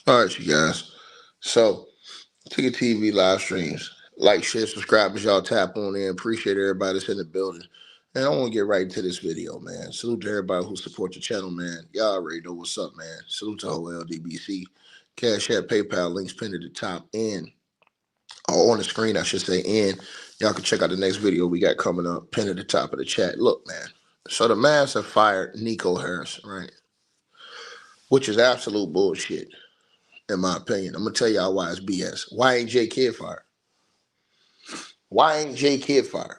All right, you guys. So, Ticket TV live streams. Like, share, subscribe as y'all tap on in. Appreciate everybody that's in the building. And I want to get right into this video, man. Salute to everybody who supports the channel, man. Y'all already know what's up, man. Salute to whole LDBC. Cash App, PayPal, links pinned at the top and on the screen, I should say. And y'all can check out the next video we got coming up, pinned at the top of the chat. Look, man. So the Mavs have fired Nico Harrison, right? Which is absolute bullshit, in my opinion. I'm gonna tell y'all why it's BS. Why ain't J Kidd fired? Why ain't J Kidd fired?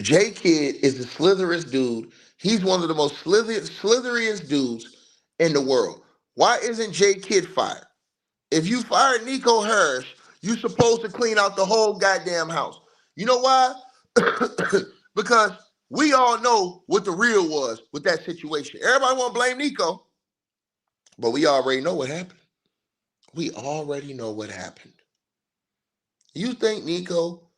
J Kidd is the slitheriest dude. He's one of the most slitheriest dudes in the world. Why isn't J Kidd fired? If you fired Nico Harris, you supposed to clean out the whole goddamn house. You know why? Because we all know what the real was with that situation. Everybody want to blame Nico, but we already know what happened. We already know what happened. You think Nico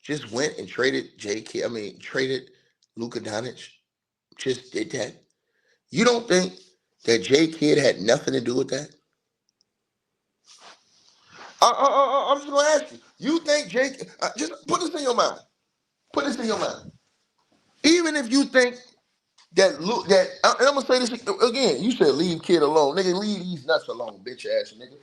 just went and traded traded Luka Doncic? Just did that? You don't think that J Kidd had nothing to do with that? I'm just gonna ask you. You think just put this in your mind. Put this in your mind. Even if you think that and I'm gonna say this again. You said leave kid alone, nigga. Leave these nuts alone, bitch ass nigga.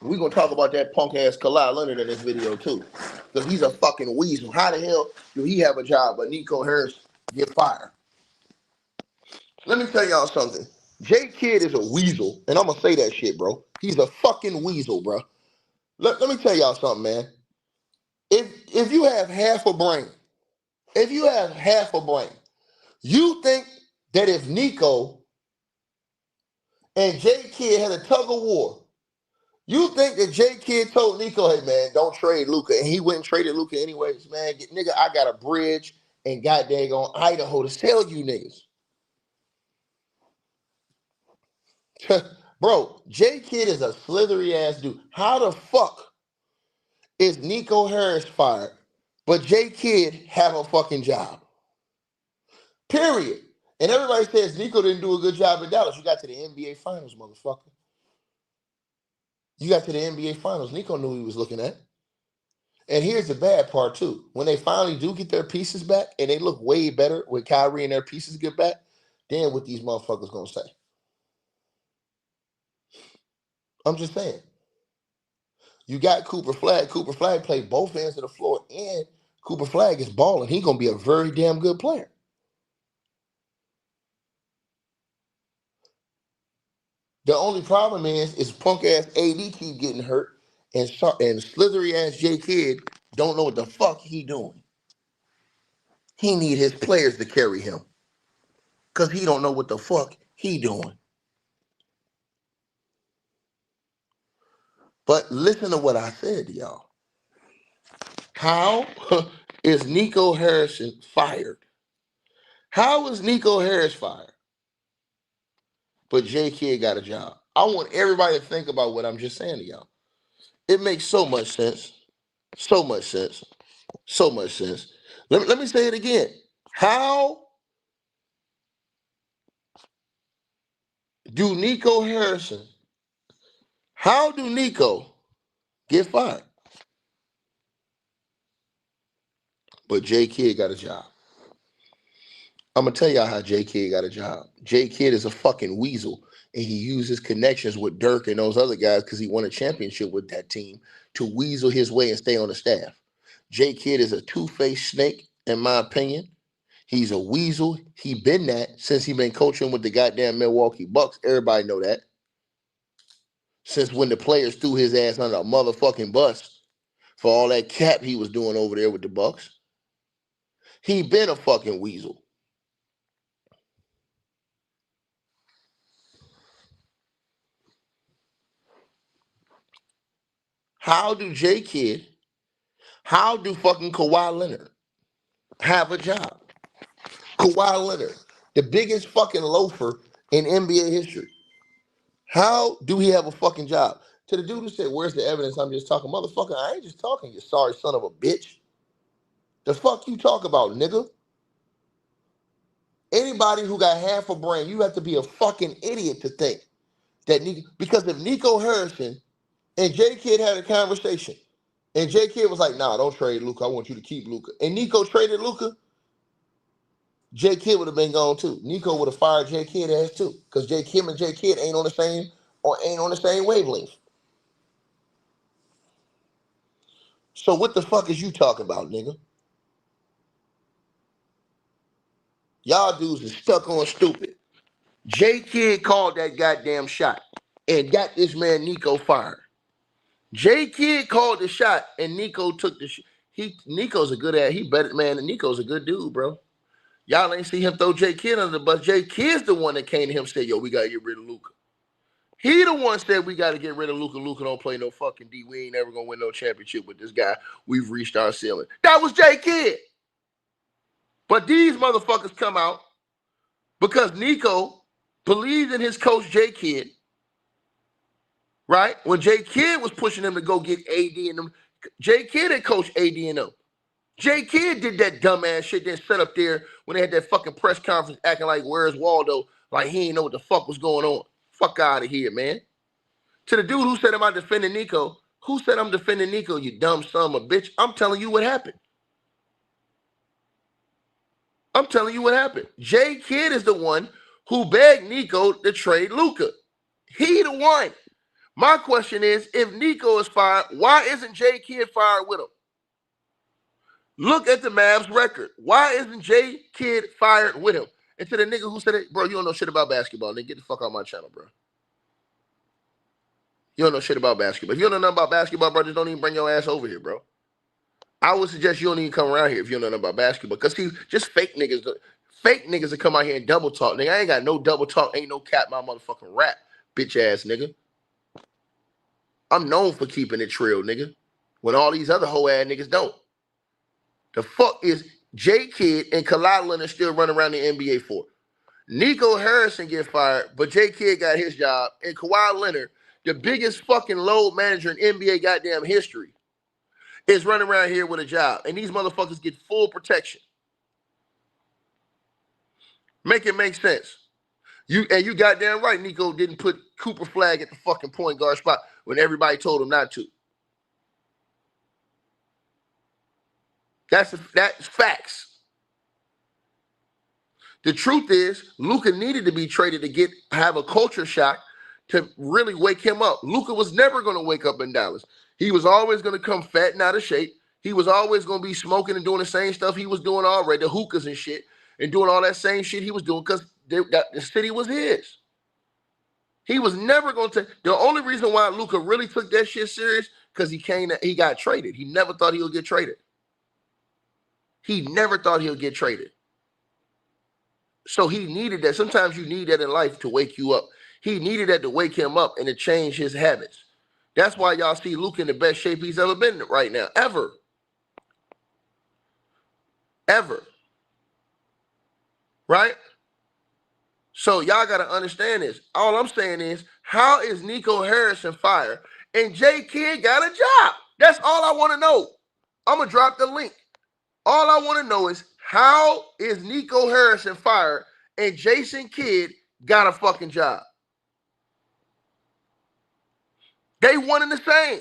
We're gonna talk about that punk ass Carlisle Leonard in this video too. Because he's a fucking weasel. How the hell do he have a job but Nico Harris get fired? Let me tell y'all something. J Kidd is a weasel, and I'm gonna say that shit, bro. He's a fucking weasel, bro. Let me tell y'all something, man. If you have half a brain, if you have half a brain, you think that if Nico and J Kidd had a tug of war, you think that J Kidd told Nico, hey man, don't trade Luka, and he went and traded Luka anyways, man. Nigga, I got a bridge and goddamn on Idaho to sell you niggas. Bro, J Kidd is a slithery ass dude. How the fuck is Nico Harris fired, but J Kidd have a fucking job? Period. And everybody says Nico didn't do a good job in Dallas. You got to the NBA Finals, motherfucker. You got to the NBA Finals. Nico knew he was looking at. And here's the bad part, too. When they finally do get their pieces back, and they look way better when Kyrie and their pieces get back, then what these motherfuckers going to say? I'm just saying. You got Cooper Flag. Cooper Flag played both ends of the floor, and Cooper Flag is balling. He's going to be a very damn good player. The only problem is punk ass AD keep getting hurt, and slithery ass J Kidd don't know what the fuck he doing. He need his players to carry him, cause he don't know what the fuck he doing. But listen to what I said to y'all. How is Nico Harrison fired? How is Nico Harris fired? But J Kidd got a job. I want everybody to think about what I'm just saying to y'all. It makes so much sense. So much sense. So much sense. Let me say it again. How do Nico Harrison, how do Nico get fired? But J Kidd got a job. I'm going to tell y'all how J Kidd got a job. J Kidd is a fucking weasel, and he used his connections with Dirk and those other guys because he won a championship with that team to weasel his way and stay on the staff. J Kidd is a two-faced snake, in my opinion. He's a weasel. He been that since he been coaching with the goddamn Milwaukee Bucks. Everybody know that. Since when the players threw his ass under a motherfucking bus for all that cap he was doing over there with the Bucks. He been a fucking weasel. How do J Kidd, how do fucking Kawhi Leonard have a job? Kawhi Leonard, the biggest fucking loafer in NBA history. How do he have a fucking job? To the dude who said, where's the evidence? I'm just talking. Motherfucker, I ain't just talking, you sorry son of a bitch. The fuck you talk about, nigga? Anybody who got half a brain, you have to be a fucking idiot to think that because if Nico Harrison and J Kid had a conversation, and J Kid was like, "Nah, don't trade Luka. I want you to keep Luka," and Nico traded Luka, J Kid would have been gone too. Nico would have fired J Kid ass too, because him and J Kid ain't on the same wavelength. So what the fuck is you talking about, nigga? Y'all dudes is stuck on stupid. J Kid called that goddamn shot and got this man Nico fired. J Kid called the shot and Nico took the shot. Nico's a good ass. He better man. Nico's a good dude, bro. Y'all ain't see him throw J Kid under the bus. J Kid's the one that came to him and said, "Yo, we gotta get rid of Luka." He the one said we gotta get rid of Luka. Luka don't play no fucking D. We ain't never gonna win no championship with this guy. We've reached our ceiling. That was J Kid. But these motherfuckers come out because Nico believed in his coach J Kid. Right? When J Kid was pushing him to go get AD and them, J Kid had coached AD and them. J Kid did that dumbass shit, then set up there when they had that fucking press conference acting like, "Where's Waldo?" Like he ain't know what the fuck was going on. Fuck out of here, man. To the dude who said I'm defending Nico, who said I'm defending Nico, you dumb son of a bitch? I'm telling you what happened. I'm telling you what happened. J Kid is the one who begged Nico to trade Luka. He the one. My question is, if Nico is fired, why isn't J Kid fired with him? Look at the Mavs record. Why isn't J Kid fired with him? And to the nigga who said it, bro, you don't know shit about basketball. Nigga, get the fuck out of my channel, bro. You don't know shit about basketball. If you don't know nothing about basketball, bro, just don't even bring your ass over here, bro. I would suggest you don't even come around here if you don't know nothing about basketball. Because see, just fake niggas that come out here and double talk. Nigga, I ain't got no double talk. Ain't no cap my motherfucking rap, bitch ass nigga. I'm known for keeping it trill, nigga. When all these other hoe ass niggas don't. The fuck is J Kid and Carlisle still running around the NBA for? Nico Harrison get fired, but J Kid got his job. And Kawhi Leonard, the biggest fucking load manager in NBA goddamn history, is running around here with a job. And these motherfuckers get full protection. Make it make sense. You goddamn right, Nico didn't put Cooper Flag at the fucking point guard spot when everybody told him not to. That's facts. The truth is, Luka needed to be traded to have a culture shock to really wake him up. Luka was never going to wake up in Dallas. He was always going to come fat and out of shape. He was always going to be smoking and doing the same stuff he was doing already, the hookahs and shit, and doing all that same shit he was doing because the city was his. He was never going to. The only reason why Luka really took that shit serious because he got traded. He never thought he would get traded. He never thought he would get traded. So he needed that. Sometimes you need that in life to wake you up. He needed that to wake him up and to change his habits. That's why y'all see Luka in the best shape he's ever been in right now. Ever. Ever. Right? So y'all got to understand this. All I'm saying is, how is Nico Harrison fired and J Kid got a job? That's all I want to know. I'm going to drop the link. All I want to know is, how is Nico Harrison fired and Jason Kidd got a fucking job? They one and the same.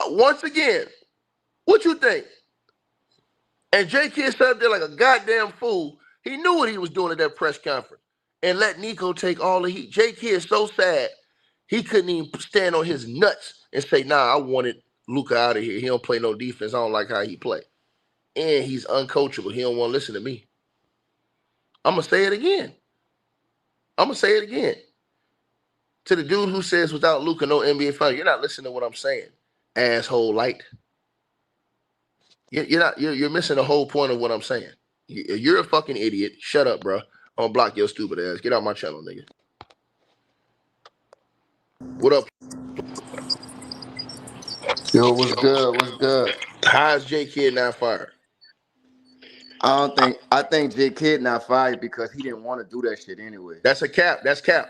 Once again, what you think? And J Kidd sat up there like a goddamn fool. He knew what he was doing at that press conference and let Nico take all the heat. J Kidd is so sad, he couldn't even stand on his nuts and say, "Nah, I wanted Luka out of here. He don't play no defense. I don't like how he play. And he's uncoachable. He don't want to listen to me." I'm going to say it again. To the dude who says without Luka, no NBA final, you're not listening to what I'm saying, asshole light. You're missing the whole point of what I'm saying. You're a fucking idiot. Shut up, bro. I'm going to block your stupid ass. Get out my channel, nigga. What up? Yo, what's good? What's good? How is J Kid not fired? I think J Kid not fired because he didn't want to do that shit anyway. That's a cap. That's cap.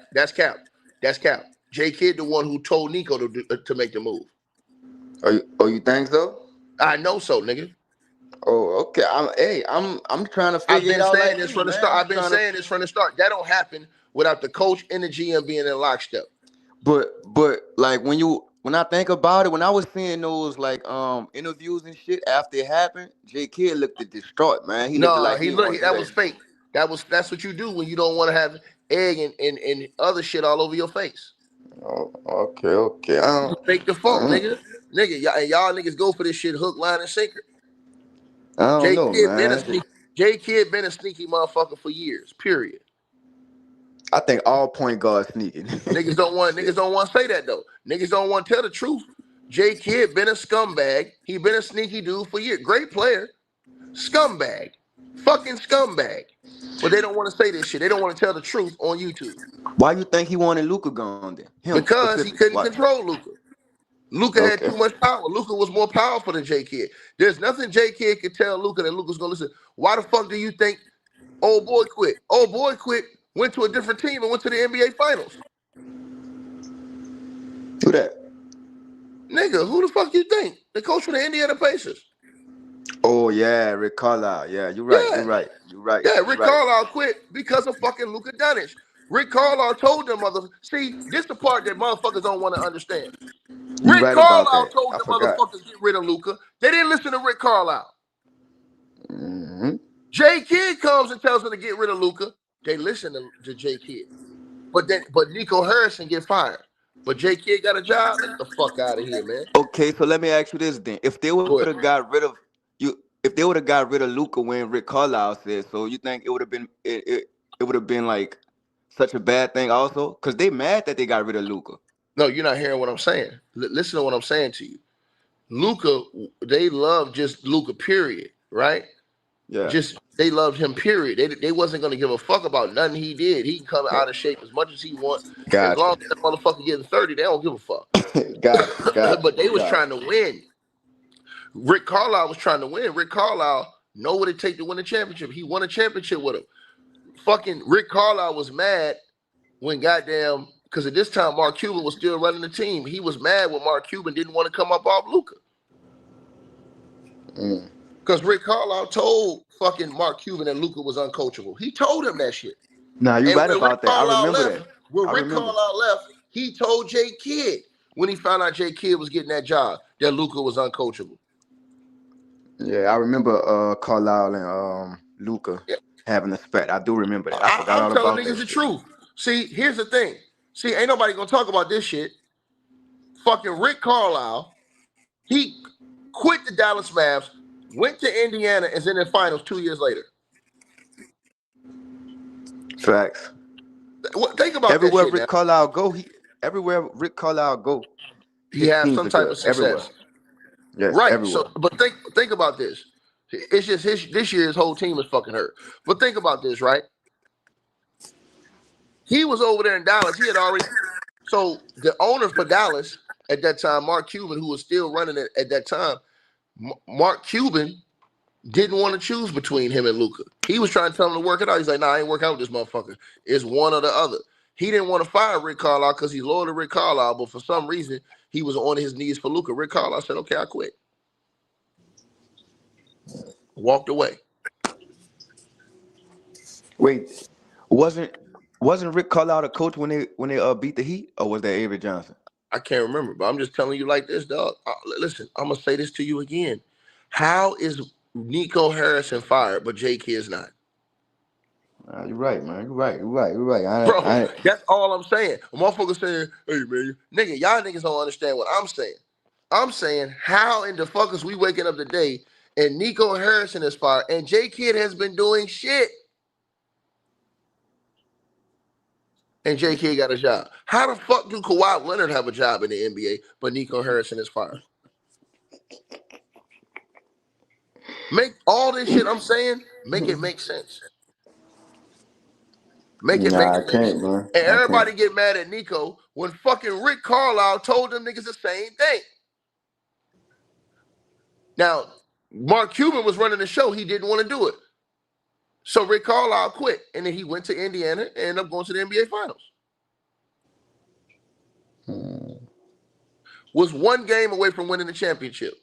J Kid the one who told Nico to make the move. Oh, you think so? I know so, nigga. Oh, okay. I'm trying to I've figure it been out saying like this you, from the man. start. I'm I've been trying to. saying this from the start. That don't happen without the coach and the GM being in lockstep. But like when I think about it, when I was seeing those like interviews and shit after it happened, J Kidd looked distraught, man. He looked No, like he he didn't look want to do that that was shit. fake. That's what you do when you don't want to have egg and other shit all over your face. Oh, okay, okay. You fake the funk, Uh, nigga. Nigga, y'all niggas go for this shit hook, line, and sinker. I don't J know, Kid been a man. sneaky J Kid been a sneaky motherfucker for years. Period. I think all point guards sneaking. Niggas don't want to say that though. Niggas don't want to tell the truth. J Kid been a scumbag. He been a sneaky dude for years. Great player. Scumbag. Fucking scumbag. But they don't want to say this shit. They don't want to tell the truth on YouTube. Why you think he wanted Luka gone then? Him Because he specifically. couldn't Why? control Luka. Luka had Okay. too much power. Luka was more powerful than J Kid. There's nothing J Kid could tell Luka that Luka's gonna listen. Why the fuck do you think old boy quit? Old boy quit, went to a different team and went to the NBA finals. Who that? Nigga, who the fuck you think? The coach for the Indiana Pacers. Oh yeah, Rick Carlisle. Yeah, you're right. You're Yeah. right. You're right. Yeah, You're Rick right. Carlisle quit because of fucking Luka Doncic. Rick Carlisle told them see, this the part that motherfuckers don't want to understand. You Rick right about Carlisle that. told I the forgot. motherfuckers get rid of Luka. They didn't listen to Rick Carlisle. Mm-hmm. J Kidd comes and tells them to get rid of Luka. They listen to J Kidd. But Nico Harrison get fired. But J Kidd got a job. Get the fuck out of here, man. Okay, so let me ask you this then: if they would Go have ahead. got rid of you, if they would have got rid of Luca when Rick Carlisle said so, you think it would have been it would have been like such a bad thing also? Cause they mad that they got rid of Luca. No, you're not hearing what I'm saying. Listen to what I'm saying to you. Luka, they love just Luka, period, right? Yeah, Just they loved him, period. They wasn't gonna give a fuck about nothing he did. He can come out of shape as much as he want. As gotcha, long as that motherfucker getting 30, they don't give a fuck. gotcha, gotcha, But they was trying gotcha. to win. Rick Carlisle was trying to win. Rick Carlisle know what it take to win a championship. He won a championship with him. Fucking Rick Carlisle was mad when goddamn, because at this time Mark Cuban was still running the team. He was mad when Mark Cuban didn't want to come up off Luka. Mm. Because Rick Carlisle told fucking Mark Cuban that Luka was uncoachable. He told him that shit. Nah, you And right about that. I remember that. When I Rick remember. Carlisle left, he told J Kidd when he found out J Kidd was getting that job that Luka was uncoachable. Yeah, I remember Carlisle and Luca Yeah. having a spat. I do remember that. I forgot I'm all telling about niggas that the shit. truth. See, here's the thing. See, ain't nobody gonna talk about this shit. Fucking Rick Carlisle, he quit the Dallas Mavs, went to Indiana, and is in the finals 2 years later. Facts. Think about that Everywhere shit now. Rick Carlisle go, everywhere Rick Carlisle go, He his has teams some are type good. of Everywhere. success. Yes, Right. So, everywhere. but think about this. It's just this year his whole team is fucking hurt. But think about this, right? He was over there in Dallas. He had already. So the owner for Dallas at that time, Mark Cuban, who was still running it at that time, Mark Cuban didn't want to choose between him and Luka. He was trying to tell him to work it out. He's like, nah, I ain't working out with this motherfucker. It's one or the other. He didn't want to fire Rick Carlisle because he's loyal to Rick Carlisle, but for some reason, he was on his knees for Luka. Rick Carlisle said, okay, I quit. Walked away. Wait, wasn't wasn't Rick Carlisle the coach when they beat the Heat, or was that Avery Johnson? I can't remember, but I'm just telling you like this, dog. Listen, I'm going to say this to you again. How is Nico Harrison fired, but J Kidd's not? You're right, man. You're right. You're right. You're right. Bro, that's all I'm saying. A motherfucker saying, hey, man, nigga, y'all niggas don't understand what I'm saying. I'm saying, how in the fuck is we waking up today and Nico Harrison is fired and J Kidd has been doing shit and J Kidd got a job? How the fuck do Kawhi Leonard have a job in the NBA, but Nico Harrison is fired? Make all this shit I'm saying, make it make sense. Make it make Nah, I sense. can't, man. And I can't. everybody get mad at Nico when fucking Rick Carlisle told them niggas the same thing. Now, Mark Cuban was running the show. He didn't want to do it. So Rick Carlisle quit. And then he went to Indiana and ended up going to the NBA Finals. Was one game away from winning the championship.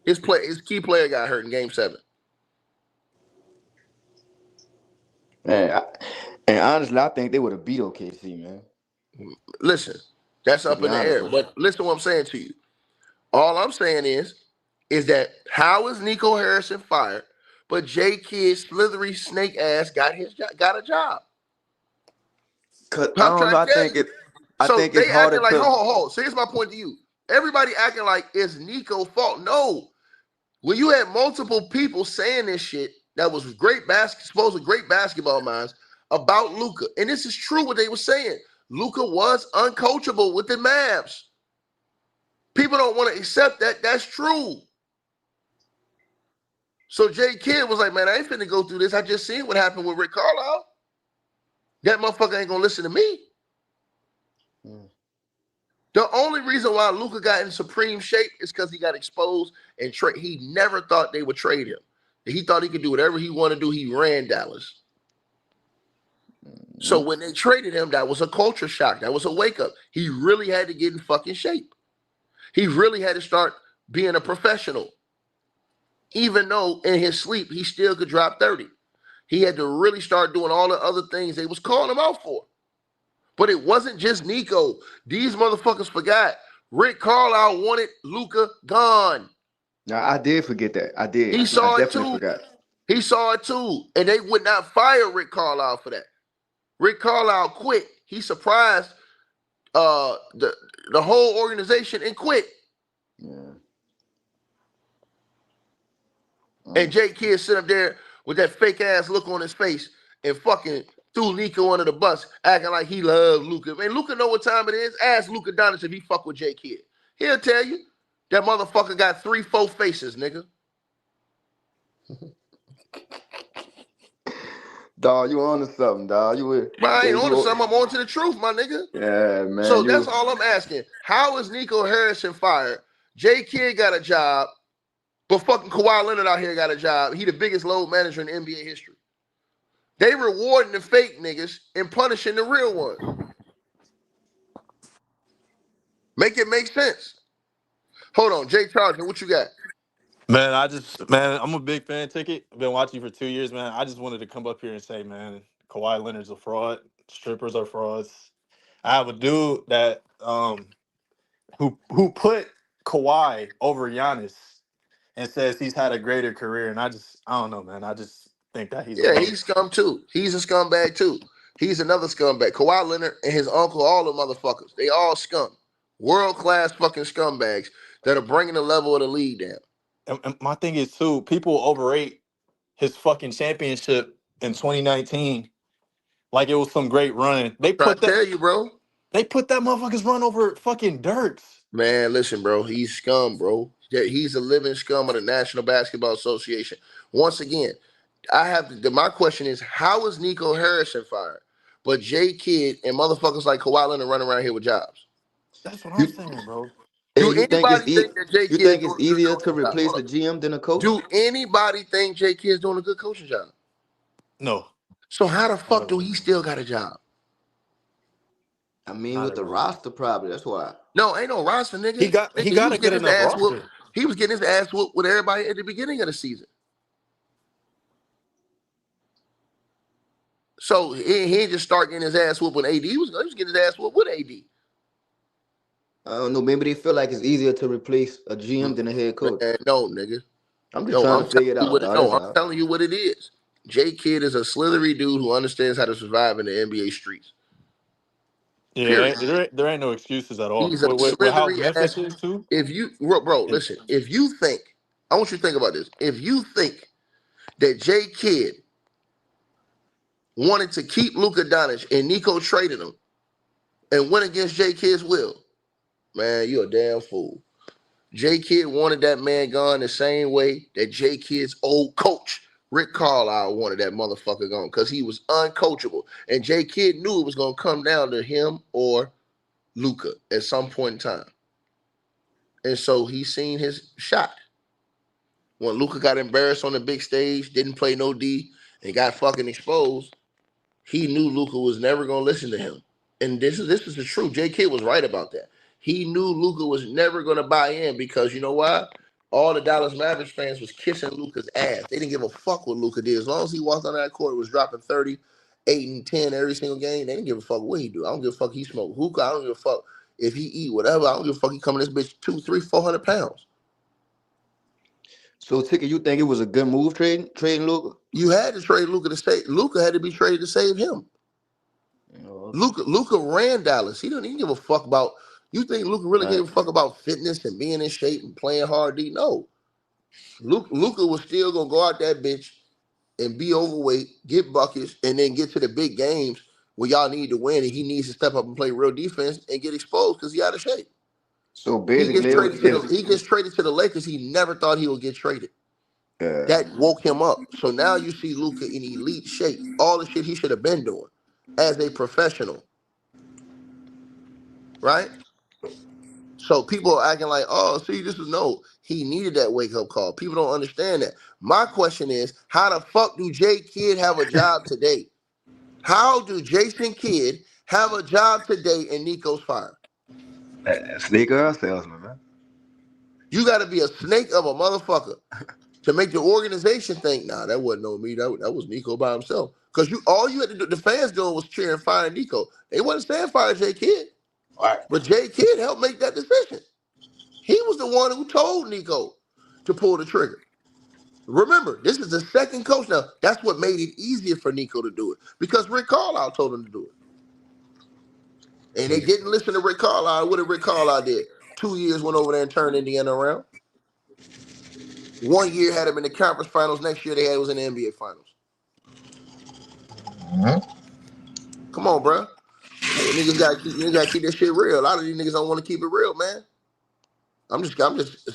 His key player got hurt in Game 7. Man, and honestly, I think they would have beat OKC, man. Listen, that's To up be in the honest air. with you. But listen to what I'm saying to you. All I'm saying is that how is Nico Harrison fired, but J Kidd's slithery snake ass got a job? Cause I I'm don't trying know. to tell you. I So think it's they harder acting like, to. hold. So here's my point to you. Everybody acting like it's Nico's fault. No. When you had multiple people saying this shit that was supposed great basketball minds about Luka, and this is true what they were saying. Luka was uncoachable with the Mavs. People don't want to accept that. That's true. So Jay Kidd was like, man, I ain't finna go through this. I just seen what happened with Rick Carlisle. That motherfucker ain't gonna listen to me. The only reason why Luka got in supreme shape is because he got exposed and he never thought they would trade him. He thought he could do whatever he wanted to do. He ran Dallas. So when they traded him, that was a culture shock. That was a wake up. He really had to get in fucking shape. He really had to start being a professional. Even though in his sleep, he still could drop 30. He had to really start doing all the other things they was calling him out for. But it wasn't just Nico. These motherfuckers forgot. Rick Carlisle wanted Luka gone. Now, I did forget that. I did. He I saw it definitely too. forgot. He saw it too. And they would not fire Rick Carlisle for that. Rick Carlisle quit. He surprised the whole organization and quit. Yeah. And Jay Kidd sit up there with that fake ass look on his face and fucking threw Nico under the bus, acting like he loved Luka. Man, Luka know what time it is. Ask Luka Doncic if he fuck with Jay Kidd. He'll tell you that motherfucker got 3-4 faces, nigga. Dog, you on to something, dog. I ain't on to something. I'm on to the truth, my nigga. Yeah, man. So that's all I'm asking. How is Nico Harrison fired? Jay Kidd got a job, but fucking Kawhi Leonard out here got a job. He the biggest load manager in NBA history. They rewarding the fake niggas and punishing the real ones. Make it make sense. Hold on, Jay Charlton, what you got? Man, I'm a big fan. Ticket. I've been watching you for 2 years, man. I just wanted to come up here and say, man, Kawhi Leonard's a fraud. Strippers are frauds. I have a dude that who put Kawhi over Giannis and says he's had a greater career, and I don't know, man. I just think that he's a Yeah, bum. he's scum too. He's a scumbag too. He's another scumbag. Kawhi Leonard and his uncle, all the motherfuckers, they all scum. World-class fucking scumbags that are bringing the level of the league down. And my thing is too, people overrate his fucking championship in 2019 like it was some great run. Try to tell you, bro. They put that motherfucker's run over fucking Dirks. Man, listen, bro. He's scum, bro. He's a living scum of the National Basketball Association. Once again, my question is, how is Nico Harrison fired? But Jay Kidd and motherfuckers like Kawhi Leonard running around here with jobs. That's what I'm saying, bro. Do You think anybody think that Jay Kidd is doing a good easier to coaching job? replace the GM than a coach? Do anybody think Jay Kidd is doing a good coaching job? No. So how the fuck do he still got a job? I mean, with the roster, probably. That's why. No, ain't no roster, nigga. He got a good enough roster. He was getting his ass whooped with everybody at the beginning of the season. So he didn't just start getting his ass whooped when AD was getting his ass whooped with AD. I don't know. Maybe they feel like it's easier to replace a GM than a head coach. Man, no, nigga. I'm just trying to figure it out. I'm telling you what it is. Jay Kidd is a slithery dude who understands how to survive in the NBA streets. Yeah, there ain't no excuses at all. He's a With how slithery Memphis ass. is too. Bro, listen. If you think, I want you to think about this. If you think that Jay Kidd wanted to keep Luka Doncic and Nico traded him and went against Jay Kidd's will, man, you're a damn fool. Jay Kidd wanted that man gone the same way that Jay Kidd's old coach, Rick Carlisle, wanted that motherfucker gone because he was uncoachable. And Jay Kidd knew it was going to come down to him or Luka at some point in time. And so he seen his shot. When Luka got embarrassed on the big stage, didn't play no D, and got fucking exposed, he knew Luka was never going to listen to him. And this is the truth. Jay Kidd was right about that. He knew Luka was never going to buy in because you know why? all the Dallas Mavericks fans was kissing Luka's ass. They didn't give a fuck what Luka did. As long as he walked on that court, was dropping 30, 8, and 10 every single game. They didn't give a fuck what he do. I don't give a fuck he smoke hookah. I don't give a fuck if he eat whatever. I don't give a fuck he coming this bitch 200, 300, 400 pounds. So, Ticket, you think it was a good move trading Luka? You had to trade Luka to save. Luka had to be traded to save him. Oh, Luka ran Dallas. He didn't give a fuck about. You think Luka really gave a fuck about fitness and being in shape and playing hard? No. Luka was still gonna go out that bitch and be overweight, get buckets, and then get to the big games where y'all need to win, and he needs to step up and play real defense and get exposed because he out of shape. So basically, he gets traded to the Lakers. He never thought he would get traded. That woke him up. So now you see Luka in elite shape. All the shit he should have been doing as a professional. Right? So people are acting like, oh, see, this is no. He needed that wake-up call. People don't understand that. My question is, how the fuck do Jay Kidd have a job today? How do Jason Kidd have a job today and Nico's fired? Sneaker salesman, man. You got to be a snake of a motherfucker to make the organization think, nah, that wasn't no me. That was Nico by himself. Because all you had to do, the fans doing was cheering fire Nico. They wasn't saying fire Jay Kidd. Right. But Jay Kidd helped make that decision. He was the one who told Nico to pull the trigger. Remember, this is the second coach now. That's what made it easier for Nico to do it because Rick Carlisle told him to do it. And they didn't listen to Rick Carlisle. What did Rick Carlisle did? 2 years went over there and turned Indiana around. 1 year had him in the conference finals. Next year they had was in the NBA finals. Mm-hmm. Come on, bro. Niggas gotta keep this shit real. A lot of these niggas don't want to keep it real, man. I'm just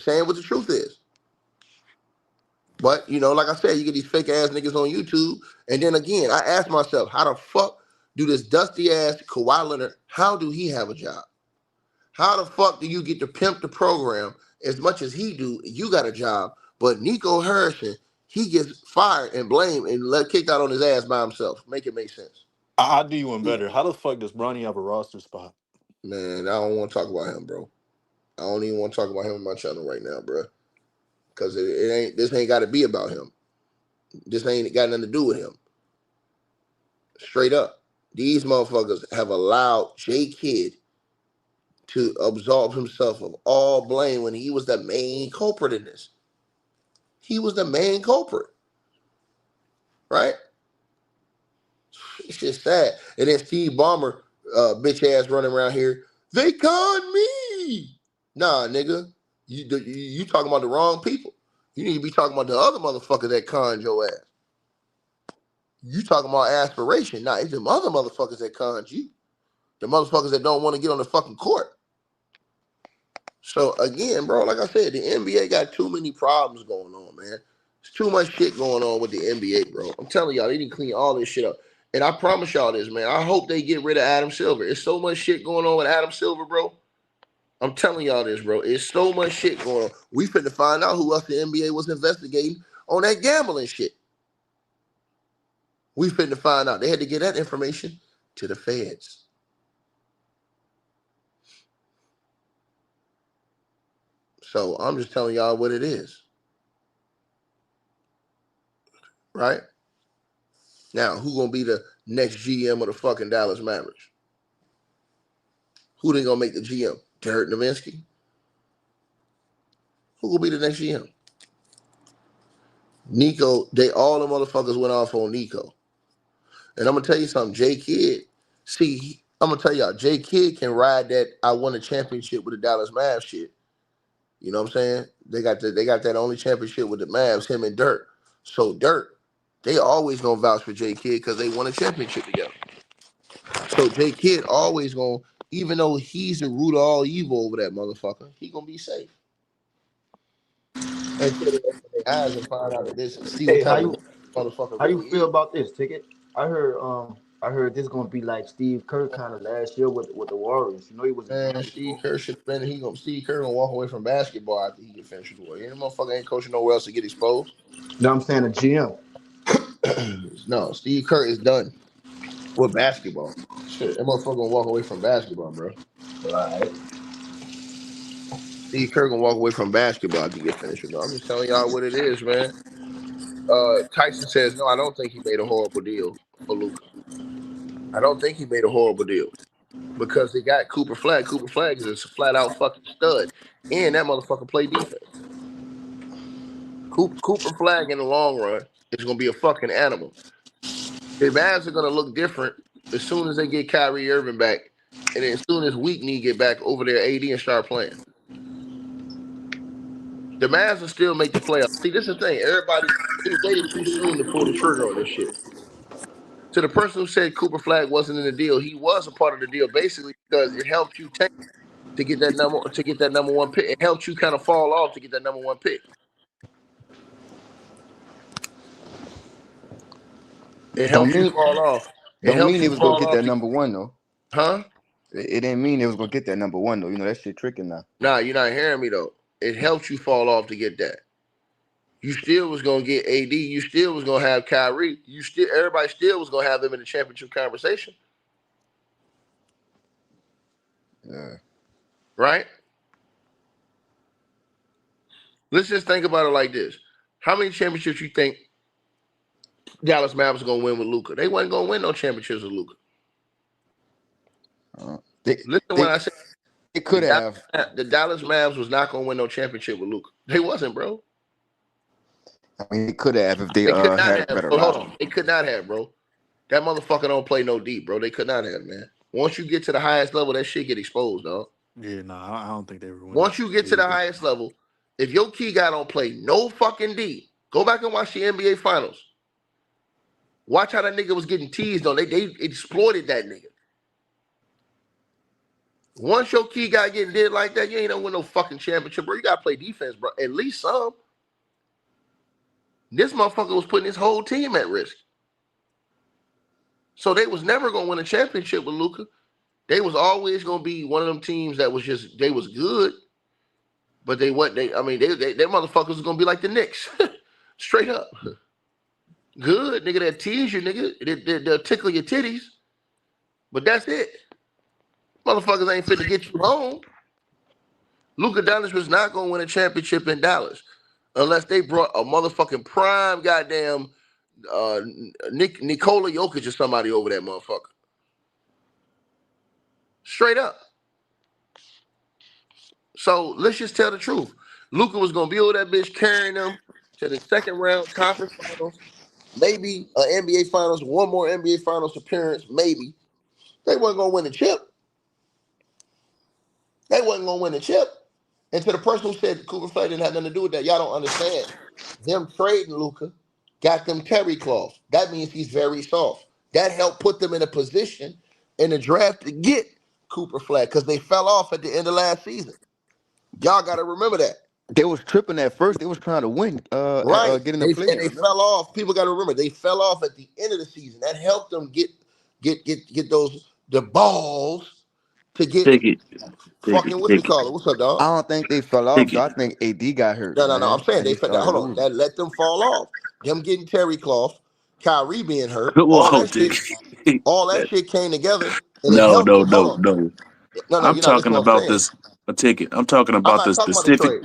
saying what the truth is. But, like I said, you get these fake ass niggas on YouTube. And then again, I ask myself, how the fuck do this dusty ass Kawhi Leonard, how do he have a job? How the fuck do you get to pimp the program as much as he do? You got a job. But Nico Harrison, he gets fired and blamed and kicked out on his ass by himself. Make it make sense. I'll do you one better. How the fuck does Bronny have a roster spot? Man, I don't want to talk about him, bro. I don't even want to talk about him on my channel right now, bro. Because this ain't got to be about him. This ain't got nothing to do with him. Straight up. These motherfuckers have allowed Jay Kidd to absolve himself of all blame when he was the main culprit in this. He was the main culprit. Right? It's just sad. And then Steve Ballmer, bitch ass running around here. They conned me. Nah, nigga. You talking about the wrong people. You need to be talking about the other motherfucker that conned your ass. You talking about aspiration. Nah, it's them other motherfuckers that conned you. The motherfuckers that don't want to get on the fucking court. So, again, bro, like I said, the NBA got too many problems going on, man. There's too much shit going on with the NBA, bro. I'm telling y'all, they need to clean all this shit up. And I promise y'all this, man. I hope they get rid of Adam Silver. There's so much shit going on with Adam Silver, bro. I'm telling y'all this, bro. It's so much shit going on. We finna find out who else the NBA was investigating on that gambling shit. We finna find out. They had to get that information to the feds. So I'm just telling y'all what it is. Right? Now, who gonna be the next GM of the fucking Dallas Mavericks? Who they gonna make the GM? Dirk Nowitzki? Who will be the next GM? Nico, all the motherfuckers went off on Nico. And I'm gonna tell you something, Jay Kidd, I'm gonna tell y'all, Jay Kidd can ride that I won a championship with the Dallas Mavs shit. You know what I'm saying? They got that only championship with the Mavs, him and Dirk. So Dirk, they always gonna vouch for Jay Kidd because they won a championship together. So Jay Kidd always gonna, even though he's the root of all evil over that motherfucker, he gonna be safe. Until they open their eyes and find out that this, see what type of motherfucker. How you feel about this, Ticket? I heard this gonna be like Steve Kerr kind of last year with the Warriors. You know he was. Man, Steve Kerr should have Steve Kerr gonna walk away from basketball after he get finished with the Warriors. Any motherfucker ain't coaching nowhere else to get exposed. No, I'm saying a GM. No, Steve Kerr is done with basketball. Shit, that motherfucker gonna walk away from basketball, bro. Right. Steve Kerr gonna walk away from basketball after he get finished. You know, I'm just telling y'all what it is, man. Tyson says no. I don't think he made a horrible deal for Luka. I don't think he made a horrible deal because they got Cooper Flag. Cooper Flag is a flat out fucking stud, and that motherfucker play defense. Cooper Flag in the long run is gonna be a fucking animal. The Mavs are gonna look different as soon as they get Kyrie Irving back, and then as soon as Weekney get back over there, AD and start playing. The Mavs will still make the playoffs. See, this is the thing. Everybody, they waited too soon to pull the trigger on this shit. To the person who said Cooper Flag wasn't in the deal, he was a part of the deal basically because it helped you tank to get that number one pick. It helped you kind of fall off to get that number one pick. It helps you fall off. Don't mean they was gonna get that number one though. Huh? It didn't mean they was gonna get that number one though. You know that shit tricking now. Nah, you're not hearing me though. It helps you fall off to get that. You still was gonna get AD. You still was gonna have Kyrie. Everybody still was gonna have them in the championship conversation. Yeah. Right? Let's just think about it like this. How many championships you think Dallas Mavericks gonna win with Luka? They wasn't gonna win no championships with Luka. Listen when I said it could have. The Dallas Mavs was not gonna win no championship with Luka. They wasn't, bro. I mean, it could have if they could not had have. better. Hold on, they could not have, bro. That motherfucker don't play no deep, bro. They could not have, man. Once you get to the highest level, that shit get exposed, dog. Yeah, nah, I don't think they were winning. Once you get to the highest level, if your key guy don't play no fucking D, go back and watch the NBA Finals. Watch how that nigga was getting teased on. They exploited that nigga. Once your key guy getting did like that, you ain't gonna win no fucking championship, bro. You gotta play defense, bro. At least some. This motherfucker was putting his whole team at risk. So they was never gonna win a championship with Luka. They was always gonna be one of them teams that was just they was good, but they motherfuckers was gonna be like the Knicks, straight up. Good nigga that tease you, nigga. They'll tickle your titties, but that's it. Motherfuckers ain't fit to get you home. Luka Doncic was not gonna win a championship in Dallas unless they brought a motherfucking prime goddamn Nikola Jokic or somebody over that motherfucker. Straight up. So let's just tell the truth. Luka was gonna be over that bitch carrying them to the second round conference finals, maybe an NBA finals, one more NBA finals appearance, maybe. They weren't gonna win the chip. They wasn't gonna win the chip. And to the person who said Cooper Flag didn't have nothing to do with that, y'all don't understand. Them trading Luka got them terry cloths. That means he's very soft. That helped put them in a position in the draft to get Cooper Flag because they fell off at the end of last season. Y'all got to remember that. They was tripping at first. They was trying to win. Right. Getting the play. And they fell off. People got to remember they fell off at the end of the season. That helped them get the balls to get fucking what you call it. What's up, dog? I don't think they fell off. So I think AD got hurt. No. I'm saying they fell. Hold on. That let them fall off. Them getting terry cloth, Kyrie being hurt. All that shit came together. And No. I'm talking about this a ticket. I'm talking about the specific.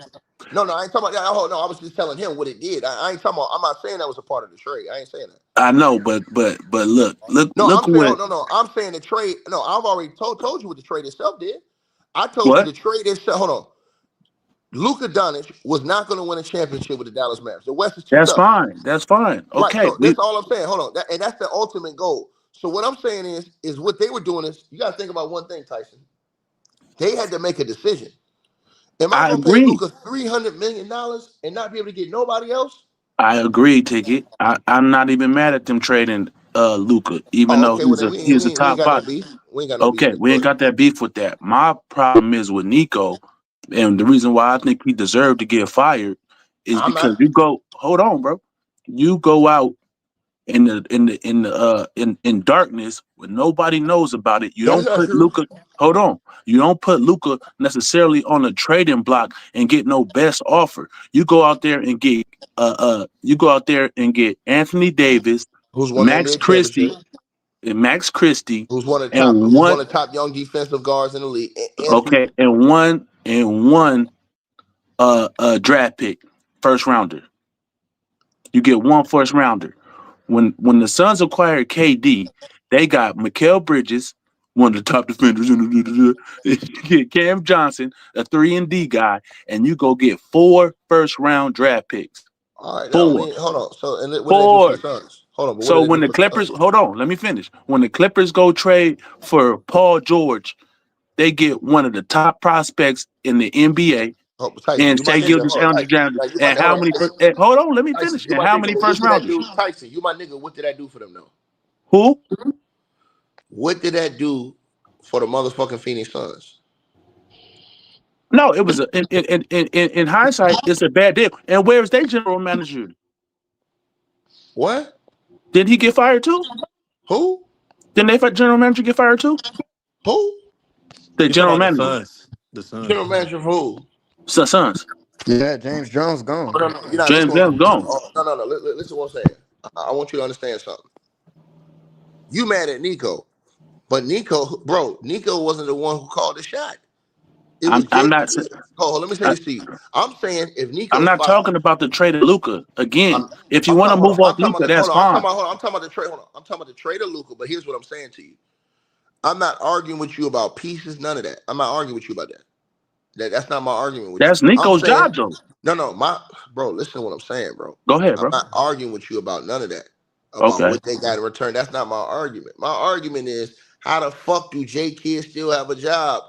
No, I ain't talking about that. No, I was just telling him what it did. I ain't talking about. I'm not saying that was a part of the trade. I ain't saying that. I know, but look. I'm saying the trade. No, I've already told you what the trade itself did. I told you the trade itself. Hold on. Luka Doncic was not going to win a championship with the Dallas Mavs. The West is too tough. That's fine. Okay. Right, so that's all I'm saying. Hold on. And that's the ultimate goal. So what I'm saying is what they were doing is, you got to think about one thing, Tyson. They had to make a decision. Am I going to pay Luka $300 million and not be able to get nobody else? I agree, Ticket. I'm not even mad at them trading Luka, even though he's a top five. We ain't got that beef with that. My problem is with Nico, and the reason why I think he deserved to get fired is because hold on, bro. You go out in darkness when nobody knows about it. You don't put Luka. Hold on. You don't put Luka necessarily on a trading block and get no best offer. You go out there and get Anthony Davis, who's won Max Christie, who's one of the top young defensive guards in the league. And one draft pick, first rounder. You get one first rounder. When the Suns acquired KD, they got Mikal Bridges, one of the top defenders. You get Cam Johnson, a 3-and-D guy, and you go get 4 first-round draft picks. All right, now, 4. hold on. So, and what did they do for 4. the Suns? Hold on, but what So did they when do the for the Clippers, Suns? hold on, let me finish. When the Clippers go trade for Paul George, they get one of the top prospects in the NBA. Oh, Tyson, And you my Shea nigga. Gilgeous Hold on, Tyson. Alexander. Like, you my And hold how on, many? Tyson. Hold on, let me Tyson, finish. you And my how nigga. many But what first did that rounders? do? Tyson, you my nigga. What did that do for them, though? Who? What did that do for the motherfucking Phoenix Suns? No, it was in hindsight, it's a bad deal. And where's their general manager? What? Did he get fired too? Who? Didn't their general manager get fired too? Who? The You talking general about the manager. Suns? The Suns. General manager of who? Suns. Yeah, James Jones Oh, gone. no, you're not James listening. Jones gone. Oh, no. Listen to what I'm saying. I want you to understand something. You mad at Nico, but Nico wasn't the one who called the shot. It was I'm Jake. not. Let me say I, this to you. I'm saying if I'm Nico's not fired, talking about the trade of Luka again. I'm, If you I'm want to talking. Hold move on. I'm off talking Luka, about. that's fine. I'm talking about the trade. Hold on. I'm talking about the trade of Luka. But here's what I'm saying to you. I'm not arguing with you about pieces. None of that. I'm not arguing with you about that. That's not my argument with you. That's I'm Nico's saying job, though. no. My bro, listen to what I'm saying, bro. Go ahead, I'm bro. not arguing with you about none of that. About Okay. what they got in return. That's not my argument. My argument is how the fuck do J Kidd still have a job?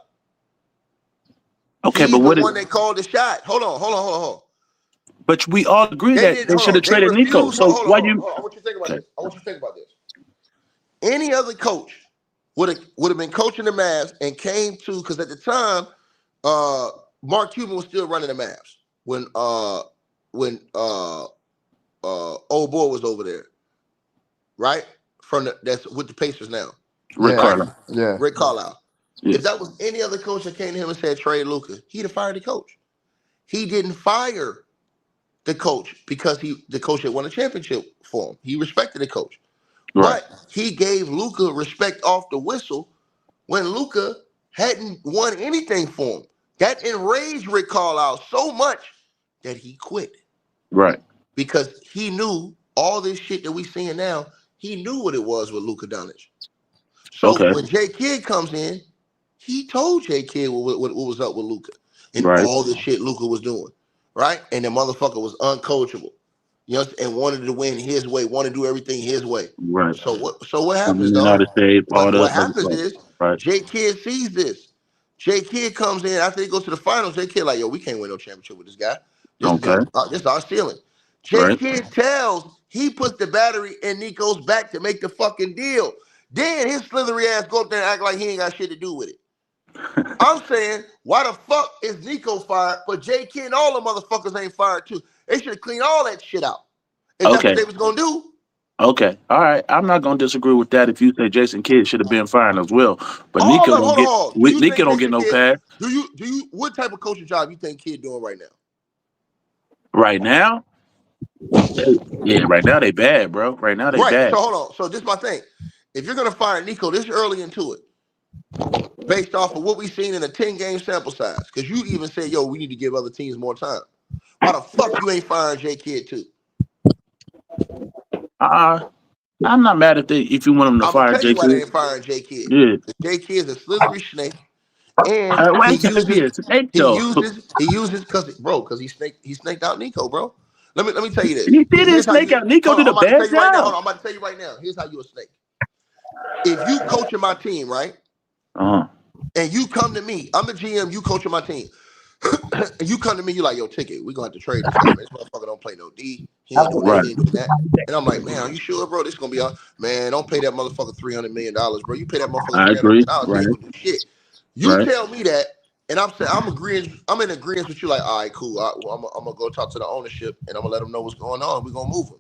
Okay, but He's the what is? one that called the shot. Hold on. But we all agree They that didn't they hold should have on. They traded Nico. refused. So why you? Hold on. I want you to think about Okay. this. Any other coach would have been coaching the Mavs and came to, because at the time, Mark Cuban was still running the Mavs when old boy was over there, right? That's with the Pacers now, Rick Yeah, right? Carlisle. yeah. Rick Carlisle. Yeah. If that was any other coach that came to him and said trade Luka, he'd have fired the coach. He didn't fire the coach because the coach had won a championship for him. He respected the coach. Right. But he gave Luka respect off the whistle when Luka hadn't won anything for him. That enraged Rick Carlisle so much that he quit. Right. Because he knew all this shit that we seeing now, he knew what it was with Luka Doncic. So Okay. when J Kidd comes in, he told J Kidd what was up with Luka and Right. all the shit Luka was doing, right? And the motherfucker was uncoachable, you know, and wanted to win his way, wanted to do everything his way. Right. So what happens, Coming in dog? out of shape, all the What other happens stuff. is Right. J Kidd sees this. J Kidd comes in after they go to the finals. J Kidd like, yo, we can't win no championship with this guy. This Okay. is our ceiling. J Right. Kidd he puts the battery in Nico's back to make the fucking deal. Then his slithery ass go up there and act like he ain't got shit to do with it. I'm saying, why the fuck is Nico fired, but J Kidd and all the motherfuckers ain't fired too? They should have cleaned all that shit out. If that's what Okay. they was gonna do. Okay. All right. I'm not gonna disagree with that if you say Jason Kidd should have been fired as well. But Hold Nico on, don't hold on, get hold on. Do you Nico think don't get Jason no Kidd? pass Do you? What type of coaching job you think Kidd doing right now? right now. Yeah, right now they bad, bro. Right now they Right. bad. So hold on. So this is my thing. If you're gonna fire Nico this early into it, based off of what we've seen in a 10-game sample size, because you even said, yo, we need to give other teams more time. Why the fuck you ain't firing J Kidd too? I'm not mad if you want him to I'm gonna fire tell you why they JK. ain't firing J Kidd. Yeah. J Kidd is a slithery snake, and Why can't it be a snake he though? uses because he snaked out Nico, bro. Let me tell you this. He didn't Here's how snake you out. Nico hold on. did I'm a about to tell bad you right now. job. Hold on. I'm about to tell you right now. Here's how you a snake. If you coaching my team, right, Uh-huh. and you come to me, I'm the GM. You coaching my team. And you come to me, you like, yo, Ticket, we're gonna have to trade this guy, man. This motherfucker don't play no D. He ain't doing this, Right. he ain't doing that. And I'm like, man, are you sure, bro? This is gonna be man, don't pay that motherfucker $300 million, bro. You pay that motherfucker I $300 million, agree. he Right. ain't gonna do shit. You Right. tell me that, and I'm saying I'm in agreement with you, like, all right, cool. I'm gonna go talk to the ownership and I'm gonna let them know what's going on. We're gonna move him.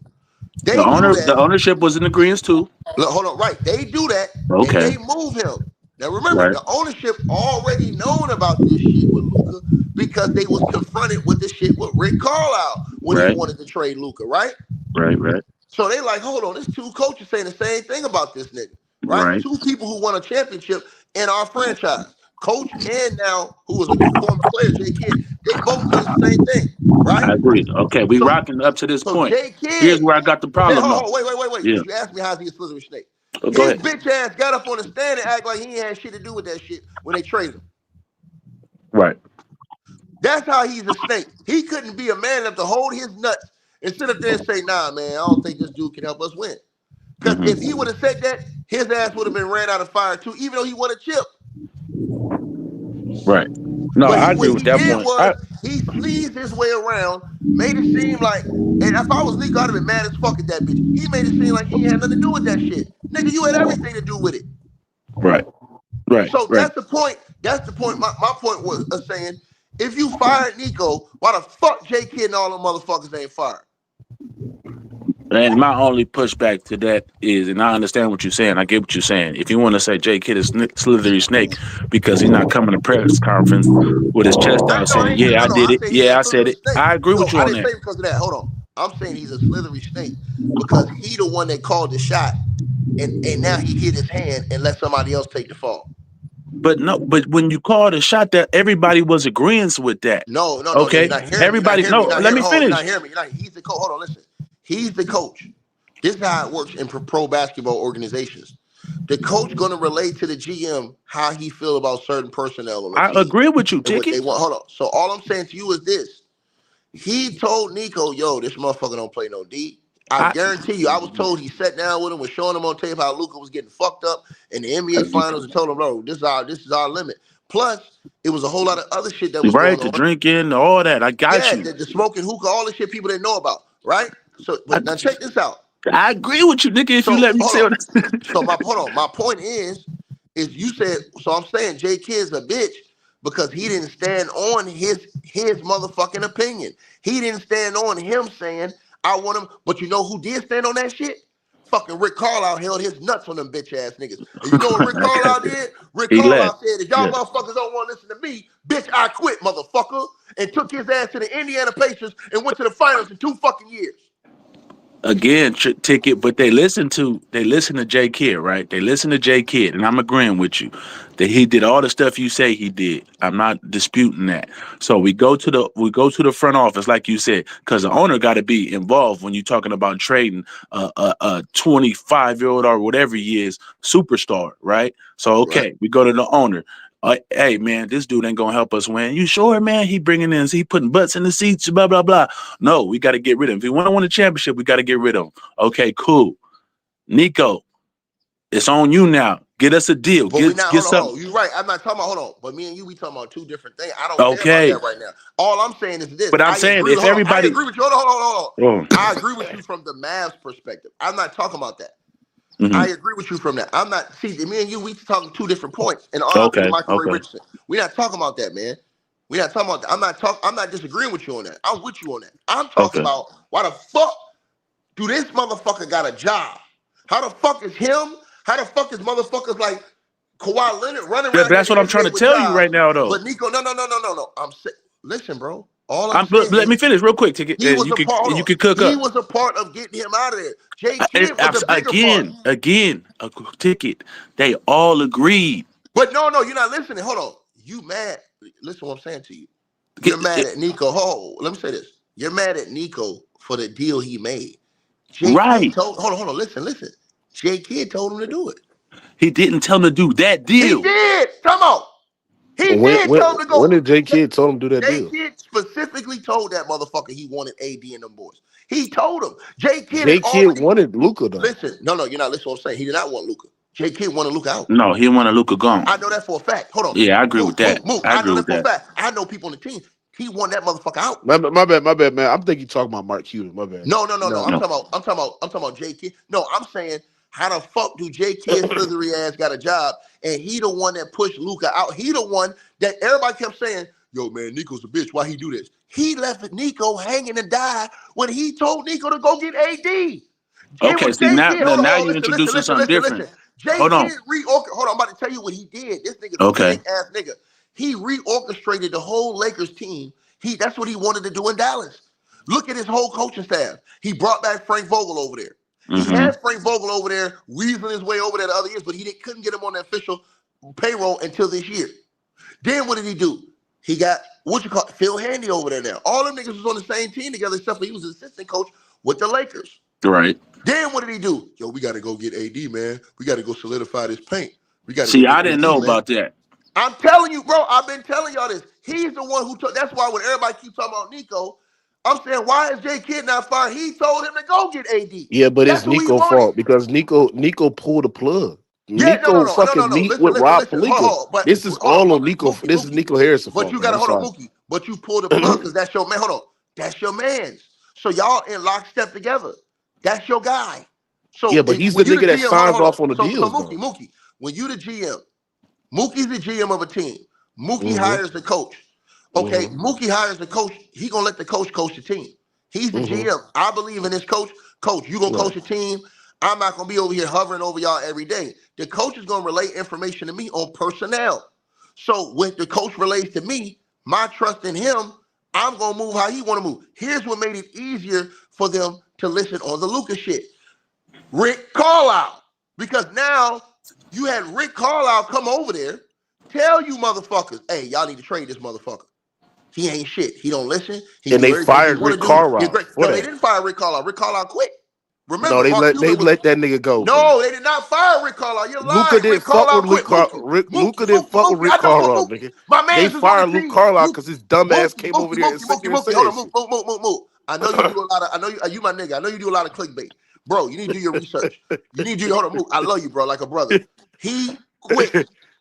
They do The that. ownership was in agreement too. Look, hold on, right. They do that and Okay. they move him. Now remember, Right. the ownership already known about this shit with Luka because they was confronted with the shit with Rick Carlisle when he Right. wanted to trade Luka, right? Right. Right. So they like, hold on, there's two coaches saying the same thing about this nigga, right? Right. Two people who won a championship in our franchise. Coach and now who was a former player, J Kidd. both said the same thing, right? I agree. Okay, we rocking up to this point. J Here's Kidd. where I got the Hey, problem. hold on, wait. Yeah. Because you asked me how's he a slithery snake. Go His ahead. bitch ass got up on the stand and act like he ain't had shit to do with that shit when they traded him. Right. That's how he's a snake. He couldn't be a man enough to hold his nuts and sit up there and say, nah, man, I don't think this dude can help us win. Because if he would have said that, his ass would have been ran out of fire too, even though he won a chip. Right. No, But I agree what with he that did point. was he sleazed his way around, made it seem like, and if I was Nico, I'd have been mad as fuck at that bitch. He made it seem like he had nothing to do with that shit. Nigga, you had everything to do with it. Right. So that's the point. That's the point. My point was saying, if you fired Nico, why the fuck J Kidd and all them motherfuckers ain't fired? And my only pushback to that is, and I understand what you're saying. I get what you're saying. If you want to say J Kidd is slithery snake because he's not coming to press conference with his chest out saying, "Yeah, I did I it. say he's a Yeah, I said slithery it." snake. I agree No, with you I on didn't that. say because of that. Hold on. I'm saying he's a slithery snake because he the one that called the shot, and now he hit his hand and let somebody else take the fall. But when you called a shot, that everybody was agreeing with that. No. Okay, You're not hearing everybody. me. No, let me finish. You're not hearing me. He's the coach. Hold on, listen. He's the coach. This is how it works in pro basketball organizations. The coach going to relate to the GM how he feel about certain personnel on the team. I agree with you, and what Ticket. they want. Hold on. So all I'm saying to you is this. He told Nico, yo, this motherfucker don't play no D. I guarantee you, I was told he sat down with him, was showing him on tape how Luka was getting fucked up in the NBA Finals and told him, bro, this is our limit. Plus, it was a whole lot of other shit that was going the on. drinking, all that. I got you. The smoking hookah, all the shit people didn't know about, right? So, but now check this out. I agree with you, nigga. If you let me say what my point is you said, so I'm saying J Kidd's a bitch because he didn't stand on his motherfucking opinion. He didn't stand on him saying, I want him, but you know who did stand on that shit? Fucking Rick Carlisle held his nuts on them bitch ass niggas. And you know what Rick Carlisle did? Rick Carlisle said, if y'all motherfuckers don't want to listen to me, bitch, I quit, motherfucker. And took his ass to the Indiana Pacers and went to the finals in 2 fucking years. Again, Ticket, but they listen to J Kidd, right? They listen to J Kidd, and I'm agreeing with you that he did all the stuff you say he did. I'm not disputing that. So we go to the front office, like you said, because the owner got to be involved when you're talking about trading a 25-year-old or whatever he is superstar, right? So okay, we go to the owner. Hey man, this dude ain't gonna help us win. You sure, man? He putting butts in the seats, blah blah blah. No, we got to get rid of him. If we want to win a championship, we got to get rid of him. Okay, cool. Nico, it's on you now. Get us a deal. But Get something. You're right. I'm not talking about, hold on. But me and you, we talking about 2 different things. I don't care about that right now. All I'm saying is this. But I'm saying if everybody, I agree with you. Hold on. I agree with you from the Mavs perspective. I'm not talking about that. Mm-hmm. I agree with you from that. I'm not, see, me and you, we talking 2 different points. And RIP Michael Ray Richardson. We're not talking about that, man. We're not talking about that. I'm not disagreeing with you on that. I'm with you on that. I'm talking about why the fuck do this motherfucker got a job? How the fuck is him? How the fuck is motherfuckers like Kawhi Leonard running around? That's what I'm trying to tell you right now, though. But Nico, no. I'm saying, listen, bro. Let me finish real quick, Ticket. He was a part. You can cook up. He was a part of getting him out of there. J Kidd was a bigger part. Again, a Ticket. They all agreed. But no, you're not listening. Hold on. You mad? Listen, what I'm saying to you. You're mad at Nico. Let me say this. You're mad at Nico for the deal he made. J Kidd told. Hold on. Listen. J Kidd told him to do it. He didn't tell him to do that deal. He did. Come on. He did tell him to go. When did J Kidd told him to do that deal? J Kidd specifically told that motherfucker he wanted AD and them boys. He told him. J Kidd wanted Luka though. Listen, no, you're not listening to what I'm saying. He did not want Luka. J Kidd wanted Luka out. No, he wanted Luka gone. I know that for a fact. Hold on. Yeah, I agree with that. I know that for a fact. I know people on the team. He wanted that motherfucker out. My bad, man. I'm thinking you talking about Mark Cuban. My bad. No. I'm talking about J Kidd. No, I'm saying, how the fuck do J Kidd slithery ass got a job and he the one that pushed Luka out? He the one that everybody kept saying, yo, man, Nico's a bitch. Why he do this? He left Nico hanging to die when he told Nico to go get AD. Okay, see, now you're introducing something different. J Kidd hold on, I'm about to tell you what he did. This nigga's a big ass nigga. He reorchestrated the whole Lakers team. That's what he wanted to do in Dallas. Look at his whole coaching staff. He brought back Frank Vogel over there. He had Frank Vogel over there, weaseling his way over there the other years, but he couldn't get him on the official payroll until this year. Then what did he do? He got Phil Handy over there now. All them niggas was on the same team together, except for he was an assistant coach with the Lakers. Right. Then what did he do? Yo, we got to go get AD, man. We got to go solidify this paint. We got to See, go get I didn't AD, know man. about that. I'm telling you, bro. I've been telling y'all this. He's the one who took. That's why when everybody keeps talking about Nico, I'm saying, why is J Kidd not fired? He told him to go get AD. Yeah, but That's it's who he Nico's wanted. fault because Nico pulled the plug. Yeah, Nico fucking meet with Rob Listen. Hold Pelinka. on. But This is hold all on, on Nico. Mookie, This is Nico Harrison but fault, you man. gotta I'm hold on, sorry. Mookie. But you pull the plug because that's your man. Hold on. That's your man's. So y'all in lockstep together. That's your guy. So Yeah, but he's the when you nigga the that GM, signs hold off on. on the So deals, though. Mookie, when you the GM, Mookie's the GM of a team. Mookie Mm-hmm. hires the coach. Okay, Mookie hires the coach. He gonna let the coach the team. He's the GM. I believe in this coach. Coach, you gonna coach the team. I'm not gonna be over here hovering over y'all every day. The coach is gonna relay information to me on personnel. So when the coach relays to me, my trust in him, I'm gonna move how he wanna move. Here's what made it easier for them to listen on the Luka shit. Rick Carlisle. Because now you had Rick Carlisle come over there, tell you motherfuckers, hey, y'all need to trade this motherfucker. He ain't shit. He don't listen. He And do they everything he fired want Rick to do. He's Carlisle great. for No, they that. didn't fire Rick Carlisle. Rick Carlisle quit. No, Remember, they Mark let Cuban was. that nigga go, bro. No, they did not fire Rick Carlisle. You're Luka lying. didn't Rick fuck Carlisle with quit. Mookie. Luka didn't fuck with Rick I know Carlisle, Mookie. nigga. My They man's was on the fired Luke team. Carlisle because his dumb ass came over there and sat there and said Hold that on, shit. I know you do a lot of. I know you my nigga. I know you do a lot of clickbait, bro. You need to do your research. You need to do. Hold on, Mook. I love you, bro, like a brother. He quit.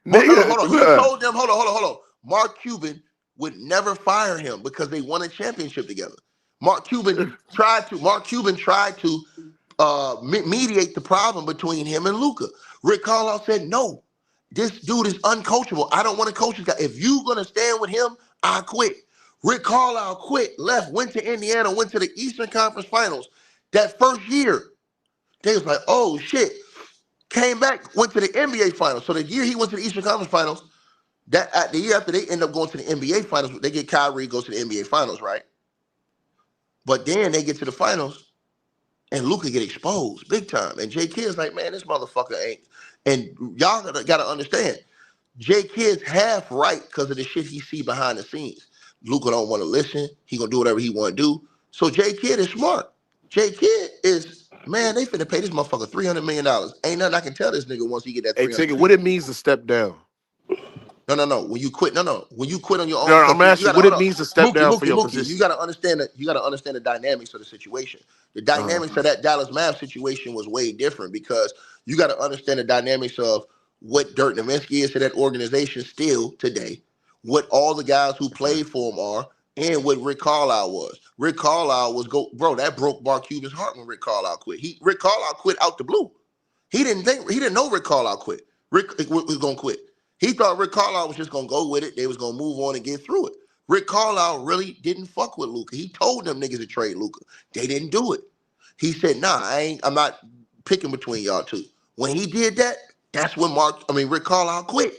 Nigga, Hold on. He told them. Hold on. Mark Cuban would never fire him because they won a championship together. Mark Cuban tried to mediate the problem between him and Luka. Rick Carlisle said, no, this dude is uncoachable. I don't want to coach this guy. If you're going to stand with him, I quit. Rick Carlisle quit, left, went to Indiana, went to the Eastern Conference Finals. That first year, they was like, oh, shit. Came back, went to the NBA Finals. So the year he went to the Eastern Conference Finals, the year after they end up going to the NBA Finals, they get Kyrie, goes to the NBA Finals, right? But then they get to the finals, and Luka get exposed big time. And J Kidd's like, man, this motherfucker ain't. And y'all gotta understand, J Kidd's half right because of the shit he see behind the scenes. Luka don't want to listen. He gonna do whatever he want to do. So J Kidd is smart. J Kidd is, man, they finna pay this motherfucker $300 million. Ain't nothing I can tell this nigga once he get that hey, 300 Tigger, million. what it means to step down? No. When you quit, when you quit on your own, No, because I'm you asking you gotta what hold it on. means to step down for your Mookie, you position. gotta understand that. You gotta understand the dynamics of the situation. The dynamics of that Dallas Mavs situation was way different because you gotta understand the dynamics of what Dirk Nowitzki is to that organization still today, what all the guys who played for him are, and what Rick Carlisle was. Rick Carlisle was bro. That broke Mark Cuban's heart when Rick Carlisle quit. Rick Carlisle quit out the blue. He didn't know Rick Carlisle quit. Rick was gonna quit. He thought Rick Carlisle was just gonna go with it. They was gonna move on and get through it. Rick Carlisle really didn't fuck with Luka. He told them niggas to trade Luka. They didn't do it. He said, nah, I'm not picking between y'all two. When he did that, that's when Rick Carlisle quit.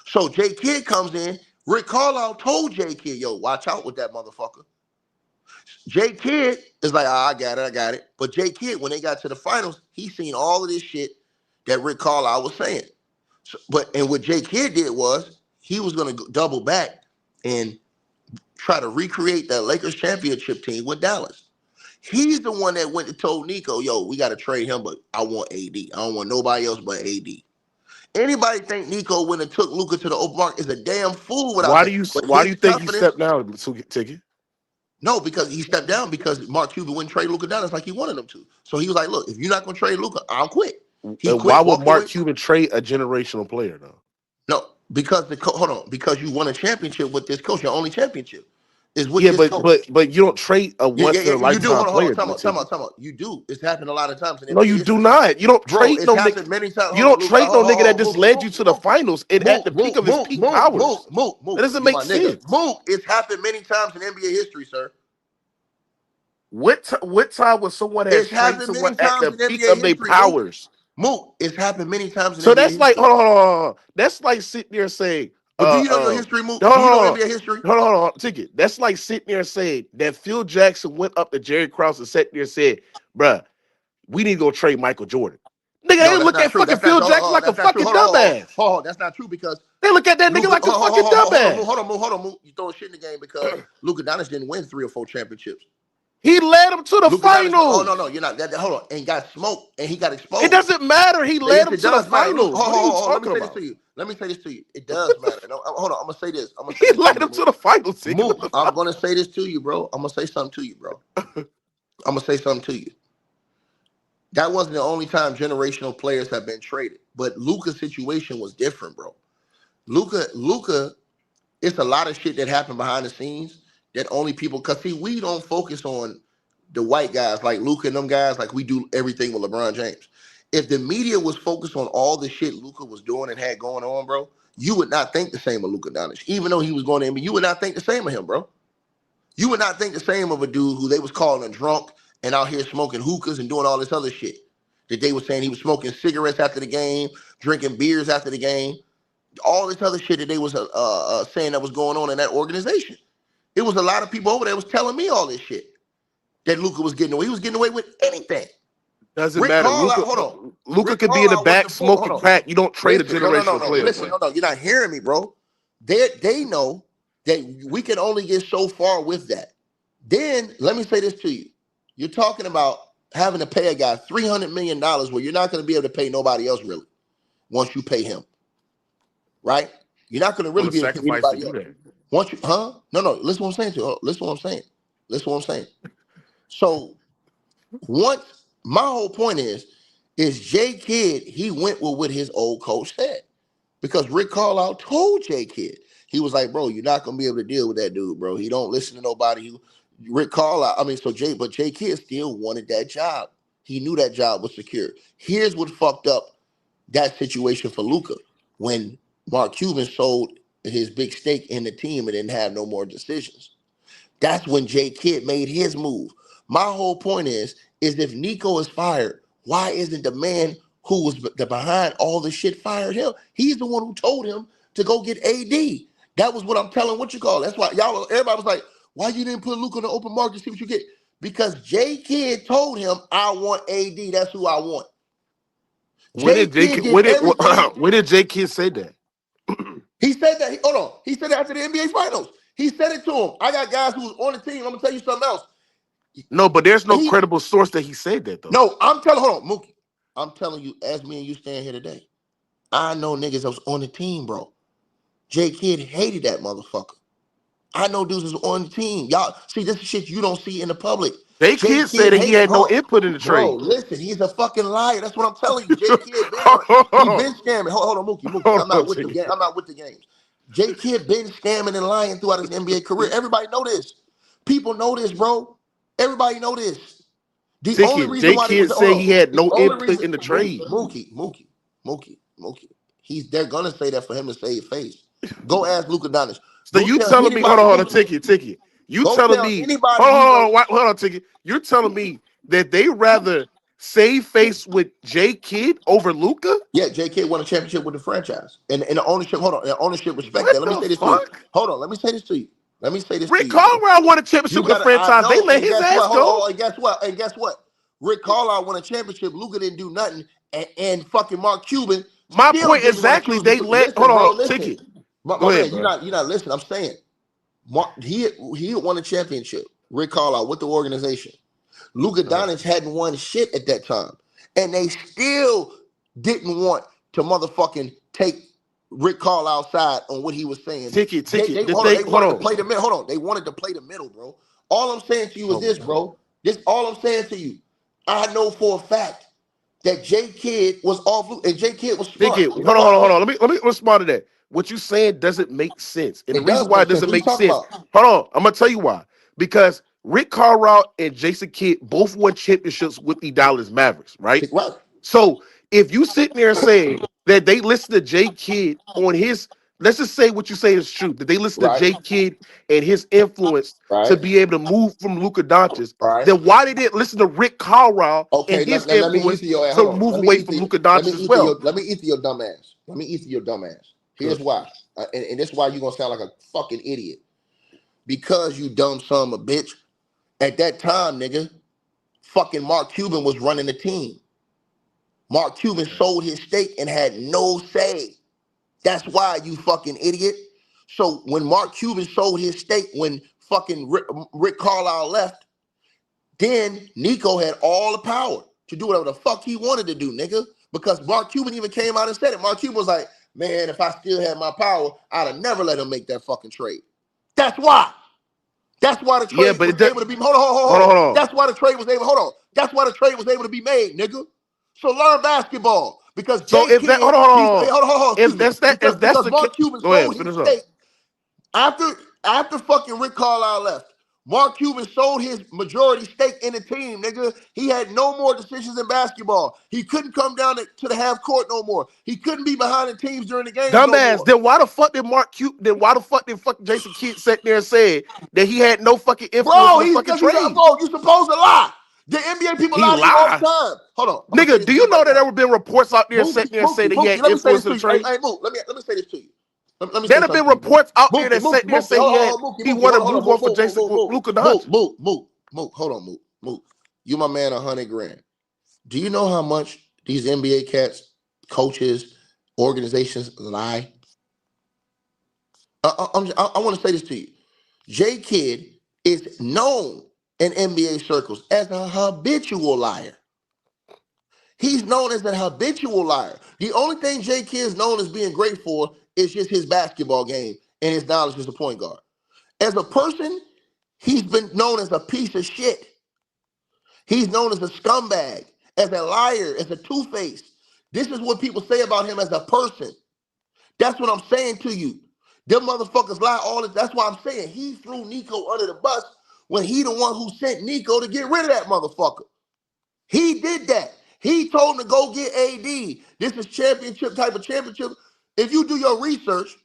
So J Kidd comes in. Rick Carlisle told J Kidd, yo, watch out with that motherfucker. J Kidd is like, I got it. But J Kidd, when they got to the finals, he seen all of this shit that Rick Carlisle was saying. So, and what J Kidd did was he was going to double back and try to recreate that Lakers championship team with Dallas. He's the one that went and told Nico, yo, we got to trade him, but I want AD. I don't want nobody else but AD. Anybody think Nico went and took Luka to the open market is a damn fool without Why do that. you But why do his you think he confidence, stepped down, Tigger? no, because he stepped down because Mark Cuban wouldn't trade Luka Dallas like he wanted him to. So he was like, look, if you're not going to trade Luka, I'll quit. He Why quit, would walked Mark away. Cuban trade a generational player though? No, because because you won a championship with this coach. Your only championship is with Yeah, this coach. but you don't trade a Yeah. once in a You do. lifetime Hold on. player, Time though, out. Time Tigger. out. Time out. You do. It's happened a lot of times in No, NBA you do history, not. You don't bro. trade It's no nigga. happened many times. You Hold on, don't Luke. trade no nigga that just Mookie, led you to the finals and at the peak of his peak powers. Mook. That doesn't You make my nigga. sense. Mook. It's happened many times in NBA history, sir. What time was someone has It's traded happened someone many at times the in peak NBA of their history, Mook. powers? Mook. It's happened many times in So NBA that's like, history. hold on. That's like sitting there saying, But do you know your history, Mook? hold Do you know on, NBA history? hold on, ticket. That's like sitting there saying that Phil Jackson went up to Jerry Krause and sat there and said, bruh, we need to go trade Michael Jordan. Nigga, No, they that's look not at true. fucking That's not. Phil Jackson like a That's not true. fucking Hold on. dumbass. Hold on. That's not true because They look at that nigga Luka. like a fucking dumbass. Hold on. You throwing shit in the game because Luka Doncic didn't win 3 or 4 championships. He led him to the Luka Doncic. Oh finals. no, you're not. Hold on. And got smoked and he got exposed. It doesn't matter. He led Yes, him it to the does matter. finals. What are you Let me talking say this about? to you. Let me say this to you. It does matter. No, hold on. I'm gonna say this. He led him to the finals. Mook, I'm gonna say this to you, bro. I'm gonna say something to you, bro. I'm gonna say something to you. That wasn't the only time generational players have been traded, but Luka's situation was different, bro. Luka, it's a lot of shit that happened behind the scenes that only people, cause see, we don't focus on the white guys like Luka and them guys like we do everything with LeBron James. If the media was focused on all the shit Luka was doing and had going on, bro, you would not think the same of Luka Doncic. Even though he was going to NBA, you would not think the same of him, bro. You would not think the same of a dude who they was calling a drunk and out here smoking hookahs and doing all this other shit. That they were saying he was smoking cigarettes after the game, drinking beers after the game, all this other shit that they was saying that was going on in that organization. It was a lot of people over there was telling me all this shit that Luka was getting away. He was getting away with anything. Doesn't matter. Luka could be in the back smoking crack. You don't trade a generational player. Listen, no, you're not hearing me, bro. They know that we can only get so far with that. Then let me say this to you. You're talking about having to pay a guy $300 million where you're not going to be able to pay nobody else really once you pay him. Right? You're not going to really be able to pay anybody else. Once you, No, listen what I'm saying to you. Listen what I'm saying. So once, my whole point is J Kidd, he went with what his old coach said. Because Rick Carlisle told J Kidd, he was like, bro, you're not gonna be able to deal with that dude, bro. He don't listen to nobody. But J Kidd still wanted that job. He knew that job was secure. Here's what fucked up that situation for Luka. When Mark Cuban sold his big stake in the team and didn't have no more decisions. That's when J Kidd made his move. My whole point is if Nico is fired, why isn't the man who was behind all the shit fired him? He's the one who told him to go get AD. That was what I'm telling That's why everybody was like, why you didn't put Luke on the open market to see what you get? Because J Kidd told him, I want AD. That's who I want. When did J Kidd say that? He said that. Hold on. He said it after the NBA Finals. He said it to him. I got guys who was on the team. I'm gonna tell you something else. No, but there's no credible source that he said that though. No, hold on, Mookie. I'm telling you, as me and you stand here today, I know niggas that was on the team, bro. J Kidd hated that motherfucker. I know dudes was on the team. Y'all see this is shit you don't see in the public. J Kidd said that he had no input in the trade. Bro, listen, he's a fucking liar. That's what I'm telling you. J Kidd been scamming. Hold on, Mookie. I'm not with the game. I'm not with the games. J Kidd been scamming and lying throughout his NBA career. Everybody know this. People know this, bro. Everybody know this. The only reason why J Kidd said he had no input in the trade. Mookie. They're gonna say that for him to save face. Go ask Luka Doncic. So you telling me? Hold on, Ticket. You telling me? Hold on, Ticket. You're telling me that they rather save face with J Kidd over Luka? Yeah, J Kidd won a championship with the franchise, and the ownership. Hold on, the ownership respect that. Let me say this to you. Hold on, let me say this to you. Rick Carlisle won a championship with the franchise. They let his ass go. And guess what? Rick Carlisle won a championship. Luka didn't do nothing, and fucking Mark Cuban. My point exactly. They let. Hold on, Ticket. My man, you're not listening. I'm saying, he won a championship. Rick Carlisle with the organization. Luka Doncic hadn't won shit at that time, and they still didn't want to motherfucking take Rick Carlisle's side on what he was saying. Ticket. They wanted to play the middle. Hold on, they wanted to play the middle, bro. All I'm saying to you is this, bro. All I'm saying to you. I know for a fact that J Kidd was off, and J Kidd was smart. Hold on. Let me respond to that. What you saying doesn't make sense, and the reason why it doesn't make sense. Hold on, I'm gonna tell you why. Because Rick Carlisle and Jason Kidd both won championships with the Dallas Mavericks, right? Right. So if you sit there saying that they listen to J Kidd on his, let's just say what you say is true, that they listen to J Kidd and his influence to be able to move from Luka Doncic, then why they didn't listen to Rick Carlisle and his influence to move away from Luka Doncic as well? Let me eat to your dumb ass. Here's why. And this is why you're going to sound like a fucking idiot. Because you dumb son of a bitch. At that time, nigga, fucking Mark Cuban was running the team. Mark Cuban sold his stake and had no say. That's why, you fucking idiot. So when Mark Cuban sold his stake, when fucking Rick Carlisle left, then Nico had all the power to do whatever the fuck he wanted to do, nigga. Because Mark Cuban even came out and said it. Mark Cuban was like, man, if I still had my power, I'd have never let him make that fucking trade. That's why. That's why the trade was able to be. Hold on. That's why the trade was able. Hold on. That's why the trade was able to be made, nigga. So learn basketball because so if that hold on. If that's because the Mark Cuban sold his stake after fucking Rick Carlisle left. Mark Cuban sold his majority stake in the team, nigga. He had no more decisions in basketball. He couldn't come down to the half court no more. He couldn't be behind the teams during the games no more. Then why the fuck did Mark Cuban? Then why the fuck did fucking Jason Kidd sit there and say that he had no fucking influence in the fucking trade? Bro, you supposed to lie. The NBA people lie to you all the time. Hold on, nigga. Do you know that there have been reports out there sitting there saying that he had influence in the trade? Hey, Mook, let me say this to you. There have been reports out there that sit there and say he wanted to move on for Luka Doncic. Mook, hold on, Mook. You my man, $100,000. Do you know how much these NBA cats, coaches, organizations lie? I want to say this to you. J. Kidd is known in NBA circles as a habitual liar. He's known as a habitual liar. The only thing J. Kidd is known as being great for is just his basketball game and his knowledge as a point guard. As a person, he's been known as a piece of shit. He's known as a scumbag, as a liar, as a two-face. This is what people say about him as a person. That's what I'm saying to you. Them motherfuckers lie all this. That's why I'm saying he threw Nico under the bus when he the one who sent Nico to get rid of that motherfucker. He did that. He told him to go get AD. This is championship type of championship. If you do your research,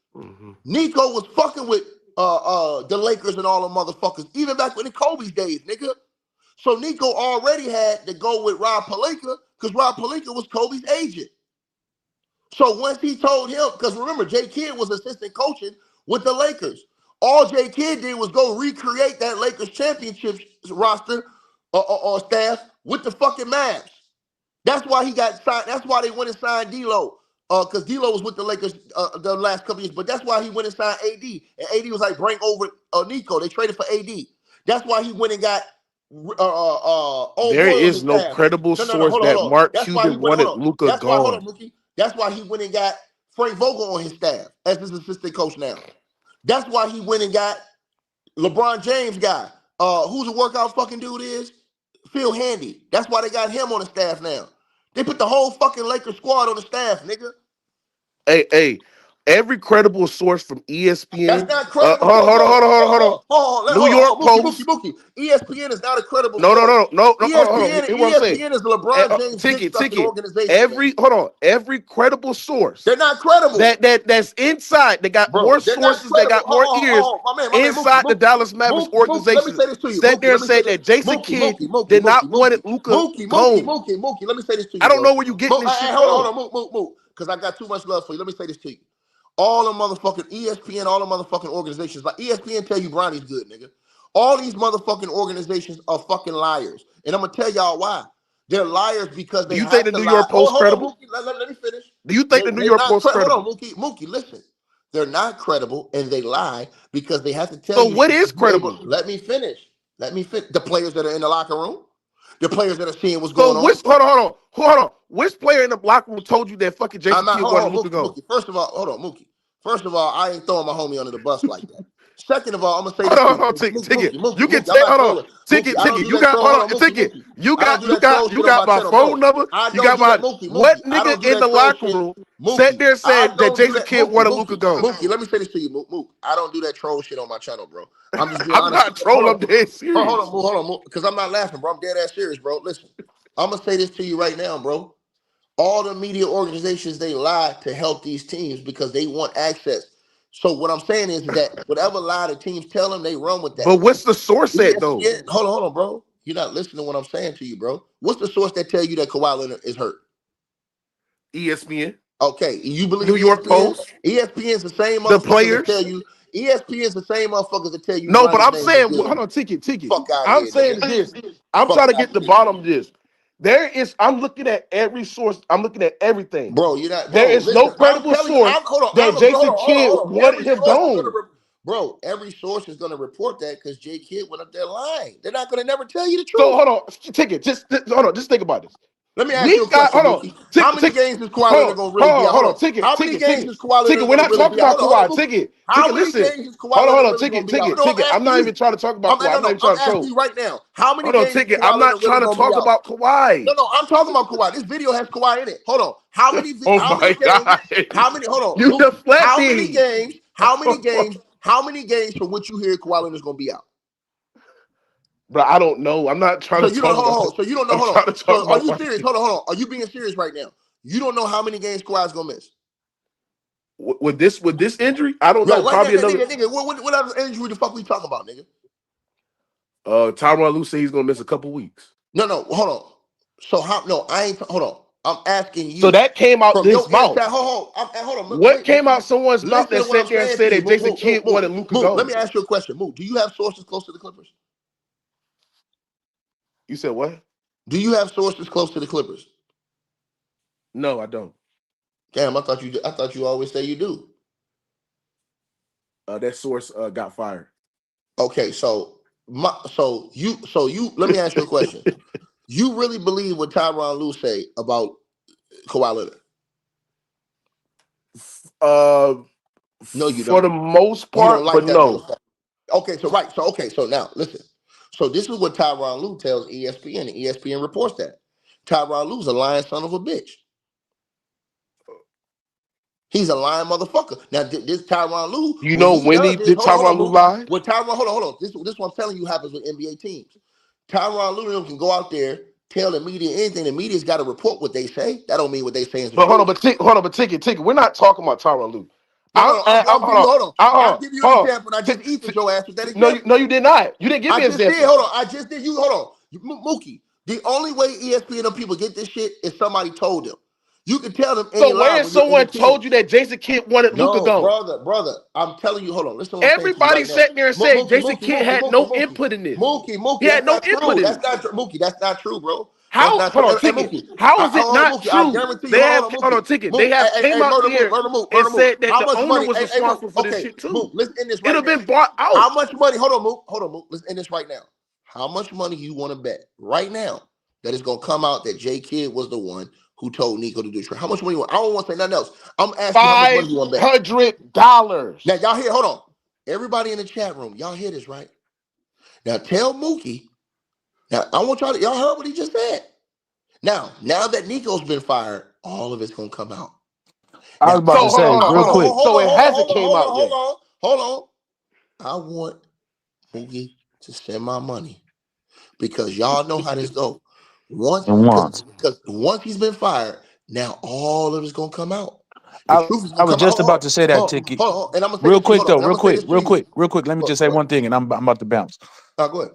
Nico was fucking with the Lakers and all them motherfuckers, even back in Kobe's days, nigga. So Nico already had to go with Rob Pelinka because Rob Pelinka was Kobe's agent. So once he told him, because remember, J. Kidd was assistant coaching with the Lakers. All J. Kidd did was go recreate that Lakers championship roster or staff with the fucking Mavs. That's why he got signed. That's why they went and signed D'Lo. Because D'Lo was with the Lakers the last couple years. But that's why he went and signed AD. And AD was like, bring over Nico. They traded for AD. That's why he went and got there is no credible source that Mark Cuban wanted Luka gone. That's why he went and got Frank Vogel on his staff as his assistant coach now. That's why he went and got LeBron James guy. Who's the workout fucking dude is? Phil Handy. That's why they got him on the staff now. They put the whole fucking Lakers squad on the staff, nigga. Hey, every credible source from ESPN. That's not credible. Hold on. New York Post. Mookie. ESPN is not a credible source. No. ESPN is LeBron James ticket. organization. Every credible source. They're not credible. That's inside. They got more sources. They got more ears inside the Dallas Mavericks organization. Let me say this to you. Sat there and said that Jason Kidd did not want Luka gone. Mookie. Let me say this to you. I don't know where you getting this shit from. Hold on, because I got too much love for you. Let me say this to you. All the motherfucking ESPN, all the motherfucking organizations, like ESPN tell you Bronny's good, nigga. All these motherfucking organizations are fucking liars. And I'm going to tell y'all why. They're liars because they think the New York Post credible? Let me finish. Do you think the New York Post credible? Hold on, Mookie, listen. They're not credible and they lie because they have to tell you. So what is credible? Let me finish. The players that are in the locker room. The players that are seeing what's going on. Hold on. Which player in the locker room told you that fucking Jason Kidd wanted Luka gone? First of all, hold on, Mookie. First of all, I ain't throwing my homie under the bus like that. Second of all, I'm gonna say this. Ticket. You can take. Hold on. Ticket. You got. Ticket. You got my phone number. You got my. What nigga in the locker room sat there and said that Jason Kidd wanted Luka gone? Mookie, let me say this to you, Mook. I don't do that troll shit on my channel, bro. I'm just. I'm not trolling. I'm dead serious. Hold on, because I'm not laughing, bro. I'm dead ass serious, bro. Listen, I'm gonna say this to you right now, bro. All the media organizations, they lie to help these teams because they want access. So what I'm saying is that whatever lie the teams tell them, they run with that. But what's the source at, though? Hold on, bro. You're not listening to what I'm saying to you, bro. What's the source that tell you that Kawhi Leonard is hurt? ESPN. Okay, you believe New York Post? ESPN's the same the players that tell you. ESPN's the same motherfuckers that tell you. No, but I'm saying, hold on, ticket. I'm saying this. I'm trying to get the bottom of this. There is. I'm looking at every source. I'm looking at everything. Bro, you're not. There Bro, is no listen. I'm credible telling you. source that Jason Kidd Hold on. wanted him gone. Bro, every source is gonna report that because J Kidd went up there lying. They're not gonna never tell you the So truth. hold on, Ticket. Just hold on. Just think about this. Let me ask you a question, Mookie. How many games is Kawhi Leonard gonna really be out? Hold on, Ticket. How many games is Kawhi Leonard We're gonna not really talking be out? about Kawhi. Ticket. How many Listen. games is Kawhi Leonard really gonna be out? No, Ticket. I'm not even trying to talk about Kawhi. I'm not even trying to I'm troll. asking you right now. How many Hold on, games is Ticket. Kawhi I'm not Leonard really trying to gonna be talk out? about Kawhi. No, I'm talking about Kawhi. This video has Kawhi in it. Hold on. How many Oh how my many games? God. How many? Hold on. You Mookie, deflect how me. many games? How many games? How many games from which you hear Kawhi Leonard is gonna be out? Bro, I don't know. I'm not trying to talk about. So you don't know. I'm Hold trying on. to talk So are about you serious? Hold on. Are you being serious right now? You don't know how many games Kawhi's gonna miss. With this injury, I don't know. Right, Probably another. Nigga, what other injury the fuck we talking about, nigga? Tyronn Lue said he's gonna miss a couple weeks. No, hold on. So how? No, I ain't. Hold on. I'm asking you. So that came out from his mouth. Inside, hold on. What came out someone's mouth that sat there and said that Jason Kidd wanted Luka gone? Let me ask you a question. Moot, do you have sources close to the Clippers? You said what? Do you have sources close to the Clippers? No, I don't. Damn, I thought you always say you do. That source got fired. Okay, so you let me ask you a question. You really believe what Tyronn Lue say about Kawhi Leonard? No, you don't. For the most part, you don't like that. No. Okay, so now listen. So this is what Tyronn Lue tells ESPN, and ESPN reports that Tyronn Lue's a lying son of a bitch. He's a lying motherfucker. Now, this Tyronn Lue, you know when did Tyronn Lue lie? With Tyronn, hold on. This is what I'm telling you happens with NBA teams. Tyronn Lue can go out there, tell the media anything. The media's got to report what they say. That don't mean what they say is the truth. Hold on, Ticket. We're not talking about Tyronn Lue. I'll give you an example. I just eat your ass with that example. No, you did not. You didn't give me an example. Hold on. I just did. Hold on. Mookie, the only way ESPN people get this shit is somebody told them. You can tell them. So where is someone told you that Jason Kidd wanted Luka gone? Brother, I'm telling you. Hold on. Listen. Everybody sat there and said Jason Kidd had no input in this. Mookie, he had no input in this. That's not true, Mookie. That's not true, bro. How? Hold on, Ticket. How is it not true? I guarantee you. They have hold on, Ticket. They have came out here and said that the owner was responsible for this shit too. Let's end this right now. It'll been bought out. How much money? Hold on, Mook. Let's end this right now. How much money you want to bet right now that it's gonna come out that J Kidd was the one who told Nico to do trade? How much money you want? I don't want to say nothing else. I'm asking how much money you want to bet. $500. Now y'all hear? Hold on. Everybody in the chat room, y'all hear this, right? Now tell Mookie. Now I want y'all heard what he just said. Now that Nico's been fired, all of it's gonna come out. I was about to say real quick. So it hasn't came out yet. Hold on. I want Mookie to send my money because y'all know how this go. Because once he's been fired, now all of it's gonna come out. I was just about to say that, Ticket. Hold on. And I'm gonna say real quick. Let me just say one thing, and I'm about to bounce. Go ahead.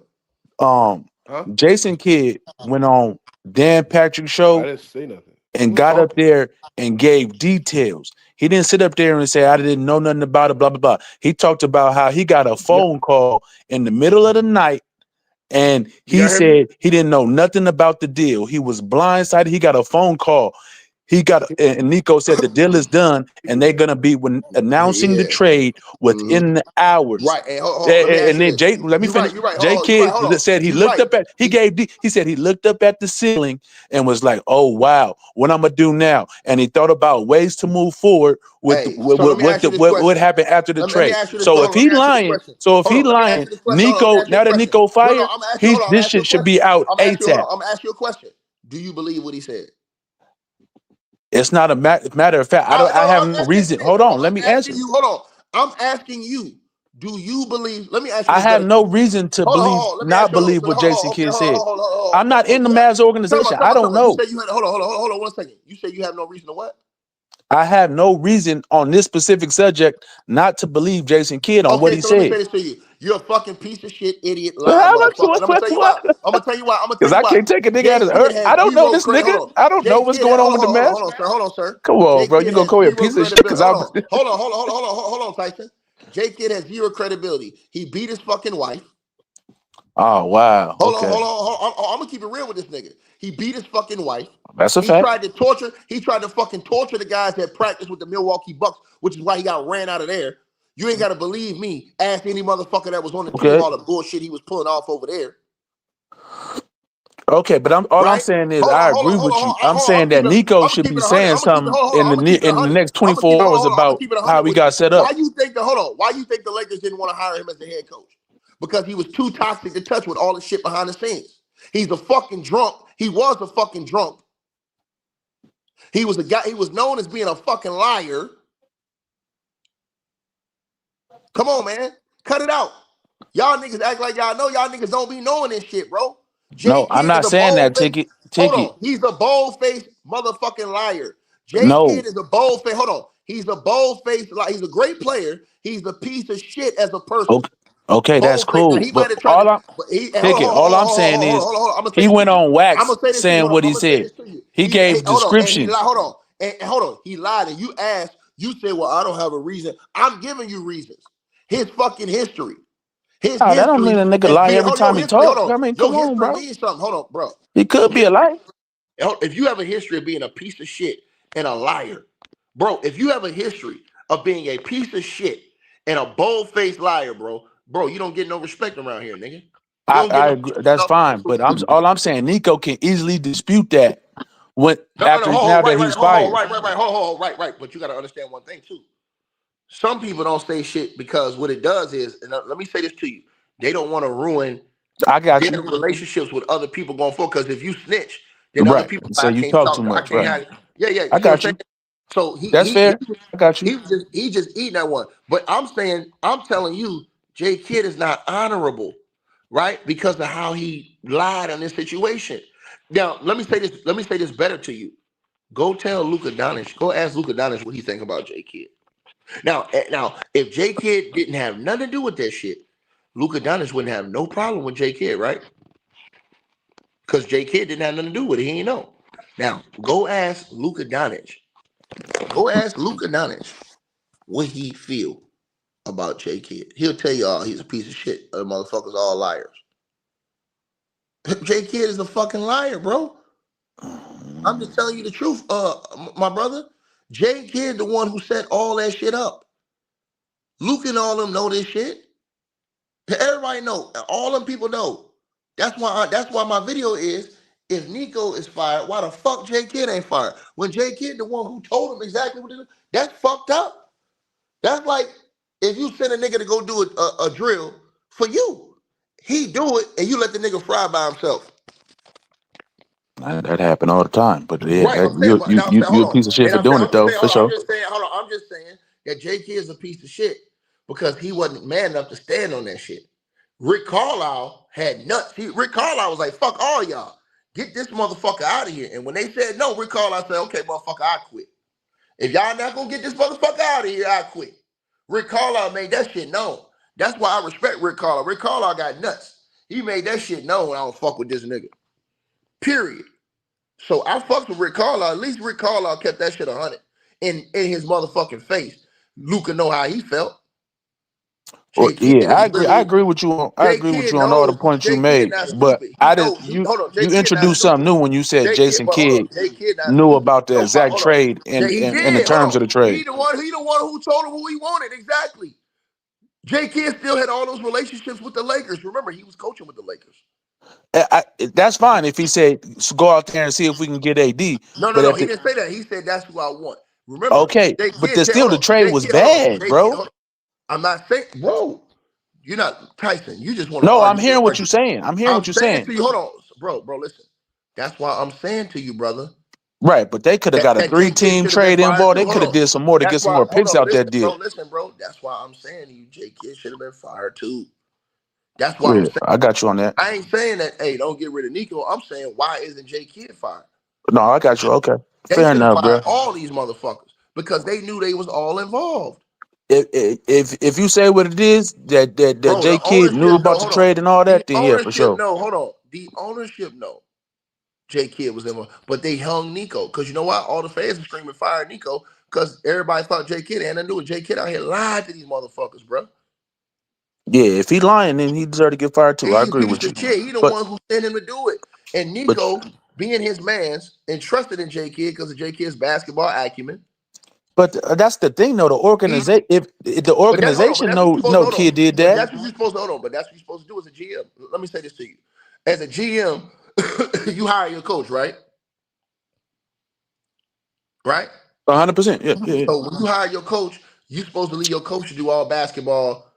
Jason Kidd went on Dan Patrick's show. I didn't say nothing. And got up there and gave details. He didn't sit up there and say, I didn't know nothing about it, blah, blah, blah. He talked about how he got a phone call in the middle of the night, and he said he didn't know nothing about the deal. He was blindsided. He got a phone call. And Nico said the deal is done, and they're gonna be announcing the trade within the hours. Right. And then Jay, let me finish. Jay Kidd said he looked up at he said he looked up at the ceiling and was like, "Oh wow, what I'm gonna do now?" And he thought about ways to move forward with what happened after the trade. So if he lying, Nico, now that Nico fired, this shit should be out ASAP. I'm gonna ask you a question. Do you believe what he said? It's not a matter of fact. I have no reason. Hold on. Let me answer. Hold on. I'm asking you. Do you believe? Let me ask you. I have no reason to believe what Jason Kidd said. I'm not in the Mavs organization. I don't know. Hold on 1 second. You say you have no reason to what? I have no reason on this specific subject not to believe Jason Kidd on what he said. Let me say this to you. You're a fucking piece of shit, idiot, lying motherfucker. I'm gonna tell you why. Because I can't take a nigga out of the earth. I don't know this nigga. I don't know what's going on with the Mavs. Hold on, sir. Come on, bro. You gonna call me a piece of shit? Because I'm. Hold on, Tyson. J Kidd has zero credibility. He beat his fucking wife. Oh wow. Hold on, Okay. hold on, hold on. I'm gonna keep it real with this nigga. He beat his fucking wife. That's a He fact. tried to torture. He tried to fucking torture the guys that practice with the Milwaukee Bucks, which is why he got ran out of there. You ain't gotta believe me. Ask any motherfucker that was on the team Okay. all the bullshit he was pulling off over there. Okay, but I'm Right? saying is Hold on, I hold on, agree hold on, with hold you. on. I'm Hold on. saying that Nico I'm gonna should keep be it 100. saying I'm gonna keep it. something Hold on. in I'm gonna keep it in the 100. next I'm gonna 24 keep it. hours Hold on. I'm gonna about keep it how 100 we with you. got set Why up. you think the hold on? Why you think the Lakers didn't want to hire him as the head coach? Because he was too toxic to touch with all the shit behind the scenes. He's a fucking drunk. He was a fucking drunk. He was a guy. He was known as being a fucking liar. Come on, man. Cut it out. Y'all niggas act like y'all know. Y'all niggas don't be knowing this shit, bro. Jay No, I'm Kidd is not a saying that bold-faced. ticket. Hold Ticket. on. He's a bold-faced motherfucking liar. Jay No. Kidd is a bold-faced. Hold on. He's a bold-faced. He's a great player. He's a piece of shit as a person. Okay. Okay, that's Bold-faced. Now cool. he might But have tried to. all I'm But he. Hold on. ticket. Hold on. All Hold on. I'm Hold on. saying Hold on. is Hold on. Hold on. I'm gonna say he this to went you. on I'm wax gonna say this to you. saying Hold on. what I'm he gonna say said. this to you. He gave Hold on. And he description. lied. Hold on. And hold on. He lied. And you asked. You said, "Well, I don't have a reason." I'm giving you reasons. His fucking history. His Oh, that don't mean history a nigga as lie being, every hold your time he history, hold talk. on. I mean, Your come on, history bro. means something. Hold on, bro. He Your could be a history, lie. if you have a history of being a piece of shit and a liar, bro, if you have a history of being a piece of shit and a bold-faced liar, bro, you don't get no respect around here, nigga. You don't get I no agree. respect, That's dog. fine. But all I'm saying, Nico can easily dispute that when No, after now that right, he's hold, fired. right. But you got to understand one thing, too. Some people don't say shit because what it does is, and let me say this to you, they don't want to ruin I got their you. relationships with other people going forward. Because if you snitch, then other Right. people, So I you can't talk too talk, I much, can't right? have it. Yeah, I you see what I'm got saying? you. So That's fair. I got you. he just eating that one. But I'm telling you, Jay Kidd is not honorable, right? Because of how he lied on this situation. Now, let me say this better to you. Go tell Luka Doncic, go ask Luka Doncic what he think about Jay Kidd. Now, if Jay Kidd didn't have nothing to do with that shit, Luka Doncic wouldn't have no problem with Jay Kidd, right? Because Jay Kidd didn't have nothing to do with it. He ain't know. Now, go ask Luka Doncic. Go ask Luka Doncic what he feel about Jay Kidd. He'll tell y'all he's a piece of shit. The motherfuckers all liars. Jay Kidd is a fucking liar, bro. I'm just telling you the truth, my brother. Jay Kidd, the one who set all that shit up. Luka and all them know this shit. Everybody know. All them people know. That's why my video is, if Nico is fired, why the fuck Jay Kidd ain't fired? When Jay Kidd, the one who told him exactly what to do, that's fucked up. That's like if you send a nigga to go do a drill for you. He do it and you let the nigga fry by himself. That happen all the time. But yeah, Right, I'm saying, now I'm saying, you hold a on. piece of shit And for doing it though, for hold on, sure. I'm just saying that Jay Kidd is a piece of shit because he wasn't man enough to stand on that shit. Rick Carlisle had nuts. Rick Carlisle was like, fuck all y'all. Get this motherfucker out of here. And when they said no, Rick Carlisle said, okay, motherfucker, I quit. If y'all not gonna get this motherfucker out of here, I quit. Rick Carlisle made that shit known. That's why I respect Rick Carlisle. Rick Carlisle got nuts. He made that shit known. I don't fuck with this nigga. Period. So I fucked with Rick Carlisle. At least Rick Carlisle kept that shit 100 in his motherfucking face. Luka know how he felt. Well, Jay Kidd yeah, is I literally agree with you on Jay Kidd all the knows. points you Jay Kidd made. not But stupid. He I did knows. Hold on. Jay you Kidd not introduced something stupid. new when you said Jay Kidd, Jason but hold on. Kidd Jay Kidd not knew stupid. about the No, exact hold on. trade He and the did. Hold terms of on. the trade. He the one who told him who he wanted. Exactly. Jay Kidd still had all those relationships with the Lakers. Remember, he was coaching with the Lakers. That's fine if he said go out there and see if we can get AD. But No. at He the didn't say that. He said that's who I want. Remember, okay, Jay but Kidd, there's still hold the on. trade Jay was Kidd, hold on. bad, Jay Kidd, bro. hold on. I'm not saying, bro, you're not Tyson. You just want to No, I'm argue your hearing what you're argument. saying. I'm hearing I'm what you're saying saying. to you, hold on, bro, listen. That's why I'm saying to you, brother, Right, but they could have got a that Jay Kidd 3-team should have been trade fired involved. too. They Hold could have on. did some more to get That's some why, more hold picks on, out that deal. listen, bro. That's why I'm saying to you, Jay Kidd should have been fired too. That's why I'm Yeah, saying. I got you on that. I ain't saying that, hey, don't get rid of Nico. I'm saying, why isn't Jay Kidd fired? No, I got you. Okay, They fair should have enough, fired bro. all these motherfuckers because they knew they was all involved. If you say what it is that Bro, J the Kidd knew ownership know. about the Hold on. trade and all The that, then yeah, for ownership sure. know. Hold on. The ownership know. J Kidd was involved, but they hung Nico because you know why? All the fans are screaming fire Nico because everybody thought J Kidd had nothing to do with J Kidd out here lied to these motherfuckers, bro. Yeah, if he lying, then he deserve to get fired too. I He a agree piece with you. of shit. He the But one who sent him to do it. And but Nico, being his man's, entrusted in J Kid because of J Kid's basketball acumen. But that's the thing, though. The organization, if the organization no kid did But that. that's what you're supposed to hold on. But that's what you're supposed to do as a GM. Let me say this to you. As a GM, you hire your coach, right? Right? 100%. Yeah. So when you hire your coach, you're supposed to leave your coach to do all basketball,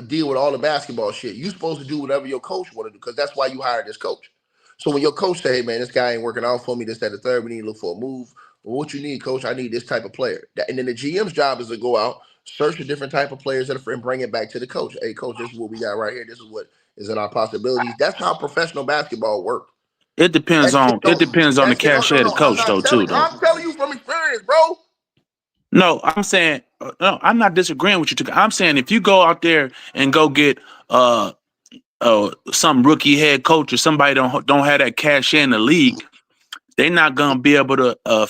deal with all the basketball shit. You're supposed to do whatever your coach want to do because that's why you hired this coach. So when your coach say, hey man, this guy ain't working out for me, this, that, the third, we need to look for a move. Well, what you need, coach? I need this type of player. And then the GM's job is to go out, search for different type of players that are and bring it back to the coach. Hey, coach, this is what we got right here. This is what is in our possibilities. That's how professional basketball works. It depends on the cachet of the coach, though, too. Though I'm telling you from experience, bro. no, I'm saying no. I'm not disagreeing with you. I'm saying if you go out there and go get some rookie head coach or somebody don't have that cachet in the league, they're not gonna be able to But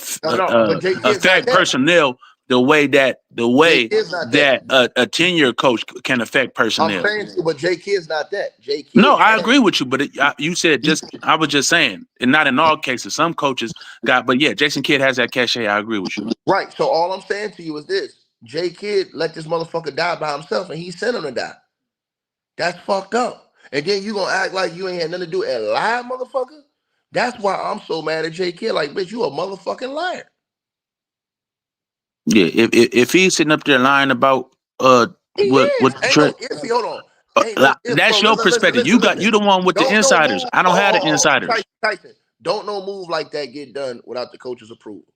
J Kid's not affect that. personnel the way that J Kid's not that. a 10-year coach can affect personnel. I'm saying, but J Kid's not that. J Kid. No, I agree with you, but you said I was just saying, and not in all cases. Some coaches got, but yeah, Jason Kidd has that cachet. I agree with you. Right. So all I'm saying to you is this: J Kid let this motherfucker die by himself, and he sent him to die. That's fucked up. And then you gonna act like you ain't had nothing to do and lie, motherfucker. That's why I'm so mad at J Kid. Like, bitch, you a motherfucking liar. Yeah, if he's sitting up there lying about He what is. Ain't no iffy. Hold on. Ain't no if, that's bro. your Listen, perspective. listen. You the one with the Don't no insiders. move. I don't have the insiders. Tyson, don't no move like that get done without the coach's approval.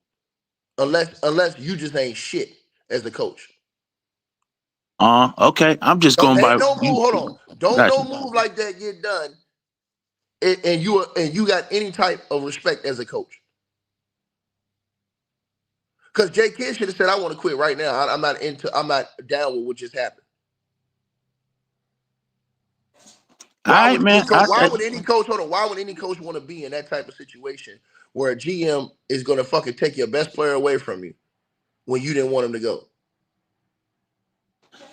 Unless you just ain't shit as the coach. Okay. I'm just going by. Ain't no move. Hold on. Don't Gotcha. no move like that get done, and you got any type of respect as a coach. Because J Kidd should have said, "I want to quit right now. I'm not down with what just happened." Why would any coach? Why would any coach? Hold on. Why would any coach want to be in that type of situation where a GM is going to fucking take your best player away from you when you didn't want him to go?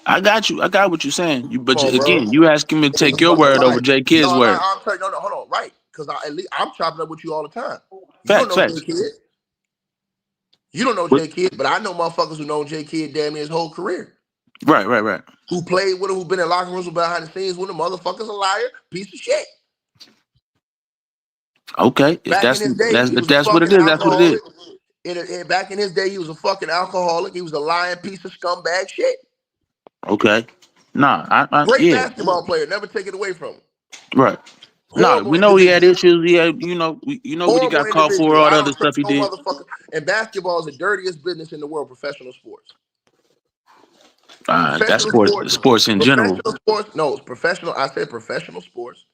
I got you. I got what you're saying. But Come on, again, bro. you asking me to take your word over J Kidd's word. I'm saying, no, hold on, right? Because at least I'm chopping up with you all the time. You Facts. don't know J Kidd. You don't know J Kidd, but I know motherfuckers who know J Kidd damn near his whole career. Right. Who played with him, who been in locker rooms, who behind the scenes with him. Motherfuckers a liar, piece of shit. Okay, if Back that's in his day, he was that's a what it fucking is. That's what it alcoholic. Back in his day, he was a fucking alcoholic. He was a lying piece of scumbag shit. Okay. Nah, Great basketball player. Never take it away from him. Right. No, we know he had issues. He had, what he got called for, all the other stuff he did. And basketball is the dirtiest business in the world, professional sports. That's sports in general. Professional sports, no, professional. I said professional sports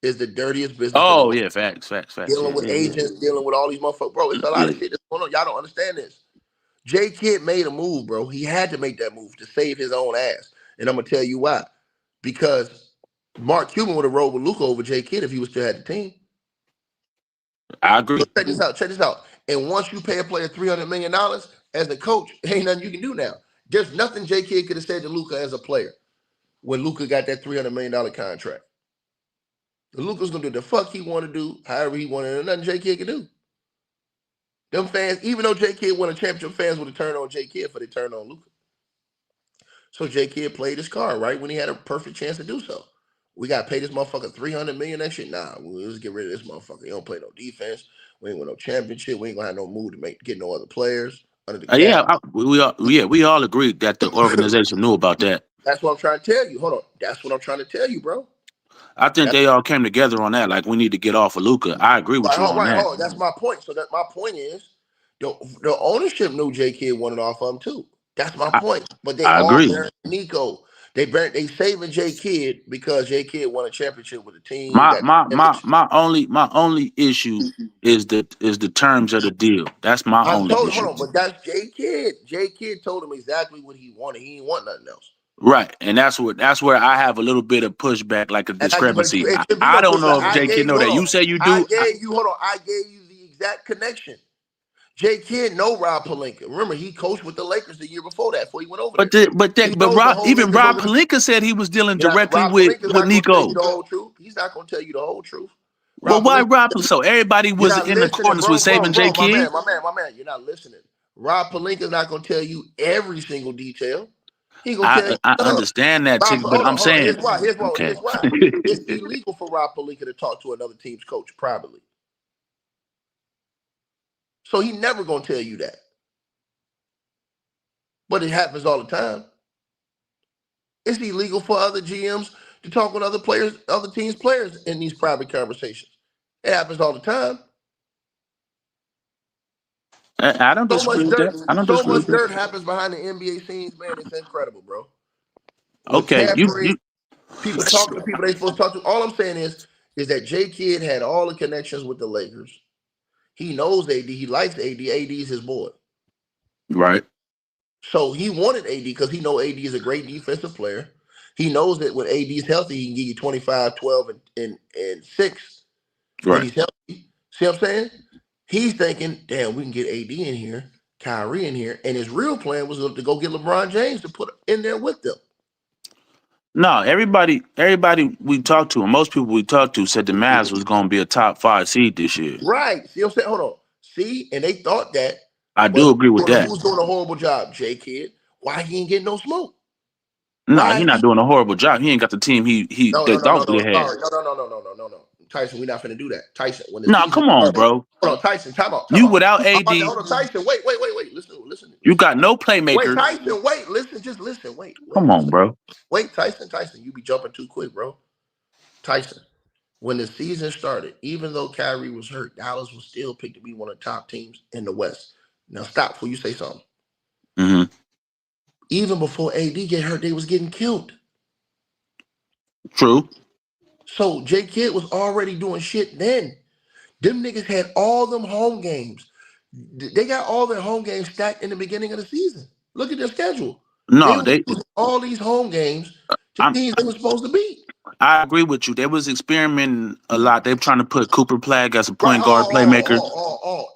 is the dirtiest business. Oh, yeah, facts. Dealing with agents, dealing with all these motherfuckers. Bro, it's a lot of shit that's going on. Y'all don't understand this. J Kidd made a move, bro. He had to make that move to save his own ass. And I'm going to tell you why. Because Mark Cuban would have rolled with Luka over J Kidd if he was still had the team. I agree. So check this out. And once you pay a player $300 million as a coach, ain't nothing you can do now. There's nothing J Kidd could have said to Luka as a player when Luka got that $300 million contract. Luka's going to do the fuck he want to do, however he wanted, and nothing J Kidd can do. Them fans, even though J Kidd won a championship, fans would have turned on J Kidd for they turned on Luka. So J Kidd played his card, right, when he had a perfect chance to do so. We got to pay this motherfucker $300 million next shit. Nah, we'll just get rid of this motherfucker. He don't play no defense. We ain't win no championship. We ain't gonna have no move to get no other players under the cap. We all agree that the organization knew about that. That's what I'm trying to tell you. Hold on. That's what I'm trying to tell you, bro. I think they all came together on that. Like, we need to get off of Luka. I agree with you on that. Hold on. That's my point. So that my point is the ownership knew J Kidd wanted off of him too. That's my point. But they all buried Nico. They saving J Kidd because J Kidd won a championship with the team. My only issue is the terms of the deal. That's my only issue. Hold on, but that's J Kidd. J Kidd told him exactly what he wanted. He didn't want nothing else. Right, and that's where I have a little bit of pushback, like a discrepancy. I don't know if J Kidd know that. You say you do. I gave you the exact connection. Jay Kidd know Rob Pelinka. Remember, he coached with the Lakers the year before that, before he went over But there. Even Rob Pelinka said he was dealing directly Rob with Pelinka's not going to tell you Nico. the whole truth. He's not going to tell you the whole truth. Well, why Rob? So everybody You're was not in listening, accordance with saving Jay Kidd? my man. You're not listening. Rob Pelinka's not going to tell you every single detail. He going to tell you I stuff. understand that, Chick, but I'm saying, Here's why. okay. It's illegal for Rob Pelinka to talk to another team's coach privately. So he never going to tell you that. But it happens all the time. It's illegal for other GMs to talk with other players, other teams' players in these private conversations. It happens all the time. I don't disagree with that. I don't disagree with that. Dirt happens behind the NBA scenes, man. It's incredible, bro. With Okay, tampering, people talking to people they supposed to talk to. All I'm saying is that Jay Kidd had all the connections with the Lakers. He knows AD. He likes AD. AD is his boy. Right. So he wanted AD because he knows AD is a great defensive player. He knows that when AD is healthy, he can give you 25, 12, and 6 when he's healthy. See what I'm saying? He's thinking, damn, we can get AD in here, Kyrie in here. And his real plan was to go get LeBron James to put in there with them. No, everybody we talked to, and most people we talked to said the Mavs was going to be a top 5 seed this year. Right. See what I'm saying? Hold on. See? And they thought that. I do agree with that. Who's doing a horrible job? Jay Kidd. Why he ain't getting no smoke? No, he's not doing a horrible job. He ain't got the team he thought they had. No. Tyson, we're not finna do that. Tyson, when the season come on, bro. Hold on, Tyson, time out. You without AD. Hold on, Tyson, wait. Listen. You got no playmakers. Wait, Tyson, wait. Listen. Wait. Come on, bro. Wait, Tyson, you be jumping too quick, bro. Tyson, when the season started, even though Kyrie was hurt, Dallas was still picked to be one of the top teams in the West. Now stop before you say something. Mm-hmm. Even before AD get hurt, they was getting killed. True. So Jay Kidd was already doing shit then. Them niggas had all them home games. They got all their home games stacked in the beginning of the season. Look at their schedule. No, they all these home games to teams they were supposed to beat. I agree with you. They was experimenting a lot. They were trying to put Cooper Flag as a point guard playmaker.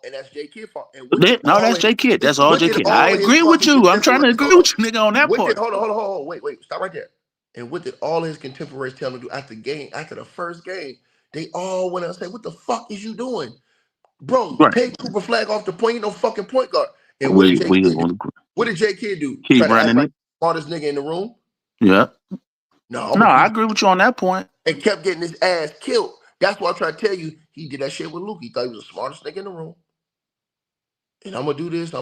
And that's Jay Kidd. That's Jay Kidd. That's all Jay Kidd. I agree with you. I'm trying to agree with you, nigga, on that part. Hold on. Wait. Stop right there. And what did all his contemporaries tell him to do after the first game? They all went out and said, "What the fuck is you doing, bro? Take Cooper Flag off the point. You no fucking point guard." And what did Jay Kidd do? Keep running it. Smartest nigga in the room. Yeah. No, I agree with you on that point. And kept getting his ass killed. That's why I try to tell you, he did that shit with Luka. He thought he was the smartest nigga in the room. And I'm gonna do this.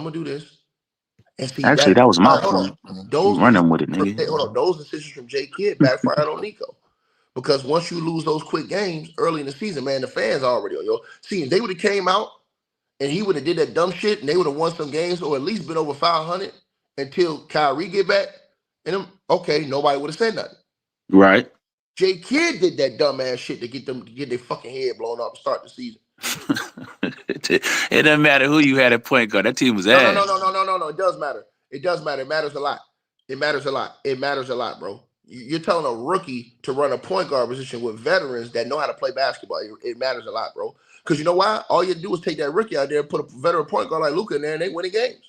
And see, actually, that was my point. Those running with it, nigga. Hold on. Those decisions from Jay Kidd backfired on Nico. Because once you lose those quick games early in the season, man, the fans already on yo. See, if they would have came out and he would have did that dumb shit and they would have won some games or at least been over 500 until Kyrie get back, and them, okay, nobody would have said nothing. Right. Jay Kidd did that dumb ass shit to get their fucking head blown up to start the season. It doesn't matter who you had at point guard. That team was ass. No. It does matter. It does matter. It matters a lot. It matters a lot, bro. You're telling a rookie to run a point guard position with veterans that know how to play basketball. It matters a lot, bro. Because you know why? All you do is take that rookie out there and put a veteran point guard like Luka in there, and they winning games.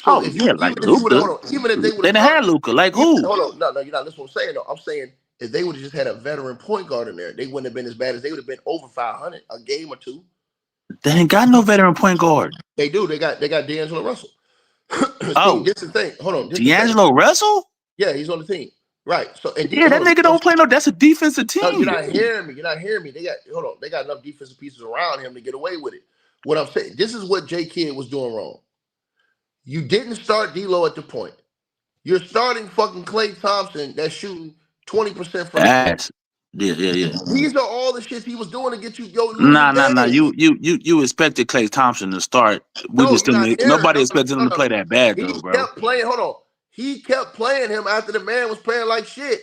So like Luka. Even if they would have had Luka, like who? Hold on, no, you're not listening to what I'm saying. though. I'm saying if they would have just had a veteran point guard in there, they wouldn't have been as bad as they would have been over 500 a game or two. They ain't got no veteran point guard. They do. They got D'Angelo Russell. See, this is the thing. Hold on. D'Angelo Russell? Yeah, he's on the team. Right. So that nigga don't play no. That's a defensive team. No, you're not hearing me. They got enough defensive pieces around him to get away with it. What I'm saying, this is what Jay Kidd was doing wrong. You didn't start D'Lo at the point. You're starting fucking Klay Thompson that's shooting 20% from ass. Yeah. These are all the shits he was doing to get you. Nah. You expected Klay Thompson to start. Nobody expected him to play that bad though, bro. He kept playing. Hold on. He kept playing him after the man was playing like shit.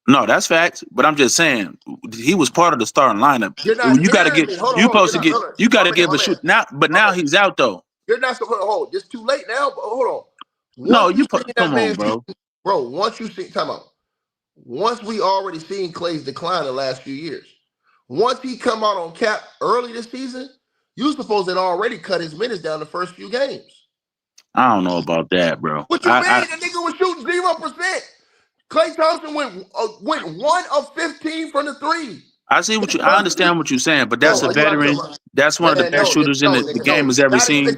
No, that's facts. But I'm just saying he was part of the starting lineup. You gotta get. You gotta give a shoot now. But now he's out though. You're not supposed to hold. It's too late now. But hold on. Come on, bro. Bro, once you see, time out. Once we already seen Klay's decline the last few years. Once he come out on cap early this season, You supposed to already cut his minutes down the first few games. I don't know about that, bro. What you mean? The nigga was shooting 0%. Klay Thompson went 1 of 15 from the three. I see what I understand what you're saying, but that's a veteran. That's one of the best shooters in the game has ever seen.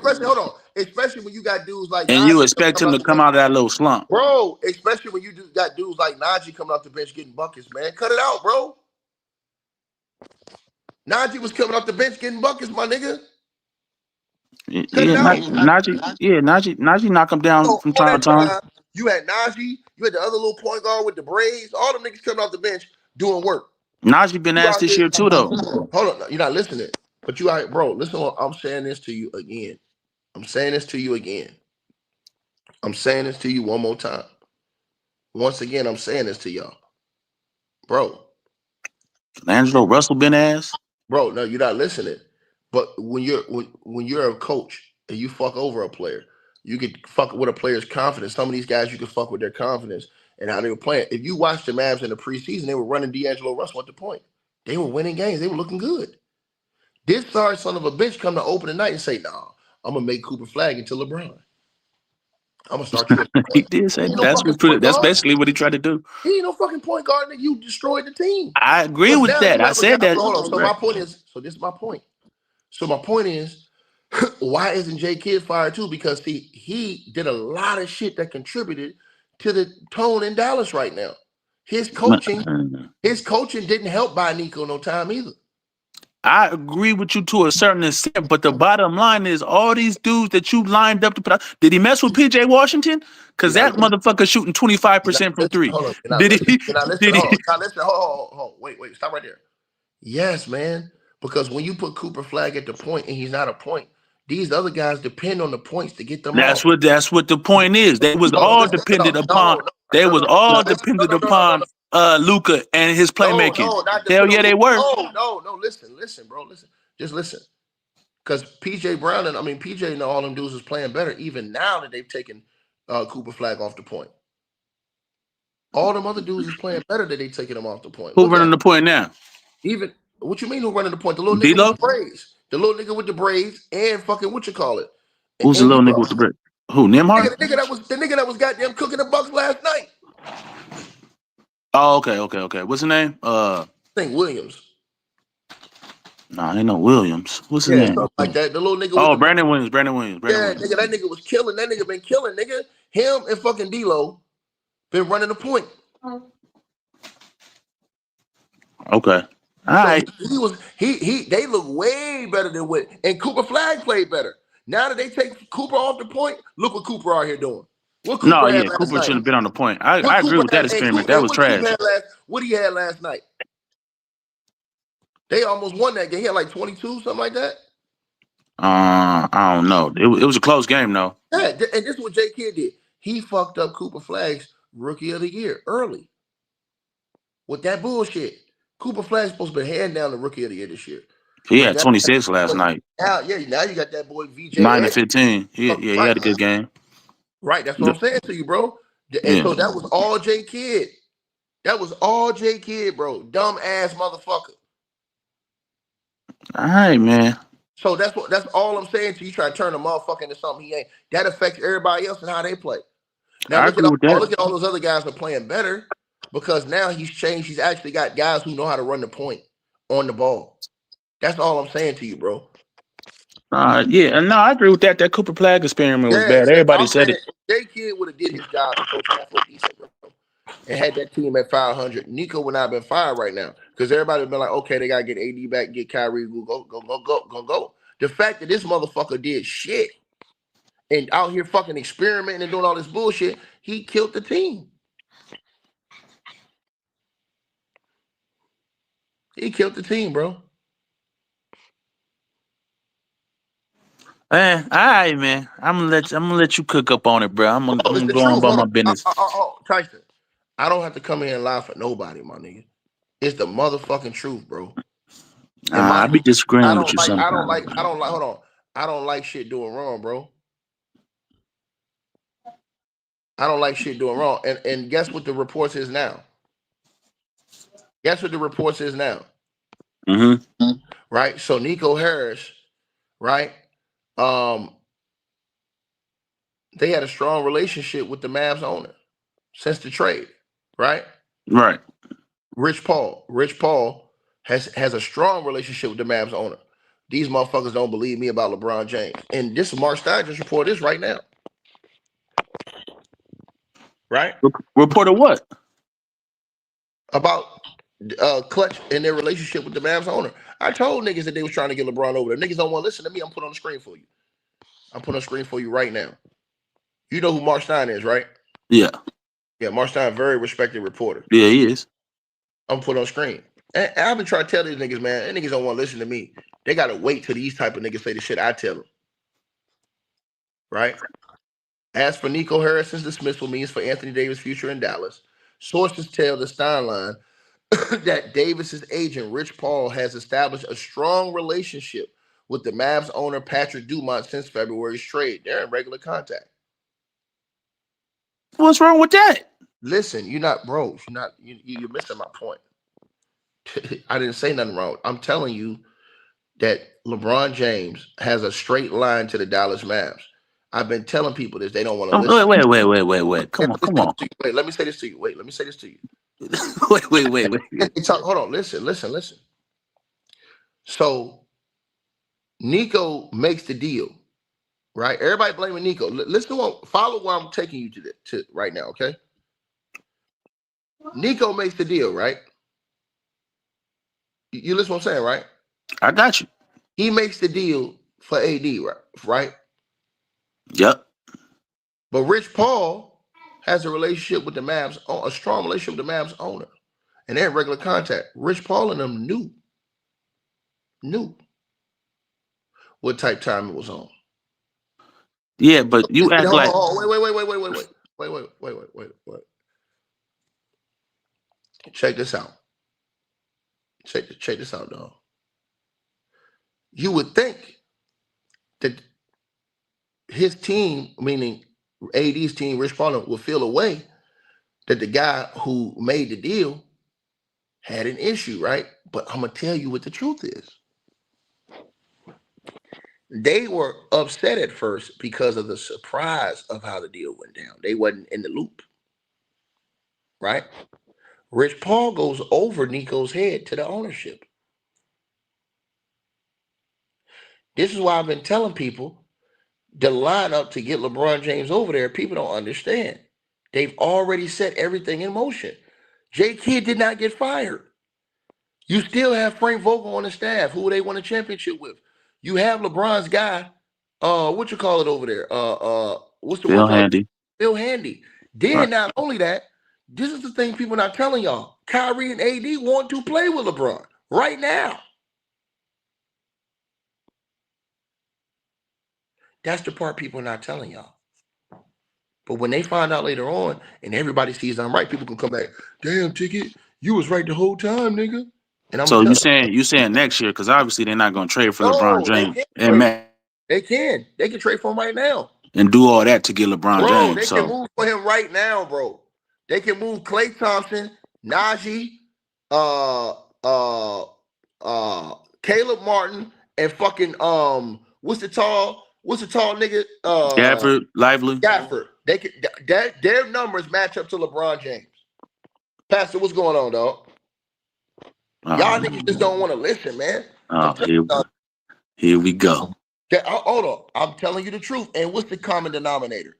Especially when you got dudes like and Najee you expect him to come out of that little slump, bro. Especially when you got dudes like Najee coming off the bench getting buckets, man. Cut it out, bro. Najee was coming off the bench getting buckets, my nigga. Najee knock him down from time to time. You had Najee, you had the other little point guard with the braids. All them niggas coming off the bench doing work. Najee been asked this year too, though. Hold on, you're not listening. But you are, bro. Listen, I'm saying this to you again. I'm saying this to you again. I'm saying this to you one more time. Once again, I'm saying this to y'all, bro. Angelo Russell been asked, bro. No, you're not listening. But when you're a coach and you fuck over a player, you can fuck with a player's confidence. Some of these guys you can fuck with their confidence and how they were playing. If you watch the Mavs in the preseason, they were running D'Angelo Russell at the point. They were winning games. They were looking good. This sorry son of a bitch come to open the night and say, "Nah, I'm gonna make Cooper Flag into LeBron. I'm gonna start you." He did say that's basically what he tried to do. He ain't no fucking point guard, nigga. You destroyed the team. I agree with that. I said that. Hold on. So my point is, this is my point. So my point is, why isn't J Kidd fired too? Because he did a lot of shit that contributed to the tone in Dallas right now. His coaching didn't help buy Nico no time either. I agree with you to a certain extent, but the bottom line is all these dudes that you lined up to put out. Did he mess with PJ Washington? Because that motherfucker shooting 25% from three. Did he? Hold on. Wait. Stop right there. Yes, man. Because when you put Cooper Flag at the point and he's not a point, these other guys depend on the points to get them That's off. That's what the point is. They was all dependent upon. They was all dependent upon Luka and his playmaking. Hell yeah, they were. No. Listen, bro. Just listen. Because PJ Brown and PJ and all them dudes is playing better even now that they've taken Cooper Flag off the point. All them other dudes is playing better that they taking them off the point. Who running the point now? Even what you mean who running the point? The little nigga with the braids. The little nigga with the braids and fucking what you call it? Who's the little nigga with the braids? Who, Nembhard? The nigga that was goddamn cooking the Bucks last night. Oh, okay. What's his name? I think Williams. Nah, ain't no Williams. What's his name? Like that. The little nigga. Oh, Brandon Williams. Nigga, that nigga was killing. That nigga been killing, nigga. Him and fucking D-Lo been running the point. Okay. All right. They look way better than what, and Cooper Flag played better. Now that they take Cooper off the point, look what Cooper out here doing. What Cooper Cooper shouldn't have been on the point. I agree with that experiment. That was trash. What he had last night? They almost won that game. He had like 22, something like that. I don't know. It was a close game, though. Yeah, and this is what J Kidd did. He fucked up Cooper Flag's Rookie of the Year early with that bullshit. Cooper Flag's supposed to be hand down the Rookie of the Year this year. He had 26 last night. Now you got that boy VJ. 9 to 15. He had a good game. Right, that's what I'm saying to you, bro. And so that was all J Kidd. That was all J Kidd, bro. Dumb ass motherfucker. All right, man. So that's all I'm saying to you. Try to turn a motherfucker into something he ain't. That affects everybody else and how they play. Now look at all those other guys are playing better because now he's changed. He's actually got guys who know how to run the point on the ball. That's all I'm saying to you, bro. I agree with that. That Cooper Flag experiment was bad. Everybody said it. J Kidd would have did his job and had that team at 500. Nico would not have been fired right now because everybody would be like, okay, they gotta get AD back, get Kyrie, go. The fact that this motherfucker did shit and out here fucking experimenting and doing all this bullshit, he killed the team. He killed the team, bro. Man, all right, man. I'm gonna let you cook up on it, bro. I'm gonna go on about my business. Tyson, I don't have to come here and lie for nobody, my nigga. It's the motherfucking truth, bro. I be disagreeing with you sometimes. I don't like shit doing wrong, bro. I don't like shit doing wrong. And guess what the reports is now? Mm-hmm. Right? So Nico Harris, right? They had a strong relationship with the Mavs owner since the trade, right? Right. Rich Paul has a strong relationship with the Mavs owner. These motherfuckers don't believe me about LeBron James. And this is Mark Stein just reported this right now. Right? Reported what? About Clutch and their relationship with the Mavs owner. I told niggas that they was trying to get LeBron over there. Niggas don't want to listen to me. I'm putting on the screen for you. I'm putting on the screen for you right now. You know who Mark Stein is, right? Yeah. Yeah, Mark Stein, very respected reporter. Yeah, he is. I'm putting on screen. And I've been trying to tell these niggas, man, niggas don't want to listen to me. They got to wait till these type of niggas say the shit I tell them. Right? As for Nico Harrison's dismissal means for Anthony Davis' future in Dallas, sources tell the Stein line that Davis's agent, Rich Paul, has established a strong relationship with the Mavs owner, Patrick Dumont, since February's trade. They're in regular contact. What's wrong with that? Listen, you're missing my point. I didn't say nothing wrong. I'm telling you that LeBron James has a straight line to the Dallas Mavs. I've been telling people this. They don't want to listen. Wait. Come on. Wait, let me say this to you. Let me say this to you. Wait. Hold on. Listen. So Nico makes the deal, right? Everybody blaming Nico. Listen follow where I'm taking you to right now, okay? Nico makes the deal, right? You listen what I'm saying, right? I got you. He makes the deal for AD, right? Yep. But Rich Paul has a relationship with the Mavs, a strong relationship with the Mavs owner. And they're in regular contact. Rich Paul and them knew what type time it was on. Yeah, but you act like wait. Check this out. Check this out, dog. You would think that his team, meaning AD's team, Rich Paul, will feel a way that the guy who made the deal had an issue, right? But I'm gonna tell you what the truth is. They were upset at first because of the surprise of how the deal went down. They wasn't in the loop, right? Rich Paul goes over Nico's head to the ownership. This is why I've been telling people the lineup to get LeBron James over there. People don't understand. They've already set everything in motion. J. Kidd did not get fired. You still have Frank Vogel on the staff, who they won a championship with. You have LeBron's guy, what you call it over there? What's the Phil word? Handy. Phil Handy. Then right. Not only that, this is the thing people not telling y'all. Kyrie and AD want to play with LeBron right now. That's the part people are not telling y'all. But when they find out later on and everybody sees I'm right, people can come back. Damn, Ticket, you was right the whole time, nigga. And I'm so you saying next year, because obviously they're not going to trade for LeBron James. They can trade for him right now. And do all that to get LeBron James. They can move for him right now, bro. They can move Klay Thompson, Najee, Caleb Martin, and fucking what's the tall nigga? Gafford, Lively. Gafford. They can their numbers match up to LeBron James. Pastor, what's going on, dog? Y'all niggas just don't want to listen, man. Here we go. Hold on. I'm telling you the truth. And what's the common denominator?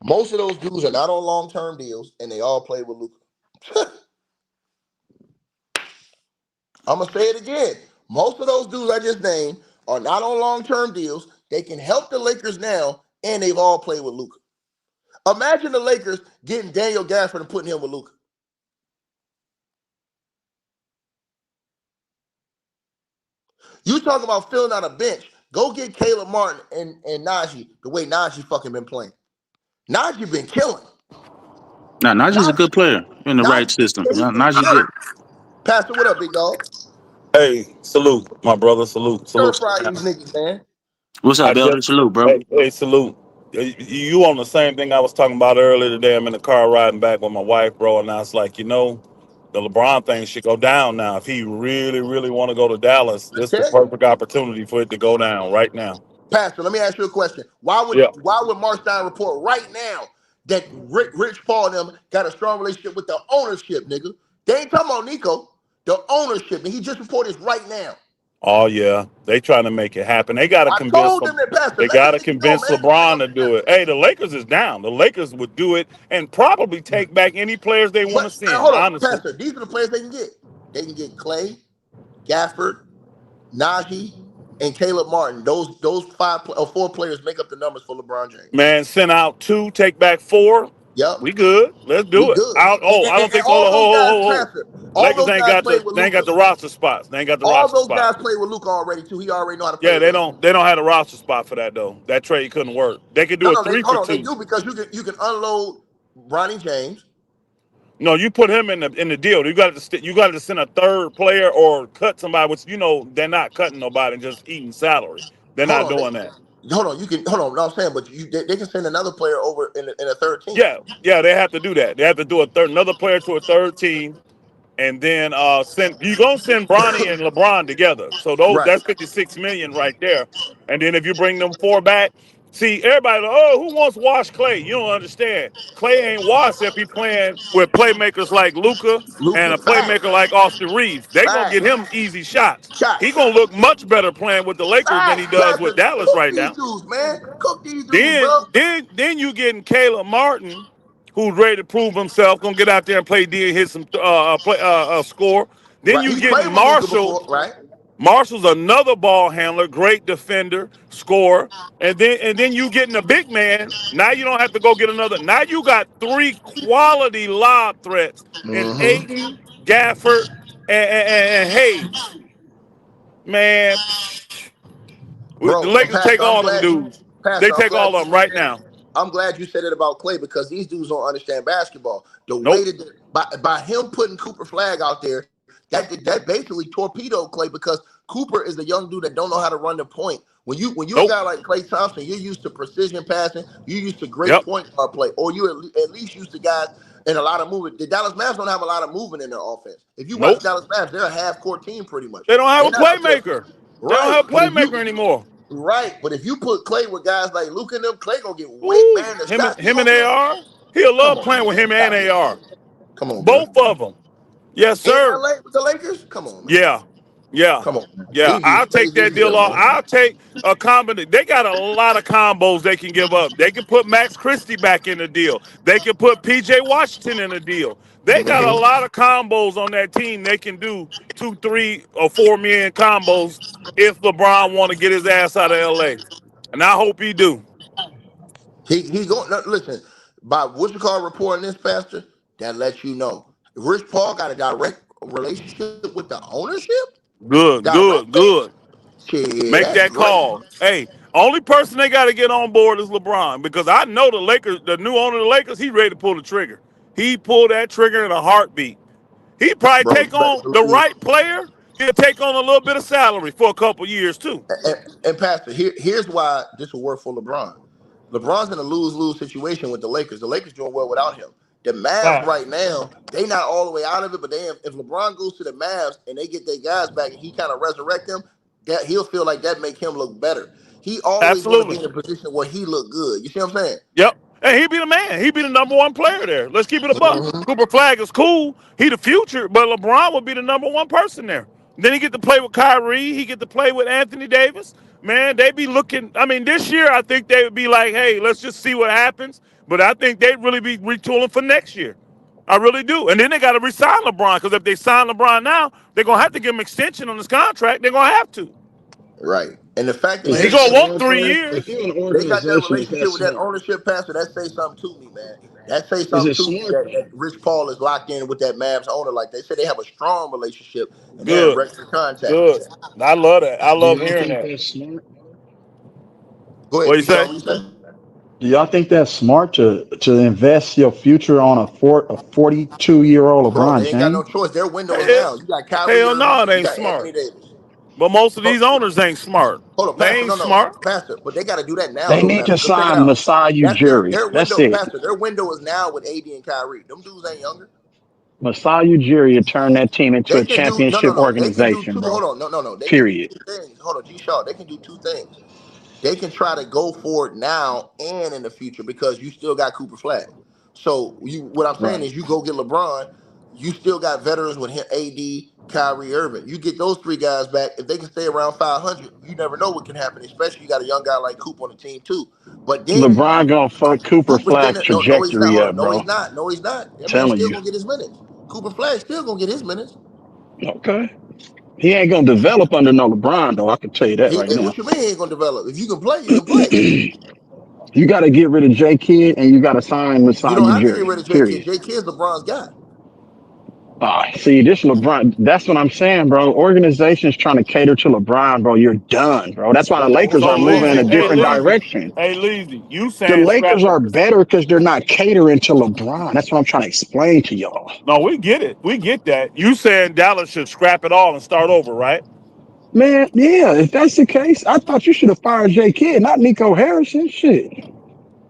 Most of those dudes are not on long-term deals, and they all play with Luka. I'm going to say it again. Most of those dudes I just named are not on long-term deals. They can help the Lakers now, and they've all played with Luka. Imagine the Lakers getting Daniel Gafford and putting him with Luka. You talk about filling out a bench. Go get Caleb Martin and Najee the way Najee fucking been playing. Najee been killing. Now, Najee's a good player in the right system. Najee good. Pastor, what up, big dog? Hey, salute, my brother. Salute. Fry these niggas, man. What's up, Elder? Salute, bro. Hey, salute. You on the same thing I was talking about earlier today. I'm in the car riding back with my wife, bro, and I was like, the LeBron thing should go down now. If he really, really want to go to Dallas, this is the Okay, perfect opportunity for it to go down right now. Pastor. Let me ask you a question. Yeah. Why would Mark Stein report right now that Rich Paul and them got a strong relationship with the ownership, nigga? They ain't talking about Nico. The ownership, and he just reported this right now. Oh yeah, they trying to make it happen. They got to I convince told them. them that, Pastor. They Let the got to niggas know, convince man. Let LeBron to them do it. Hey, the Lakers is down. The Lakers would do it and probably take back any players they want to But send. hold on, Honestly, Pastor. These are the players they can get. They can get Clay, Gafford, Najee, and Caleb Martin. Those four players make up the numbers for LeBron James. man, send out 2, take back 4. Yep, We good. Let's we do it. good. I don't And think. Hold all on, those guys, hold. Pastor. All Lakers those ain't guys got played the. with They ain't Luca. got the roster spots. They ain't got the All roster those spot. guys played with Luca already too. He already know how to play Yeah, they together. don't. They don't have a roster spot for that though. That trade couldn't work. They could do a No, they 3 for hold on. They 2. do because you can unload Bronny James. No, you put him in the deal. You got to send a third player or cut somebody. Which they're not cutting nobody and just eating salary. They're Hold not on, doing that. hold on. You can hold on. No, I'm saying, but they can send another player over in a third team. Yeah, they have to do that. They have to do another player to a third team, and then send. You gonna send Bronny and LeBron together. So Right. that's 56 million right there. And then if you bring them 4 back, see everybody. Oh, who wants Wash Clay? You don't understand. Clay ain't washed if he playing with playmakers like Luka and Luca, a playmaker like Austin Reeves. They gonna get facts, him easy shots. He shots, gonna look much better playing with the Lakers than he facts, does with Pastor. Dallas Cook right these now. dudes, man. Cook these dudes, Then, bro. then you getting Caleb Martin, who's ready to prove himself, gonna get out there and play D and hit some score. Then Right. you He's getting played with Luca Marshall. before, right? Marshall's another ball handler, great defender, scorer. And then you getting a big man. Now you don't have to go get another. Now you got 3 quality lob threats in Mm-hmm. Ayton, Gafford, and Hayes. Man, the Bro, and Lakers take Pastor, I'm all them glad you, dudes. They Pastor, I'm take glad all you of them said right that. now. I'm glad you said it about Clay because these dudes don't understand basketball. The way Nope. that by him putting Cooper Flag out there, that basically torpedoed Clay because Cooper is the young dude that don't know how to run the point. When you a Nope. guy like Clay Thompson, you're used to precision passing, you're used to great Yep. point guard play, or you at least used to guys in a lot of movement. The Dallas Mavs don't have a lot of movement in their offense. If you watch Nope. the Dallas Mavs, they're a half court team pretty much. They don't have They're a not out there. playmaker. They don't Right. have a playmaker anymore. Right, but if you put Clay with guys like Luka and them, Clay gonna get way Ooh, man. The him and shots he him and gonna get. AR. He'll Come love on, playing with man. him and Stop it. AR. Come on, bro. Both of them. Yes, In sir. LA with the Lakers? Come on, man. Yeah. Yeah. Come on, man. Yeah. These dudes I'll take crazy that as deal hell, off. man. I'll take a combination. They got a lot of combos they can give up. They can put Max Christie back in the deal. They can put PJ Washington in the deal. They got a Mm-hmm. lot of combos on that team. They can do 2, 3, or 4 million combos if LeBron want to get his ass out of LA. And I hope he do. He going. No, listen, by what you call reporting this, Pastor, that lets you know Rich Paul got a direct relationship with the ownership Good, good, directly. good. Shit, Make that's that great. call. Hey, only person they got to get on board is LeBron because I know the Lakers, the new owner of the Lakers, he ready to pull the trigger. He pulled that trigger in a heartbeat. He probably Bro, you take better on the believe. right player. He'll take on a little bit of salary for a couple years too. And Pastor, here's why this will work for LeBron. LeBron's in a lose-lose situation with the Lakers. The Lakers doing well without him. The Mavs Right. right now, they not all the way out of it, but if LeBron goes to the Mavs and they get their guys back and he kind of resurrect them, that he'll feel like that make him look better. He always want to be Absolutely. in a position where he look good. You see what I'm saying? Yep. And he be the man. He be the number one player there. Let's keep it a buck. Mm-hmm. Cooper Flag is cool. He the future, but LeBron would be the number one person there. Then he get to play with Kyrie. He get to play with Anthony Davis. Man, they be looking. I mean, this year I think they would be like, hey, let's just see what happens. But I think they'd really be retooling for next year. I really do. And then they got to resign LeBron because if they sign LeBron now, they're gonna have to give him extension on his contract. They're gonna have to. Right. And the fact that If He you're gonna an want three organization, if years. you're an they got that organization, is that relationship with that smart? ownership, Pastor, that say something to me, man. That say Is something it to me smart? that Rich Paul is locked in with that Mavs owner. Like they say they have a strong relationship and they're in Good. regular contact. Good. I love that. I Do love y'all hearing think that. that's smart? Go ahead, What you D. Shaw, say? what you say? Do y'all think that's smart to invest your future on a 42-year-old Bro, LeBron they ain't got no James? choice. Their window is Hell, now. You got Kyrie hell Irving, no, it you ain't got Anthony smart. Davis. But most of Hold these owners ain't smart. hold on, They Pastor. ain't No, smart. Pastor. But they got to do that now, They though, need Pastor. to Because check it sign out. Masai That's Ujiri. their That's window, it. Pastor. Their window is now with AD and Kyrie. Them dudes ain't younger. Masai Ujiri turned that team into They a can do no, no, championship no. They can do organization, two. bro. Hold on, no, no, no. They can do Period. two things. Hold on, G Shaw. They can do two things. They can try to go for it now and in the future because you still got Cooper Flag. So what I'm saying Right. is, you go get LeBron. You still got veterans with him, AD, Kyrie Irving. You get those three guys back. If they can stay around 500, you never know what can happen. Especially you got a young guy like Coop on the team too. But then LeBron gonna fuck Cooper Cooper Flag standing. No, no, he's not. trajectory Hold up, on. No, bro. he's not. No, he's not. That man's Telling still you. gonna get his minutes. Cooper Flag still gonna get his minutes. Okay. He ain't gonna develop under no LeBron though. I can tell you that right now. What you mean he ain't gonna develop? If you can play, you can play. You got to get rid of J Kidd and you got to sign You Masai don't have to get Ujiri. rid of J Kidd. Period. J Kidd's LeBron's guy. See, this LeBron. That's what I'm saying, bro. Organizations trying to cater to LeBron, bro. You're done, bro. That's why the Lakers So are moving in a Leasy, different direction. hey Leasy, you The saying scrap? Lakers are better because they're not catering to LeBron. That's what I'm trying to explain to y'all. No, we get it. We get that. You saying Dallas should scrap it all and start over, right? Man, yeah, if that's the case, I thought you should have fired J Kidd, not Nico Harrison. Shit.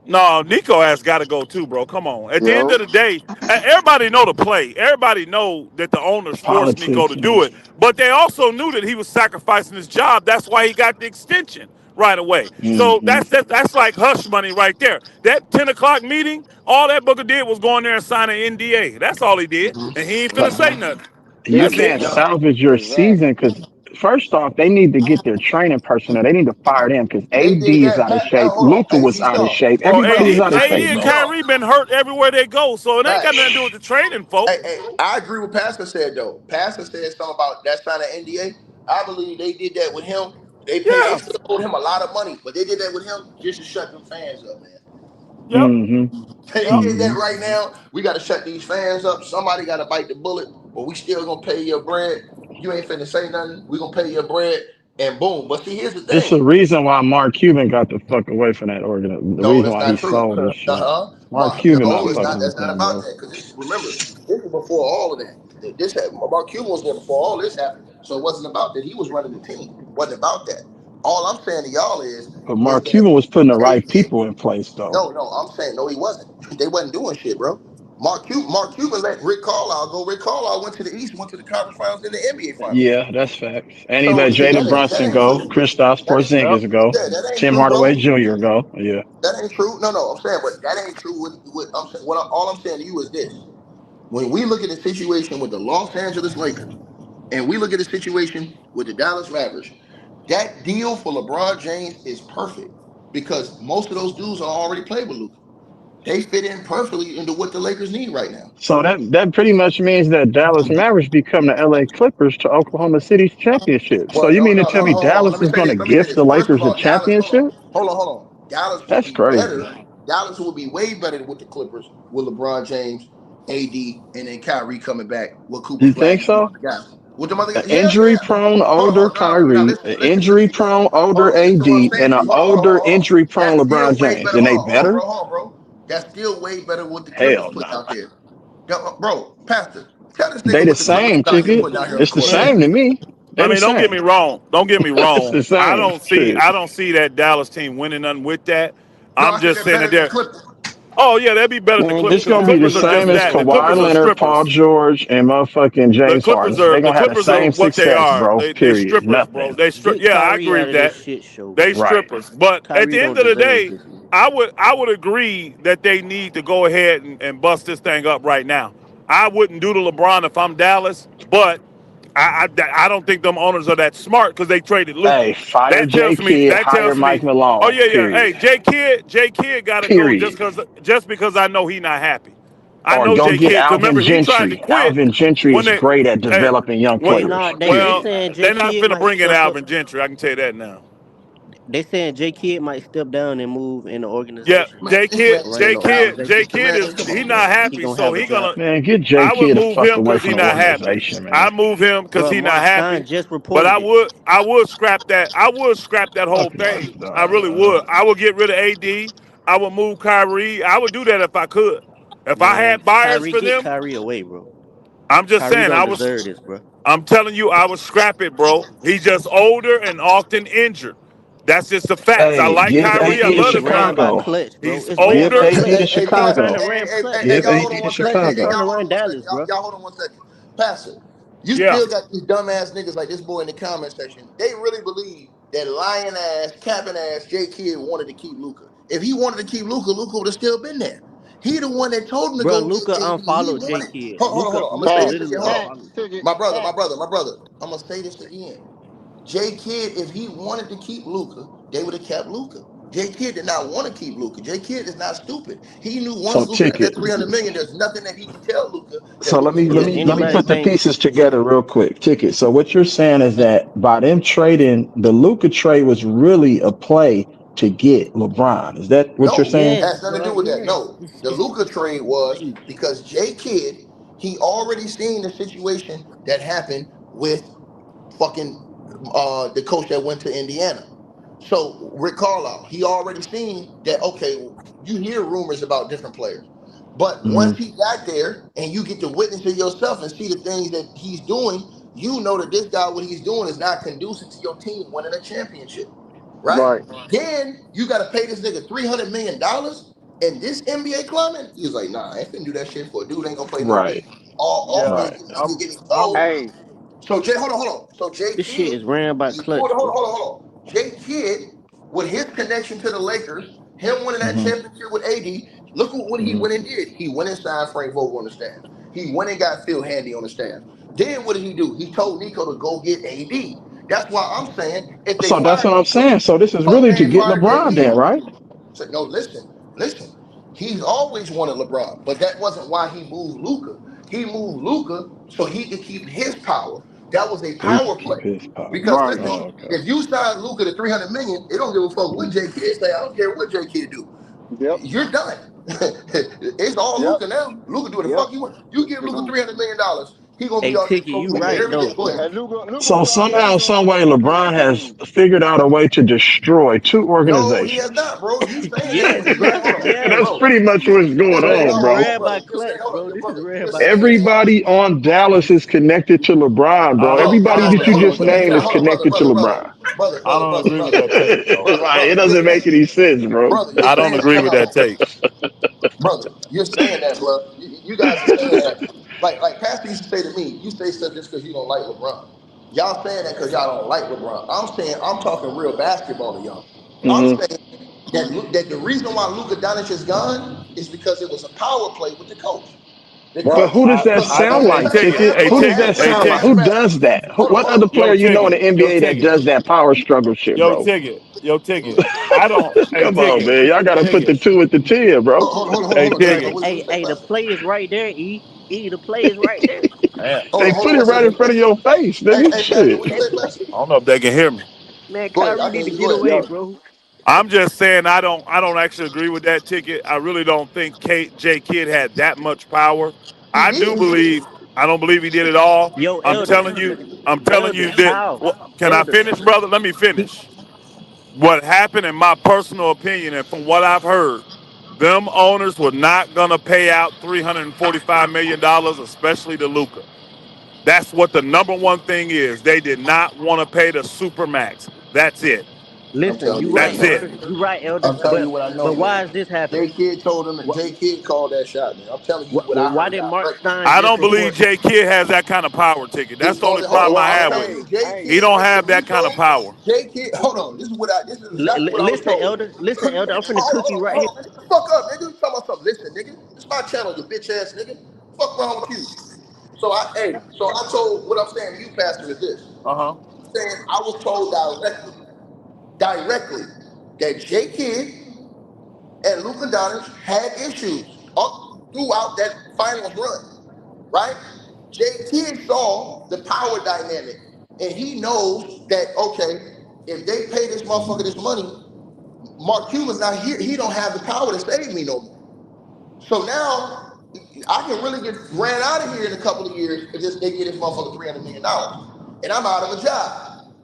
No, Nico has got to go too, bro. Come on. At the end Yo. of the day, everybody know the play. Everybody know that the owners forced Nico Politics, to do man. it, but they also knew that he was sacrificing his job. That's why he got the extension right away. So Hmm. that's like hush money right there. That 10 o'clock meeting, all that Booker did was go in there and sign an NDA. That's all he did, Mm-hmm. and he ain't finna But say nothing. you That's Exactly. it. can't salvage your season Exactly. because first off, they need to get their training personnel. They need to fire them because They AD did is that. out of Now shape. hold on. Luca Hey, was G out of Shaw. shape. Bro, Everybody was out of AD shape, and bro. Kyrie been hurt everywhere they go, so it ain't got nothing to Facts. do with the training, folks. Hey, I agree with Pastor said though. Pastor said something about that signing NDA. I believe they did that with him. They Yeah. still owed him a lot of money, but they did that with him just to shut them fans up, man. Yep. Hmm. They Yep. did that Hmm. right now. We got to shut these fans up. Somebody got to bite the bullet, but we still gonna pay your bread. You ain't finna say nothing. We gonna pay your bread, and boom. But see, here's the It's thing. the reason why Mark Cuban got the fuck away from that organ. The No, reason that's why he not true. sold his shit. Mark Cuban No, not it's not. fucking That's with not them, about bro. that. Because remember, this was before all of that. Mark Cuban was there before all this happened. So it wasn't about that. He was running the team. It wasn't about that. All I'm saying to y'all But is Mark that Cuban was putting the they right did. people in place, though. No, no, I'm saying no, he wasn't. They wasn't doing shit, bro. Mark Cuban let Rick Carlisle go. Rick Carlisle went to the East, went to the conference finals and the NBA finals. Yeah, that's facts. And he So let see, Jalen that Brunson ain't go, true. Kristaps That ain't Yep. Porzingis go, yeah, that ain't Tim true, Hardaway bro. Jr. go. Yeah. That ain't true. No, no, I'm saying, but that ain't true. What I'm saying, all I'm saying to you is this: when we look at the situation with the Los Angeles Lakers, and we look at the situation with the Dallas Mavericks, that deal for LeBron James is perfect because most of those dudes are already played with Luka. They fit in perfectly into what the Lakers need right now. So that pretty much means that Dallas Mavericks become the LA Clippers to Oklahoma City's championship. So Well, you no, mean to no, tell no. me Hold on. Dallas Let me is say going to this. Let me say gift this. the First of Lakers a all, Dallas. championship? Hold on. Dallas would That's be better. crazy. Dallas would be way better with the Clippers with LeBron James, AD, and then Kyrie coming back with Cooper You Flag think and them so? other guys. With them other An guys, hell injury yeah. prone Hold on, older hold on. No, now Kyrie, listen, an listen, injury listen again. prone Hold older on, listen to what I'm AD, saying and to an you. older Hold on. injury prone That's LeBron still way James. better. And they Hold on, better? bro. Hold on, bro. That's still way better what the Clippers Hell putting no. out there. Bro, Pastor, tell this They nigga the what the Clippers same, out here ticket. putting out here on the It's the court. same to me. They I the mean, don't get same. me wrong. Don't get me It's wrong. the same. Shit. I don't see that Dallas team winning nothing with that. No, I'm I said just they're saying that better than the they're. Clippers. Oh yeah, that'd be better than the Man, Clippers It's get because the gonna y'all be the Clippers are niggas just same out as of that. The here, Kawhi Clippers are man. Leonard, Paul strippers. George, and motherfucking The James Harden. Clippers They're are gonna have the same what they success, are. bro. They Period. strippers, bro. Nothing. They strip. Get Yeah, I Kyrie agree out with of this that. shit show, They man. Right. strippers. But at Kyrie the end don't of the deserve day, this, man. I would agree that they need to go ahead and bust this thing up right now. I wouldn't do the LeBron if I'm Dallas, but I don't think them owners are that smart because they traded Luka. Hey, fire That J tells me. Kidd, That hire tells Mike me. Oh Malone. yeah, yeah. Period. Hey, J Kidd got to go Period. just because I know he not happy. I Or know go J get Kidd because Alvin remember he tried to Gentry. quit Alvin Gentry when is they. great at Hey, developing young well, Hey, players. nah, they well, Period. saying J they're not Kid finna might bring in step up. Alvin Gentry. I can tell you that now. They saying J Kid might step down and move in the Yeah, organization Man, this man ain't right no Alvin now. J Gentry. Kid Man, is come he on, not man. He happy, gonna so have a he job. gonna. Man, get J I would Kidd the move fuck him away because he from the not happy. organization, I man. move him because Bro, he not Mark happy. Stein just But reported it. I would scrap that. I would scrap that whole Fucking Mark thing. I Stein, really man. would. I would get rid of AD. I would move Kyrie. I would do that if I could. If I Man, had buyers Kyrie, for get them, Kyrie away, bro. I'm just Kyrie saying don't I was. deserve this, bro. I'm telling you, I would scrap it, bro. He's just older and often injured. That's just the facts. I Hey, like give Kyrie. I AD This to love shit the kid. ran by Chicago. clutch, bro. He's It's ran Give older. by AD clutch. to Clutch Chicago. trying to ran clutch, Give bro. AD Hold on to one second. Clutch Hey, trying Chicago. to y'all hold run on one second. Dallas, bro. Y'all hold on one second. Pastor, you Yeah. still got these dumbass niggas like this boy in the comment section. They really believe that lying ass, capping ass J Kidd wanted to keep Luka. If he wanted to keep Luka, Luka would have still been there. He the one that told him to Bro, go get Luca AD. He unfollowed J wanted. Kidd. Hold on. I'm gonna say this Facts, Luca again. Hold on. literally facts, unfollowed. ticket, My brother, my facts. brother, my brother. I'm gonna say this again. J Kidd, if he wanted to keep Luka, they would have kept Luka. J Kidd did not want to keep Luka. J Kidd is not stupid. He knew So once Luka got that ticket. 300 million, there's nothing that he can tell Luka that So let Luka me ain't let gonna Does me do. let me anybody put the think pieces together real quick. Ticket. So what you're saying is that by them trading, the Luka trade was really a play to get LeBron. Is that what you're No, saying? has yes, nothing to bro, do with that. yes. No, the Luka trade was Hey, because J Kidd, he already seen the situation that happened with fucking the coach that went to Indiana. So Rick Carlisle, he already seen that. Okay, you hear rumors about different players, but Hmm. once he got there and you get to witness it yourself and see the things that he's doing, you know that this guy, what he's doing, is not conducive to your team winning a championship, right? Right. Then you got to pay this nigga $300 million in this NBA climate. He was like, nah, I ain't finna do that shit for a dude ain't gonna play no Right. D. All off Yeah. me, Right. he getting I'm sold. Hey, So Jay, hold on. So Jay this shit Kidd, is ran by clutch, bro. hold on. Jay Kidd, with his connection to the Lakers, him winning that Hmm. championship with AD, look what he Hmm. went and did. He went and signed Frank Vogel on the staff. He went and got Phil Handy on the staff. Then what did he do? He told Nico to go get AD. That's why I'm saying if they So that's fired what I'm Nico, saying. So this is so really and to they get fired LeBron then, JT. right? So no, listen. He's always wanted LeBron, but that wasn't why he moved Luka. He moved Luka so he could keep his power. That was a So he power could play. keep his power. Because right. listen, Oh, okay. if you sign Luka to 300 million, it don't give a fuck what J Kidd say. I don't care what J Kidd do. Yep, You're done. It's all yep, Luka now. Luka do what the yep. fuck you want. You give Luka $300 million, he gonna Hey, be out there Ticket, you procreating right every day. though. Go ahead. And Luca So was already somehow, doing some all way, that with LeBron has everything. figured out a way to destroy two No, he has organizations. not, bro. You saying that Yes, because you bro. hold on, Yes. That's bro. pretty much what's going Bro, Hold this on, is on, bro. ran brother. by You're saying, clutch, hold bro. on, This is brother. ran You're by saying clutch. that. Everybody on Dallas is connected to LeBron, I bro. don't I Everybody don't that you Hold agree on. just with Let me that say, named is take. hold on, connected to LeBron. I don't agree with that take, though. It you're doesn't make saying, any sense, bro. brother, you're I don't saying, agree time with that out, take. brother, you're saying that, bro. You guys are saying that, like Pastor used to say to me, you say stuff just because you don't like LeBron. Y'all saying that because y'all don't like LeBron. I'm saying, I'm talking real basketball to y'all. I'm Hmm. saying that the reason why Luka Doncic is gone is because it was a power play with the coach. The But coach, who does that sound Hey like, Ticket, Ticket? hey Who does Ticket, that hey sound like? Ticket, Who does that? What other yo player you know in Ticket, the NBA that does that power struggle shit, yo bro? Ticket, yo Ticket. I don't. Hey Come on, Ticket, man. Y'all got to put the Ticket, two with the 10, bro. hey There you Bro, go. Ticket. What you hey, say, hey, the Pastor? play is right there, E, the play is right there. Man, They Hold put on it one right in second. front of your face, nigga. Hey, Pastor, Shit. what you That say, play, Pastor? I don't know if they can hear me. man, Go ahead. Kyrie I need can to you. Go get ahead. away, Yo, bro. I'm just saying I don't actually agree with that ticket. I really don't think J Kidd had that much power. He I do did. believe I don't believe he did it all. Yo, I'm Elder, telling you, I'm telling Elder, you that how? can I Elder, finish, brother? Let me he, finish. What happened in my personal opinion and from what I've heard, them owners were not gonna pay out $345 million, especially to Luka. That's what the number one thing is. They did not want to pay the supermax. That's it. I'm listen, telling you you what I right, That's know. it. Elder. You right, Elder. I'm telling you what I But know, why man. is this happening? J Kidd told him, and What, J Kidd called that shot, man. I'm telling you what I why heard did Mark directly. Stein I just don't believe report? J Kidd has that kind of power ticket. He That's the called only it. Hold on. problem I I'm have Well, with telling him. you, J hey, He Kidd don't went to have that kind of Nico. power. J Kidd, hold on. This is exactly what I was Listen, told. Elder. Listen, Elder. I'm finna cook you right here. Hold on, man. Shut the fuck up, nigga. You talking about something? Listen, nigga. This is my channel, you bitch ass nigga. Fuck wrong with you? So I told what I'm saying to you, Pastor, is this. Uh-huh. I'm saying I was told directly, that J Kidd and Luka Doncic had issues up throughout that finals run, right? J Kidd saw the power dynamic, and he knows that okay, if they pay this motherfucker this money, Mark Cuban's not here. He don't have the power to save me no more. So now I can really get ran out of here in a couple of years if they get this motherfucker $300 million, and I'm out of a job.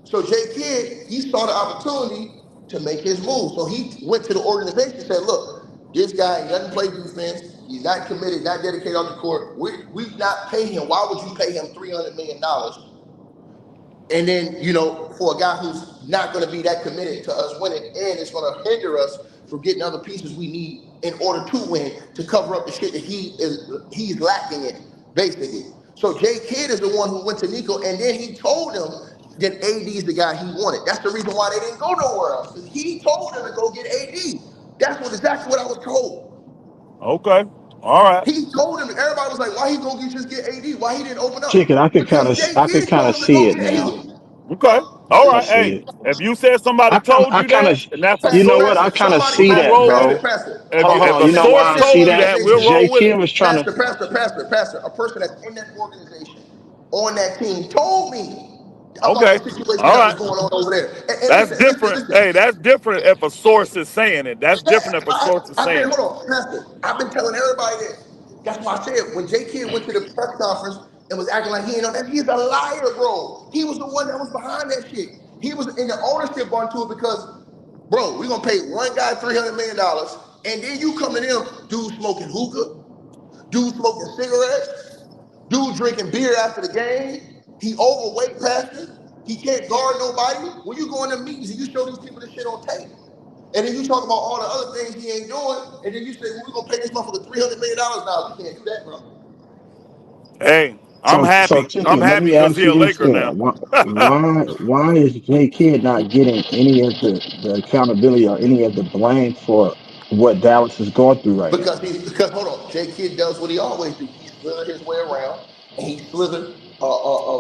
So Jay Kidd, he saw the opportunity to make his move. So he went to the organization and said, "Look, this guy he doesn't play defense. He's not committed, not dedicated on the court. We not pay him. Why would you pay him $300 million And then, for a guy who's not going to be that committed to us winning, and it's going to hinder us from getting other pieces we need in order to win, to cover up the shit that he's lacking in, basically. So J Kidd is the one who went to Nico, and then he told him that AD is the guy he wanted. That's the reason why they didn't go nowhere else. Because he told him to go get AD. That's exactly what I was told. Okay. All right. He told him, everybody was like, why he gonna just get AD? Why he didn't open up? Chicken, Because J I could Kidd kind told of him to see go it get now. AD. Okay. All I right. see Hey, it. if you said somebody told I you kind of, that, and that's a you know what? source, I Pastor, kind of somebody, see we'll that, roll with bro. it. Pastor. If Hold on, you hold if on. a You know source why I Say see told you that? that, we'll organization. roll with J.K. it. was trying to. Pastor, a person that's in that organization, on that team, told me about Okay. the situation All that was right. going on over there. And That's listen, listen, different. listen. Hey, that's different if a source is saying it. That's different Yeah, if a source is I've been, saying it. hold on, Pastor. I've been telling everybody this. That's why I said when J Kidd went to the press conference and was acting like he ain't know that, he's a liar, bro. He was the one that was behind that shit. He was in the ownership onto it because, bro, we're gonna pay one guy $300 million, and then you come to them, dude smoking hookah, dude smoking cigarettes, dude drinking beer after the game. He overweight, Pastor. He can't guard nobody. When you go in the meetings and you show these people this shit on tape, and then you talk about all the other things he ain't doing, and then you say, well, we're gonna pay this motherfucker $300 million now. You can't do that, bro. Hey, I'm So happy. I'm Chicken, let happy me because ask he you a this Laker then. now. Why is J Kidd not getting any of the accountability or any of the blame for what Dallas is going through right now? Because hold on, Jay Kidd does what he always do. He slithered his way around, and he slithered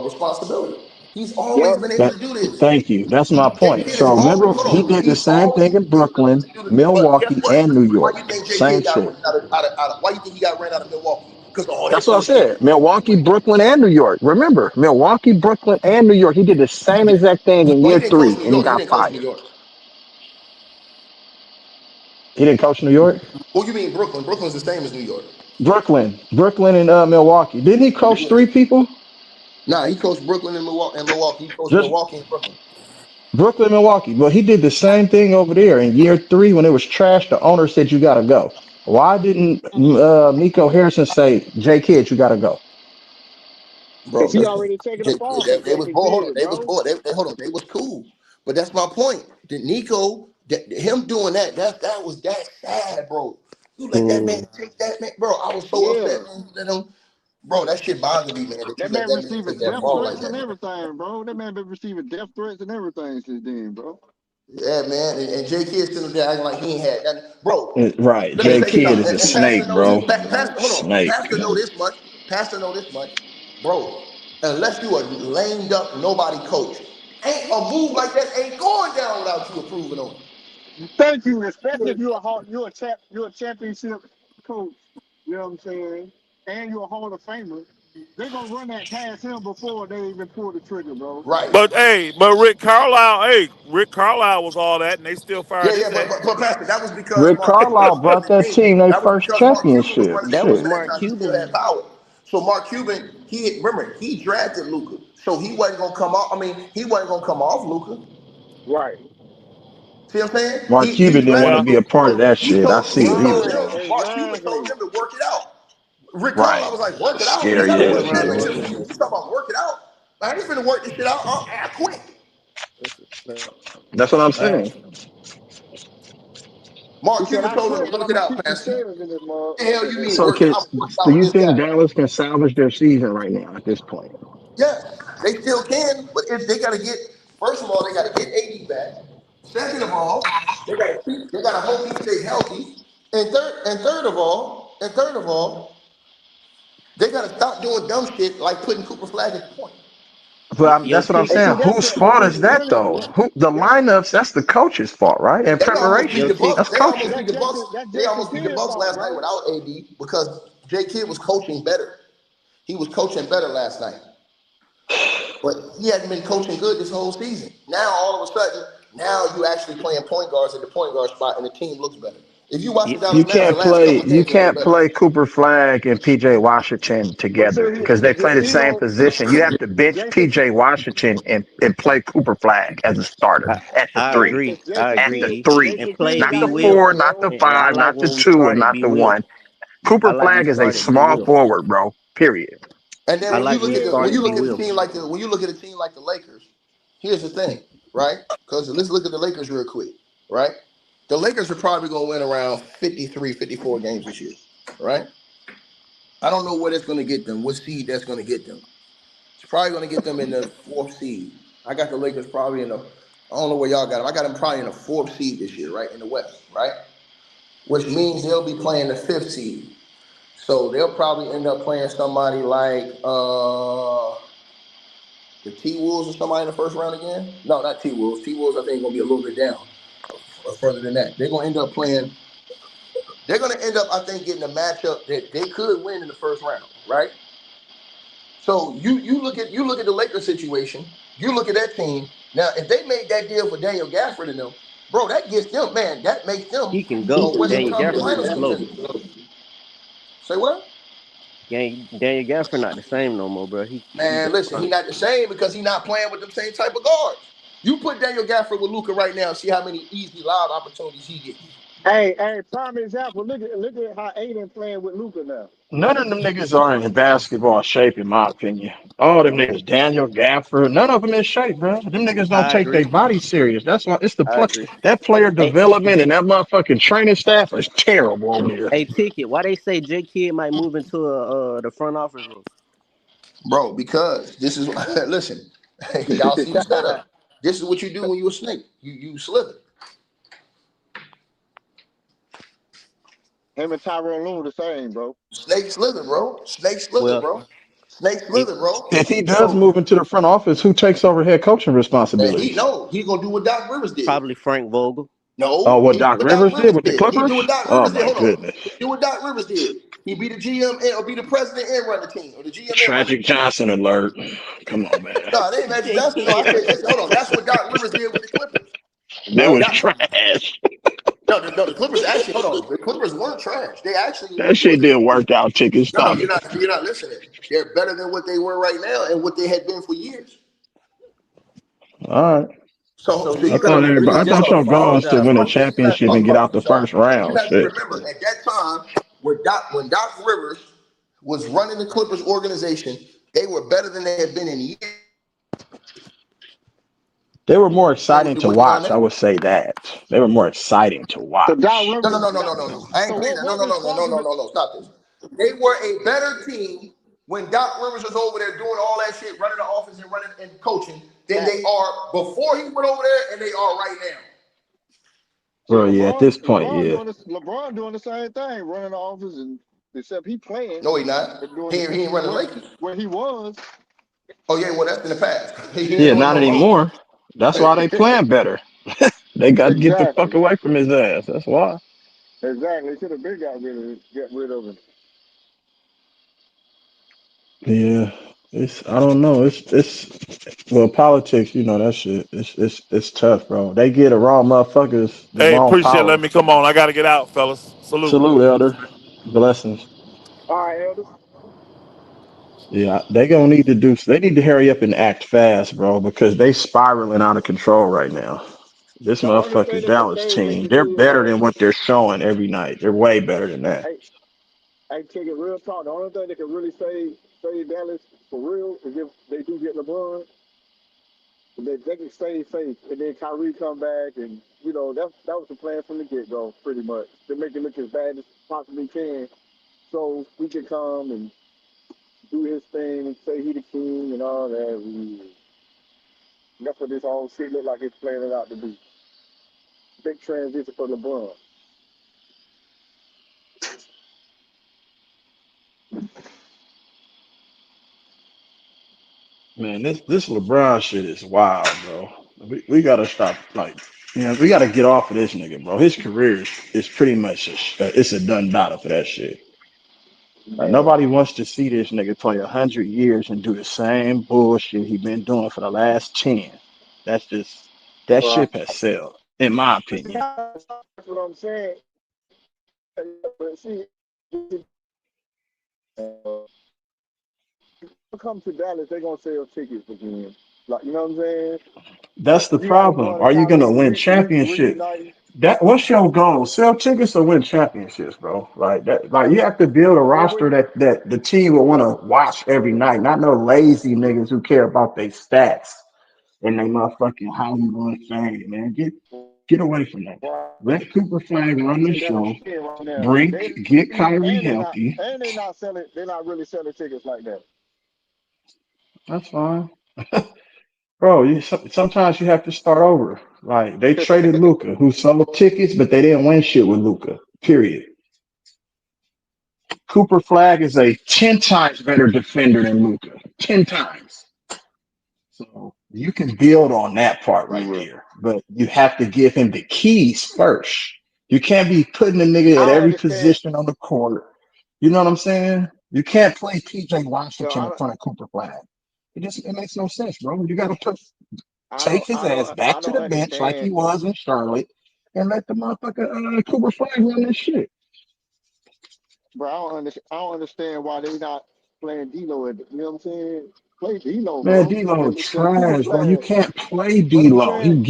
responsibility. He's always Yep. been able That to do this. Thank you. That's my Jay point. Kidd has So always, remember, he hold on, did the he's same always thing in been willing Brooklyn, to do this. But guess Milwaukee, what? and New Why York. you think Jay Same Kidd got shit. ran why you think he got ran out of Milwaukee? Because of all that That's what I bullshit. said. Milwaukee, Brooklyn, and New York. Remember, Milwaukee, Brooklyn, and New York. He did the same exact thing in Well, he year didn't coach three, New and he York. He got didn't coach New fired. York. He didn't coach New York. Who you mean Brooklyn? Brooklyn's the same as New York. Brooklyn, and Milwaukee. Didn't he coach three people? Nah, he coached Brooklyn and Milwaukee. He coached Just Milwaukee and Brooklyn. Brooklyn, Milwaukee. But he did the same thing over there in year three when it was trash. The owner said you got to go. Why didn't Nico Harrison say, "J Kidd, you got to go"? Bro, Because he listen. already taken a fall for They was second hold on. year, bro. Hold on. They was cool. But that's my point. That Nico, him doing that's sad, bro. You let that man Mm. take that man, bro. I was so upset, Yeah. man. You let him, bro. That shit bothered me, man. That you That let man that man receiving take that death fall like threats that, and man. everything, bro. That man been receiving death threats and everything since then, bro. Yeah, man. And J Kidd sitting there acting like he ain't had nothing, bro. Right. Let me J tell you Kidd something. is a And Pastor snake, know this. bro. Pastor, hold on. Snake. Pastor know this much. Pastor know this much, bro. Unless you a lamed up nobody coach, ain't a move like that ain't going down without you approving on it. Thank you, especially if you're a championship coach. You know what I'm saying? And you're a Hall of Famer. They're gonna run that past him before they even pull the trigger, bro. Right. But Rick Carlisle was all that, and they still Yeah, fired yeah, his ass. but Pastor, that was because Rick Mark Cuban Carlisle was running brought the that team. team their That was first because Mark Cuban was championship. running the That team was at Shit. that Mark time. He still had Cuban. power. So Mark Cuban, he drafted Luka. So he wasn't gonna come off. I mean, he wasn't gonna come off Luka. Right. See what I'm saying? Mark He Cuban didn't want to drafted Yeah. be a Luka. part of So that shit. I see he what he told was Right. him, saying. Mark Cuban told Exactly. him to work it out. Rick Carlisle Right. was like, work it out. You Scary gotta ass win nigga. championships. You talk about work it out. I ain't finna work this shit out. I quit. That's what I'm Man. saying. He Mark said, Cuban I told him quit, to but work I'm it gonna out, keep some Pastor. shares in this mug. The hell you mean So, work it can out? Work it out do with you this think guy. Dallas can salvage their season right now at this point? Yes, they still can, but if they gotta get first of all, they gotta get AD back. Second of all, they gotta hope he stay healthy. Third of all, they gotta stop doing dumb shit like putting Cooper Flag at the point. But Yo, that's what I'm And ticket. see, saying. that's Whose the but fault see, is that really, though? Who the that's lineups? That's the coach's fault, right? And They almost beat Yo, preparation. the ticket. Bucks. That's coaching. that's They Jason almost beat the Kidd's Bucks fault, last night bro. without AD because J Kidd was coaching better. He was coaching better last night. But he hadn't been coaching good this whole season. Now all of a sudden, now you actually playing point guards at the point guard spot, and the team looks better. If you watch You, the Dallas Mavericks, the last couple of You games, they look can't better. play Cooper Flag and PJ Washington But together see, because they play the you same know, position. You have to bench Jason, PJ Washington and play Cooper Flag as a starter I, at the I three. agree. I At the agree. three. And Jason play Kidd Not B got the to Will. four, evolve, not the bro. And I five, like not the when we two, and started not B the Will. one. I Cooper like we Flag is a started B small Will. forward, bro. Period. And then I when you like Jason when look we at Kidd the when started you B look at evolved. a Will. team like the when you look at a team like the Lakers, here's the thing, right? Because let's look at the Lakers real quick, right? The Lakers are probably going to win around 53, 54 games this year, right? I don't know what it's going to get them, what seed that's going to get them. It's probably going to get them in the fourth seed. I got the Lakers probably in the, I don't know where y'all got them. I got them probably in the fourth seed this year, right? In the West, right? Which means they'll be playing the fifth seed. So they'll probably end up playing somebody like the T-Wolves or somebody in the first round again. No, not T-Wolves. T-Wolves, I think, going to be a little bit down or further than that. They're going to end up playing. They're going to end up, I think, getting a matchup that they could win in the first round, right? So you look at the Lakers situation. You look at that team. Now, if they made that deal for Daniel Gafford and them, bro, that gets them, man, that makes them He can a go. Western Daniel Conference Gafford too Finals slow. contender. Say what? Daniel Gafford not the same no more, bro. He Man, listen, he gone. not the same because he not playing with them same type of guards. You put Daniel Gafford with Luka right now and see how many easy, loud opportunities he gets. Hey, prime example. Look at how Aiden playing with Luka now. None of them niggas are in basketball shape, in my opinion. All them niggas, Daniel Gafford, none of them in shape, bro. Them niggas don't I take their agree. body serious. That's why it's the I play. agree. That player Hey, development and that motherfucking training staff is terrible over there. hey, Ticket. Why they say J Kidd might move into the front office role? Bro, because this is listen, y'all see the setup. This is what you do when you a snake. You slither. Him and Tyrone Lue the same, bro. Snake slither, bro. Snake slither, Well, bro. Snake if slither, bro. If he does So move into the front office, who takes over head coaching man, responsibilities? he gonna do what Doc Rivers did. probably Frank Vogel. Oh, No, what he do Doc what Doc Rivers did Rivers with the did. He do Clippers? what Doc Oh Rivers did. my Hold on. goodness. He do what Doc Rivers did. He be the GM or be the president and run the team, or the GM and run the Tragic team. Johnson alert. Come on, man. No, they ain't Magic J Johnson. No, I Kidd. said, listen, hold on. That's what Doc Rivers did with the Clippers. That was Doc, trash. no, the Clippers actually, hold on. The Clippers weren't trash. They actually That shit didn't work out, chicken. no, Stop it. you're not listening. They're better than what they were right now and what they had been for years. All right. So So he I you gotta thought so remember everybody. he I this. just thought Hold gonna your on. fall goal is to down. win a Hold championship and on, get hold out on, the Sean. first You round. have to Shit. remember at that time when Doc Rivers was running the Clippers organization, they were better than they had been in years They were more than exciting to what they are watch. I now. would say that they were more exciting to So Doc watch. Rivers. No. I ain't So saying what? that. What responsibility? No. Stop this. They were a better team when Doc Rivers was over there doing all that shit, running the office and running and coaching, than they are before he went over there and they are right now. Shit, Well, yeah, at this point, LeBron yeah. doing this. LeBron doing the same thing, running the office, and except he playing No, he not. and doing He the ain't running the where Lakers. where he was. Oh yeah, well that's in the past. He ain't Yeah, doing it not no more. anymore. That's why they playing better. They got to get the fuck Exactly. away from his ass. That's why. Exactly. They should have been got rid of him. Yeah, it's. I don't know. It's. Well, politics. You know that shit. It's tough, bro. They get the wrong motherfuckers, the Hey, wrong appreciate letting power. me come on. I gotta get out, fellas. Salute. Salute, elder. Blessings. All right, elders. Yeah, they gonna need to do. They need to hurry up and act fast, bro, because they spiraling out of control right now. This The only thing motherfucking they can Dallas save team, niggas they're is better than what they're showing every night. They're way better than that. I take it real talk. The only thing that can really save Dallas for real is if they do get LeBron, they can stay safe, and then Kyrie come back, and that was the plan from the get go, pretty much, to make it look as bad as possibly can, so we can come and do his thing and say he the king and all that. That's what this whole shit look like it's playing it out to be. Big transition for LeBron. Man, this LeBron shit is wild, bro. We gotta stop. Like, we gotta get off of this nigga, bro. His career is pretty much it's a done battle for that shit. Like, Man, nobody wants to see this nigga play 100 years and do the same bullshit he been doing for the last 10. That's just that right. ship has sailed, in my But see, opinion. that's what I'm saying. But see, come to Dallas, they're gonna sell tickets again. Like, you know what I'm saying? That's the You got problem. LeBron and Are you Kyrie gonna win championship? reuniting. What's your goal? Sell tickets or win championships, bro? Like that. Like, you have to build a They roster win. that the team will want to watch every night. Not no lazy niggas who care about their stats. and they motherfucking Hollywood fame, man. Get away from that. Let Cooper Flag run the show. Right now. Get Kyrie And they not healthy. and they not selling. They're not really selling tickets like that. That's fine. Bro, sometimes you have to start over. Like they traded Luka, who sold tickets, but they didn't win shit with Luka. Period. Cooper Flag is a 10 times better defender than Luka. 10 times. So you can build on that part right there. But you have to give him the keys first. You can't be putting a nigga I at don't every understand. position on the court. You know what I'm saying? You can't play PJ So Washington I in don't. front of Cooper Flag. It makes no sense, bro. You gotta I take don't. his I ass don't. back I to don't the bench like he understand. was in Charlotte and let the motherfucker Cooper Flag run this shit. But I don't understand why they not playing D'Lo. You know what I'm saying? Play D'Lo, Man, bro. D'Lo The Cooper trash, bro. You Flag. can't play What I'm D'Lo. saying.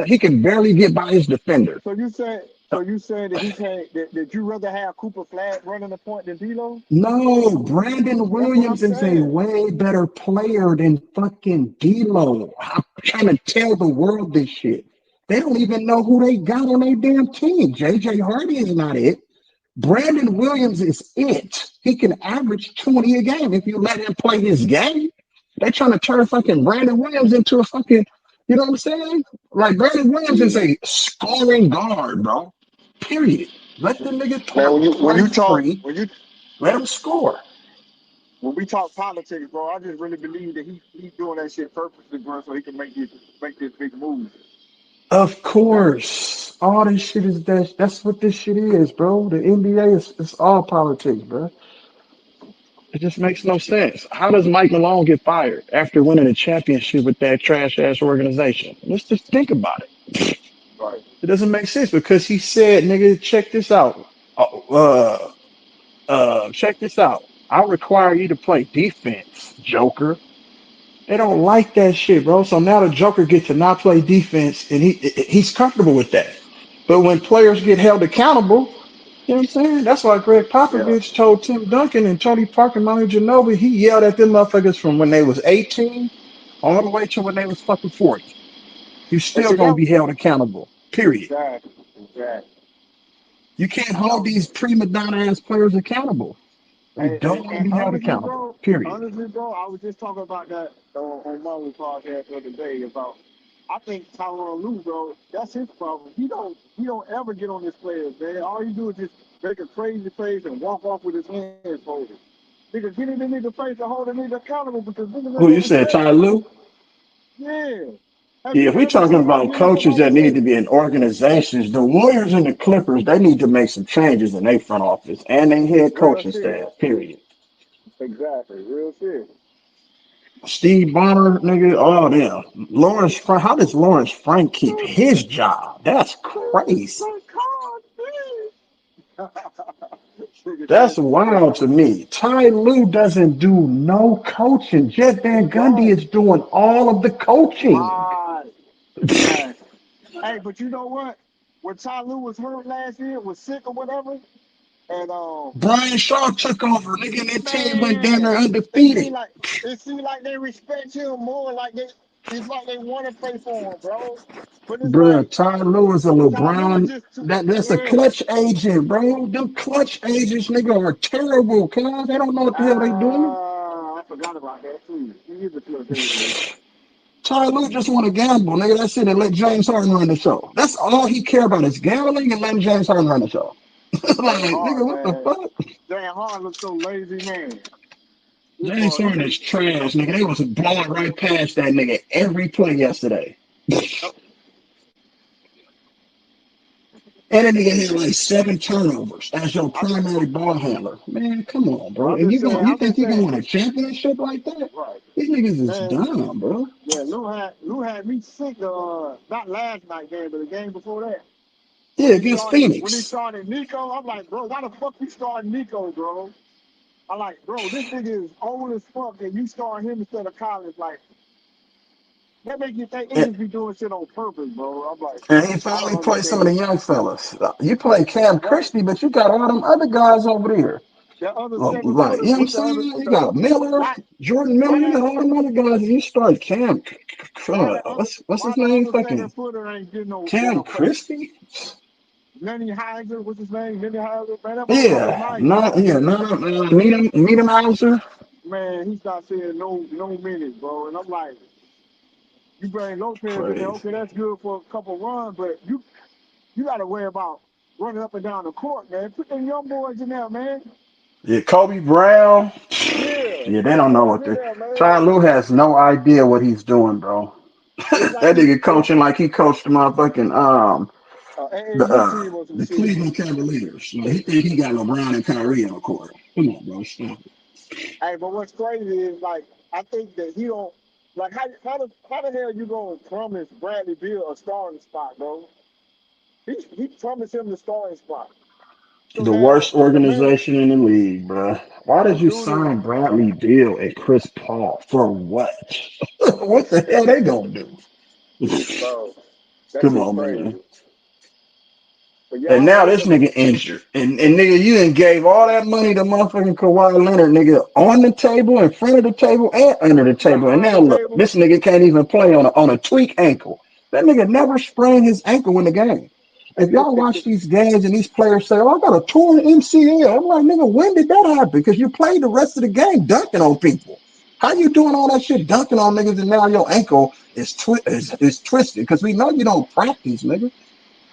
He can barely get by his defender. So you saying that he can't? That you rather have Cooper Flag running the point than D'Lo? No, Brandon That's what I'm Williams is a saying. way better player than fucking D'Lo. I'm trying to tell the world this shit. They don't even know who they got on their damn team. JJ Hardy is not it. Brandon Williams is it. He can average 20 a game if you let him play his game. They're trying to turn fucking Brandon Williams into a fucking, you know what I'm saying? Like Brandon Williams is a scoring guard, bro. Period. Let the nigga Man, play free. Let him score. when we talk politics, bro, I just really believe that he's doing that shit purposely, bro, so he can make this big move. Of That course. All this shit is that's what this shit is, bro. The NBA is all politics, bro. It just makes no sense. How does Mike Malone get fired after winning a championship with that trash ass organization? Let's just think about it. right. It doesn't make sense because he said, nigga, check this out. Check this out. I require you to play defense, Joker. They don't like that shit, bro. So now the Joker gets to not play defense, and he's comfortable with that. But when players get held accountable, you know what I'm saying? That's why Greg Yeah. Popovich told Tim Duncan and Tony Parker, Manu Ginobili, he yelled at them motherfuckers from when they was 18 all the way to when they was fucking 40. You And still see gonna that be held accountable. Period. exactly. You can't hold That, these prima donna ass players accountable. They don't want to and be held accountable. Period. honestly, bro, I was just talking about that on my podcast the other day about. I think Tyronn Lue, bro, that's his problem. He don't ever get on his players, man. All he do is just make a crazy face and walk off with his hands folded. Nigga, get in the nigga face and hold the nigga accountable because niggas ain't Who you gonna said, respect Ty him. Lue? Yeah. Have Yeah, you if we're ever talking seen him about get in coaches somebody's that need face? to be in organizations, the Warriors and the Clippers, they need to make some changes in their front office and their head Real coaching shit. staff. Period. Exactly. Real shit. Steve Bonner, nigga, all them. Lawrence Frank, how does Lawrence Frank keep his job? That's crazy. Nigga That's nasty wild word. to me. Ty Lue doesn't do no coaching. Jeff Van Gundy Right. is doing all of the coaching. Right. Exactly. Hey, but you know what? When Ty Lue was hurt last year, was sick or whatever, and Brian Shaw took over, nigga, and that team went down man, there it undefeated. seemed like it seemed like they respect him more. It's like they want to play for him, bro. But it's Bruh, like Ty Lue is a Ty Lue is LeBron. just too. That's a Yeah. clutch agent, bro. Them clutch agents, nigga, are terrible, cuz. They don't know what the hell they doing. I forgot about that too. He is a club agent. Ty Lue just want to gamble, nigga. That's it, and let James Harden run the show. That's all he care about is gambling and letting James Harden run the show. Dan Like, nigga, Hard, what the man. fuck? Dan Hard looks so lazy, man. This James boy, Harden is trash, nigga. They was blowing right past that nigga every play yesterday. And then nigga had like 7 turnovers as your I'm, primary ball handler. Man, come on, well, bro. And you I'm think just you gonna saying, win a championship like that? right, These niggas is man. dumb, bro. Yeah, Lou had me sick. Not last night game, but the game before that. Yeah, against When he Phoenix. started Nico, I'm like, bro, why the fuck you starting Nico, bro? I'm like, bro, this nigga is old as fuck, and you start him instead of Collins. Like, that make you think they And, just be doing shit on purpose, bro. I'm like, and he I finally don't played some of the understand. young fellas. You play Cam Right. Christie, but you got all them other guys over there. The other seven Like, you footers, know what I'm what's the saying? other? You got Miller, Right, Jordan Miller, you right. got all them other guys, and you start Cam what's his Why the name? other Fucking 7-footer ain't getting Cam no credit? Christie? Lenny Heiser, what's his name? Lenny Heiser, man, that motherfucker's Yeah, nice, not man. yeah, not meet him Hauser. Man, he's not seeing no minutes, bro. And I'm like, you bring Lopez in there, Crazy. okay, that's good for a couple runs, but you got to worry about running up and down the court, man. Put them young boys in there, man. Yeah, Kobe Brown. Yeah, Yeah, put they them don't know boys what in they. there, man. Ty Lue has no idea what he's doing, bro. It's like That he nigga coaching like he coached the motherfucking AAU team or some the shit. Cleveland Cavaliers. Like, he think he got LeBron and Kyrie on the court. Come on, bro, stop it. Hey, but what's crazy is like I think that he don't like how the hell you gonna promise Bradley Beal a starting spot, bro? He promised him the starting spot. So The now worst the man, organization in the league, bro. Why did you dude is sign Bradley Beal and Chris Paul for what? What the hell they gonna do? bro. That Come shit's on, crazy. man. But yeah, And I now like this the nigga injured. And nigga, you done gave all that money to motherfucking Kawhi Leonard, nigga, on the table, in front of the table, and under the table. And behind the now look, table. this nigga can't even play on a tweak ankle. That nigga never sprained his ankle in the game. If y'all watch these games and these players say, oh, I got a torn MCL, I'm like, nigga, when did that happen? Because you played the rest of the game dunking on people. How you doing all that shit dunking on niggas and now your ankle is twisted? Because we know you don't practice, nigga.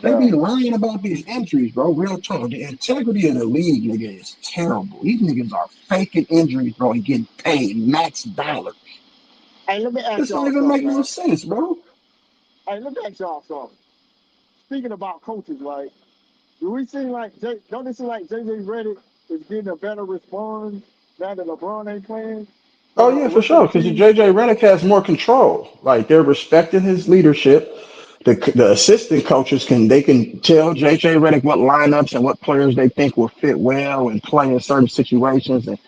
They Yeah. be lying about these injuries, bro. Real talk. The integrity of the league, nigga, is terrible. These niggas are faking injuries, bro, and getting paid max dollars. Hey, let me ask This don't y'all even something, make no man. sense, bro. Hey, let me ask y'all something. Speaking about coaches, right? Do we seem like don't it seem like JJ Redick is getting a better response now that LeBron ain't playing Oh from the yeah, for rest of sure. the Because team? JJ Redick has more control. Like they're respecting his leadership. The assistant coaches can tell JJ Redick what lineups and what players they think will fit well and play in certain situations, and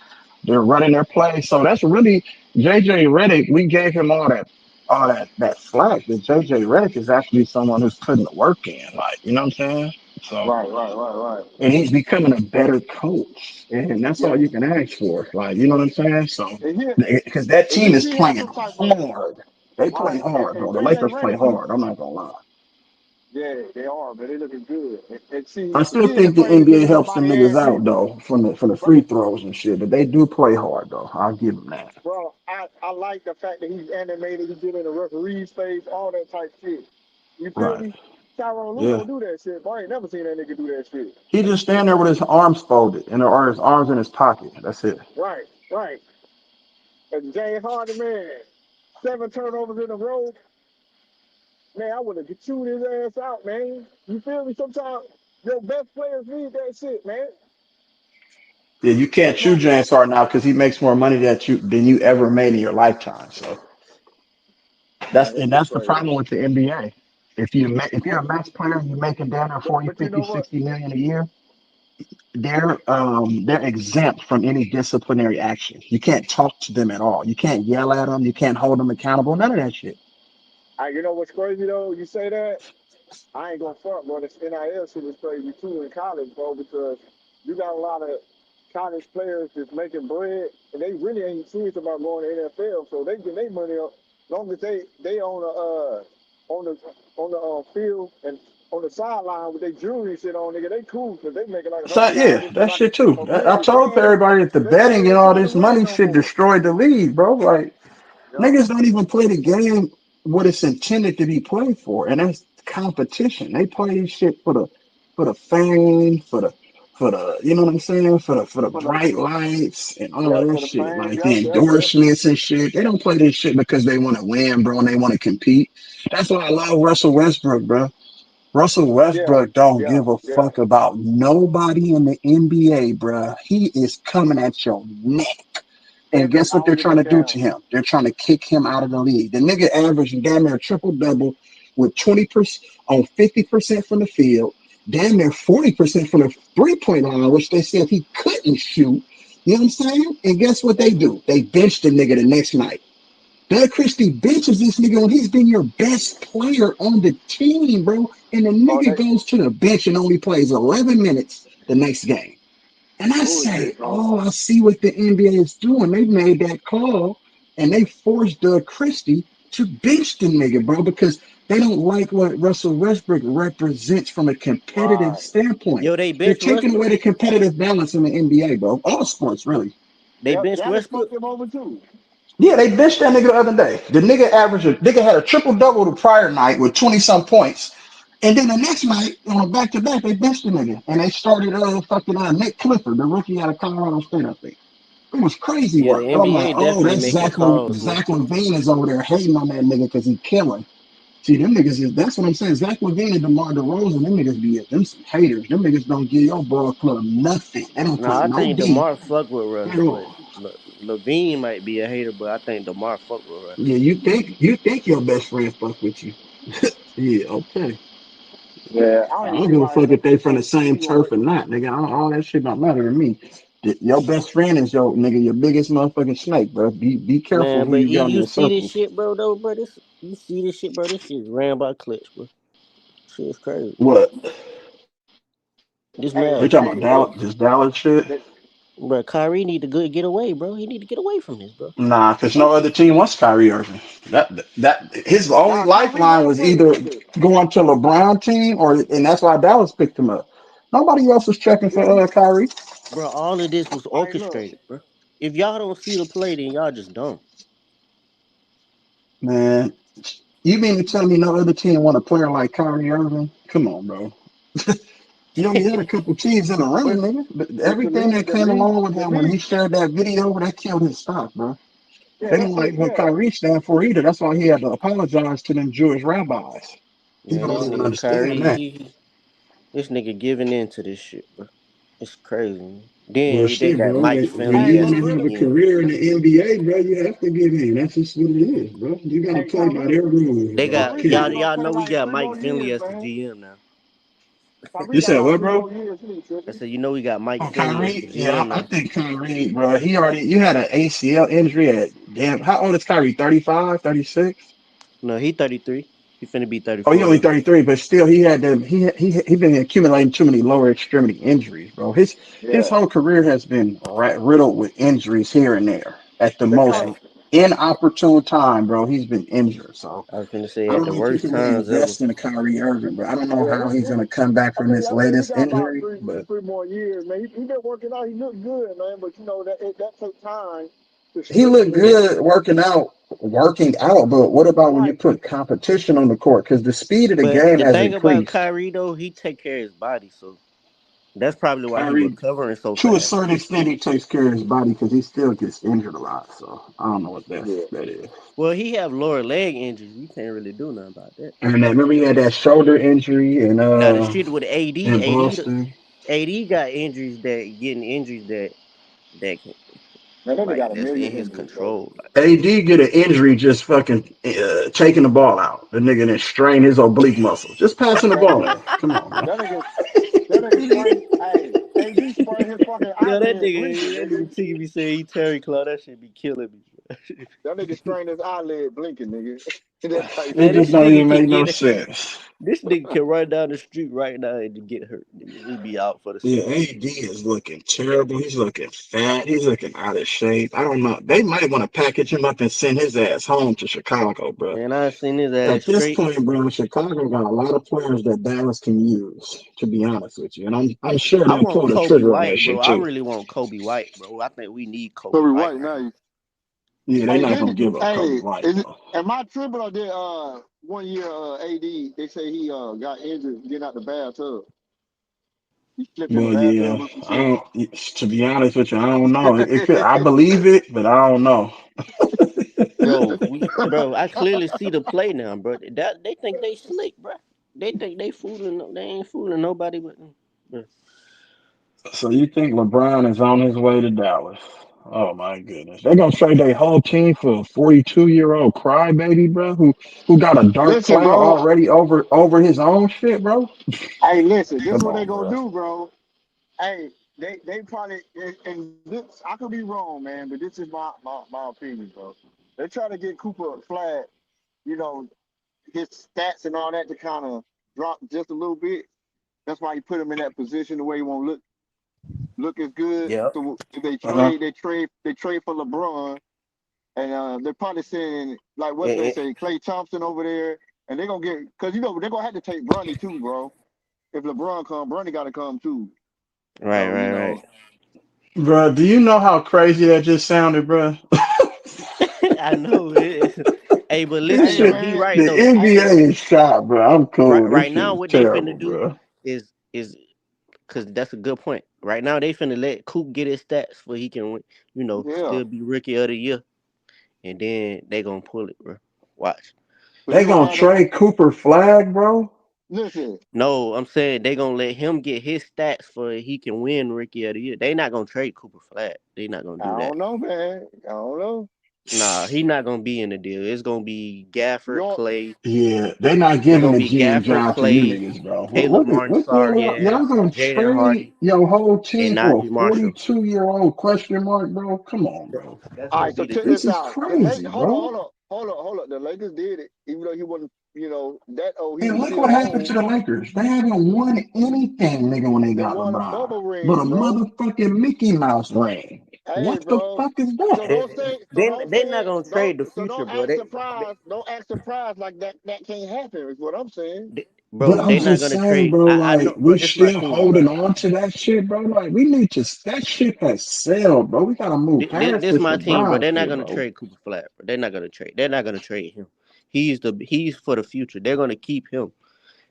they're running their play. So that's really JJ Redick. We gave him all that slack. But JJ Redick is actually someone who's putting the work in. Like, you know what I'm saying? So Right. and he's becoming a better coach. And that's Yeah. all you can ask for. Like, you know what I'm saying? So And he because that and team you is see him playing some type of hard. They play right. hard, And bro. The JJ Lakers play Redick, he hard. I'm not gonna lie. yeah, they are, but they looking good. And see, I the still kid that think the played NBA against him helps about them to niggas ask out me, though from the but free throws and shit. But they do play hard though. I'll give them that. bro, I like the fact that he's animated, he get in the referee's face, all that type shit. You feel Right. me? Tyronn Lue Yeah. don't do that shit, bro. I ain't never seen that nigga do that shit. He just stand there with his arms folded and or his arms in his pocket. That's it. Right. And James Harden, man, 7 turnovers in a row. Man, I would have chewed his ass out, man. You feel me? Sometimes your best players need that shit, man. Yeah, you can't That's chew why. James Harden out because he makes more money than you ever made in your lifetime. So Man, that shit that's the crazy. problem with the NBA. If you're a max player and you're making down there 40, But you 50, know what? 60 million a year, they're exempt from any disciplinary action. You can't talk to them at all. You can't yell at them. You can't hold them accountable. None of that shit. You know what's crazy though? You say that. I ain't gonna front, bro. This NIL shit is crazy too in college, bro, because you got a lot of college players that's making bread, and they really ain't serious about going to NFL, so they get their money up. Long as they on the field and on the sideline with their jewelry and shit on, nigga, they cool because they making like So yeah, $100 that like shit too. a I million a told game. everybody that the They betting really and ain't all trying to this win money no shit more. destroyed the league, bro. Like Yep. niggas don't even play the game what it's intended to be played for, and that's competition. They play this shit for the fame, for the you know what I'm saying, for the For the bright lights and all yeah, of that for the shit, fame. like the Yep. endorsements and shit. They don't play this shit because they want to win, bro, and they want to compete. That's why I love Russell Westbrook, bro. Russell Yeah. Westbrook don't Yeah. give a Yeah. fuck about nobody in the NBA, bro. He is coming at your neck. And Every guess I what they're don't give trying a to do to damn. him? They're trying to kick him out of the league. The nigga averaged damn near triple double with 20% on 50% from the field, damn near 40% from the 3-point line, which they said he couldn't shoot. You know what I'm saying? And guess what they do? They benched the nigga the next night. Doug Christie benches this nigga when he's been your best player on the team, bro. And the Oh, nigga they goes to the bench and only plays 11 minutes the next game. And I say, bullshit, bro. oh, I see what the NBA is doing. They made that call and they forced Doug Christie to bench the nigga, bro, because they don't like what Russell Westbrook represents from a competitive Right. standpoint. Yo, they They're bench taking away Westbrook. the competitive balance in the NBA, bro. All sports, really. They Yep, bench Dallas Westbrook. fucked him over too. Yeah, they benched that nigga the other day. The nigga had a triple double the prior night with 20 some points. And then the next night, on a back to back, they benched the nigga. And they started Nick Clifford, the rookie out of Colorado State, I think. It was crazy Yeah, the work. I'm like, NBA oh, definitely that's making calls, man. Zach LaVine is over there hating on that nigga because he killing. See, them niggas that's what I'm saying. Zach LaVine and DeMar DeRozan, them niggas them some haters. Them niggas don't give your ball club nothing. They don't No, play I no think D DeMar fuck with at Russ, but all. Levine might be a hater, but I think DeMar fuck with Russ. Yeah, you think your best friend fuck with you. Yeah, okay. Yeah, I I don't even don't see give a why fuck if they from the he same gonna turf or not, nigga. All that shit don't matter to me. Your best friend is your biggest motherfucking snake, bro. Be careful Man, who but you got in you your see this circles. shit, bro, though, bro. You see this shit, bro. This shit's ran by clutch, bro. Shit's crazy. What? This hey You Mavs talking shit, about bro. This Dallas shit? they, Bro, Kyrie need to get away, bro. He need to get away from this, bro. Nah, because no other team wants Kyrie Irving. That his only nah, Kyrie lifeline gotta was play either together. going to LeBron team and that's why Dallas picked him up. Nobody else was checking for Kyrie. Bro, all of this was Hey, look, orchestrated, bro. If y'all don't see the play, then y'all just dumb. Man, you mean to tell me no other team want a player like Kyrie Irving? Come on, bro. You only had a couple teams in the running, but nigga. But but everything that the came league, along with the him when he league, shared that video, that killed his stock, bro. yeah, They that didn't like shit, what yeah. Kyrie stand for either. That's why he had to apologize to them Jewish rabbis. People Man, don't this even nigga understand Kyrie, that. this nigga giving in to this shit, bro. It's crazy, man. Well, Then they shit, got bro. Mike When Finley Hey, you as but the want to have a really, GM. career in the NBA, bro, you have to give in. That's just what it is, bro. You got to hey, play by their rules, They bro. got Kyrie probably y'all. Period. gonna Y'all play know we like got three Mike more Finley years, as the man. GM now. Kyrie You got said about what, three bro? more years, too, I tripping. said, you know, we got Mike Oh, Finley as the Kyrie? Yeah, GM I now. think Kyrie, bro. You had an ACL injury at damn. How old is Kyrie? 35, 36. No, he 33. He finna be Oh, he 34 only now. 33, but still, he had them. He been accumulating too many lower extremity injuries, bro. His Yeah. whole career has been riddled with injuries here and there. At the They most call I, inopportune time, bro, he's been injured. So I was finna say I at don't the know if you worst can really times ever. invest in a Kyrie Irving, bro. I don't know yeah, how he's gonna come back from this I think he latest got about injury, three but three more years, man. He been working out. He looked good, man. But you know that takes time to he looked strengthen. good working out. But what about when you Right. put competition on the court? Because the speed of the But game the has thing about increased. Kyrie though, he take care of his body, so that's probably why he Kyrie, recovering so to a fast. certain extent, he takes care of his body because he still gets injured a lot. So I don't know what Yeah. that is. Well, he have lower leg injuries. We can't really do nothing about that. And remember, he had that shoulder injury Now the shit with AD, in Boston. AD got injuries that getting injuries that can Man, that nigga like got a that's in million his injuries, bro. control. Like AD get an injury just fucking taking the ball out. The nigga then strain his oblique muscle. Just passing the That ball nigga, in. Come on, man. that nigga, that nigga sprained. Hey, AD sprained his fucking yo, eyelid blinking, that nigga. nigga Tiki be saying he Terry Claw. That shit be killing me. That nigga strained his eyelid blinking, nigga. That type It Man, shit. just this don't nigga even can make no get sense. this nigga can run down the street right now and get hurt. Nigga. He be out for the Yeah, season. AD is looking terrible. He's looking fat. He's looking out of shape. I don't know. They might want to package him up and send his ass home to Chicago, bro. Man, I seen his ass At this straight. point, bro, Chicago got a lot of players that Dallas can use, to be honest with you. And I'm sure I they'll want pull the Kobe trigger on that White, bro. shit I too. really want Kobe White, bro. I think we need Kobe Kobe White White, right now. now. Yeah, they're Hey, not gonna didn't give up Kobe hey, White is it, though. am I tripping or did 1 year AD? They say he got injured getting out the bathtub. He slipped in the Well, bathtub yeah, or some I shit. don't. To be honest with you, I don't know. It could. I believe it, but I don't know. Bro, I clearly see the play now, bro. That they think they slick, bro. They think they ain't fooling nobody but them. Bro. So you think LeBron is on his way to Dallas? Oh my goodness, they're gonna trade their whole team for a 42-year-old crybaby, bro, who got a dark Listen, cloud bro. already over his own shit, bro. Hey, listen. This is Come what they on, gonna bro. do, bro. Hey, they probably and this I could be wrong, man, but this is my opinion, bro. They try to get Cooper flat, you know, his stats and all that to kind of drop just a little bit. That's why he put him in that position the way he won't look as good. Yep. So if they Uh huh. trade, they trade for LeBron. and they're probably saying like what they And, say, Klay Thompson over there, and they're gonna get because they're gonna have to take Bronny too, bro. If LeBron come, Bronny got to come too. right, So right, Bro, do you know how crazy that just sounded, bro? right. I know it. Hey, but This listen hey though, shit, he man, the right though. hey NBA is shot, bro. I'm cool. This Right shit now, is what they terrible, finna do bro. is because that's a good point. Right now, they finna let Coop get his stats so he can, yeah, still be rookie of the year, and then they gonna pull it, bro. Watch. but They you gonna gonna have them. trade Cooper Flag, bro. Listen, No, I'm saying they gonna let him get his stats for he can win rookie of the year. They not gonna trade Cooper Flat. They not gonna I do that. don't know, man. I don't know. Nah, he not gonna be in the deal. It's gonna be Gafford, Your Clay. Yeah, they not It's giving gonna the be GM Gafford, job to you Clay, niggas, bro. Caleb Martin, What the hell? Y'all Sarian, gonna Jaden trade Hardy, your whole and team for a Najee Marshall. 42-year-old question mark, bro? Come on, bro. That's all gonna right, so be the check deal. This this is out. crazy, Hold on, bro. hold on. The Lakers did it, even though he wasn't, that old. He And was look still what happened home. to the Lakers. They haven't won anything, nigga, when they They got won a LeBron. bubble But a ring, bro. motherfucking Mickey Mouse ring. Hey, What the bro. fuck is So that? don't say, They not gonna don't, trade the so future, don't bro. act surprised. Don't act surprised like that. That can't happen. Is what I'm saying. But bro, I'm they not just gonna saying, trade. bro, I like, know, bro. we This is my still thing, bro. holding on to that shit, bro. Like, we need to, that shit has sailed, bro. We gotta move past This this my team, bro. LeBron They're not shit, gonna bro. trade Cooper Flat, bro. They're not gonna trade. They're not gonna trade him. He's for the future. They're gonna keep him.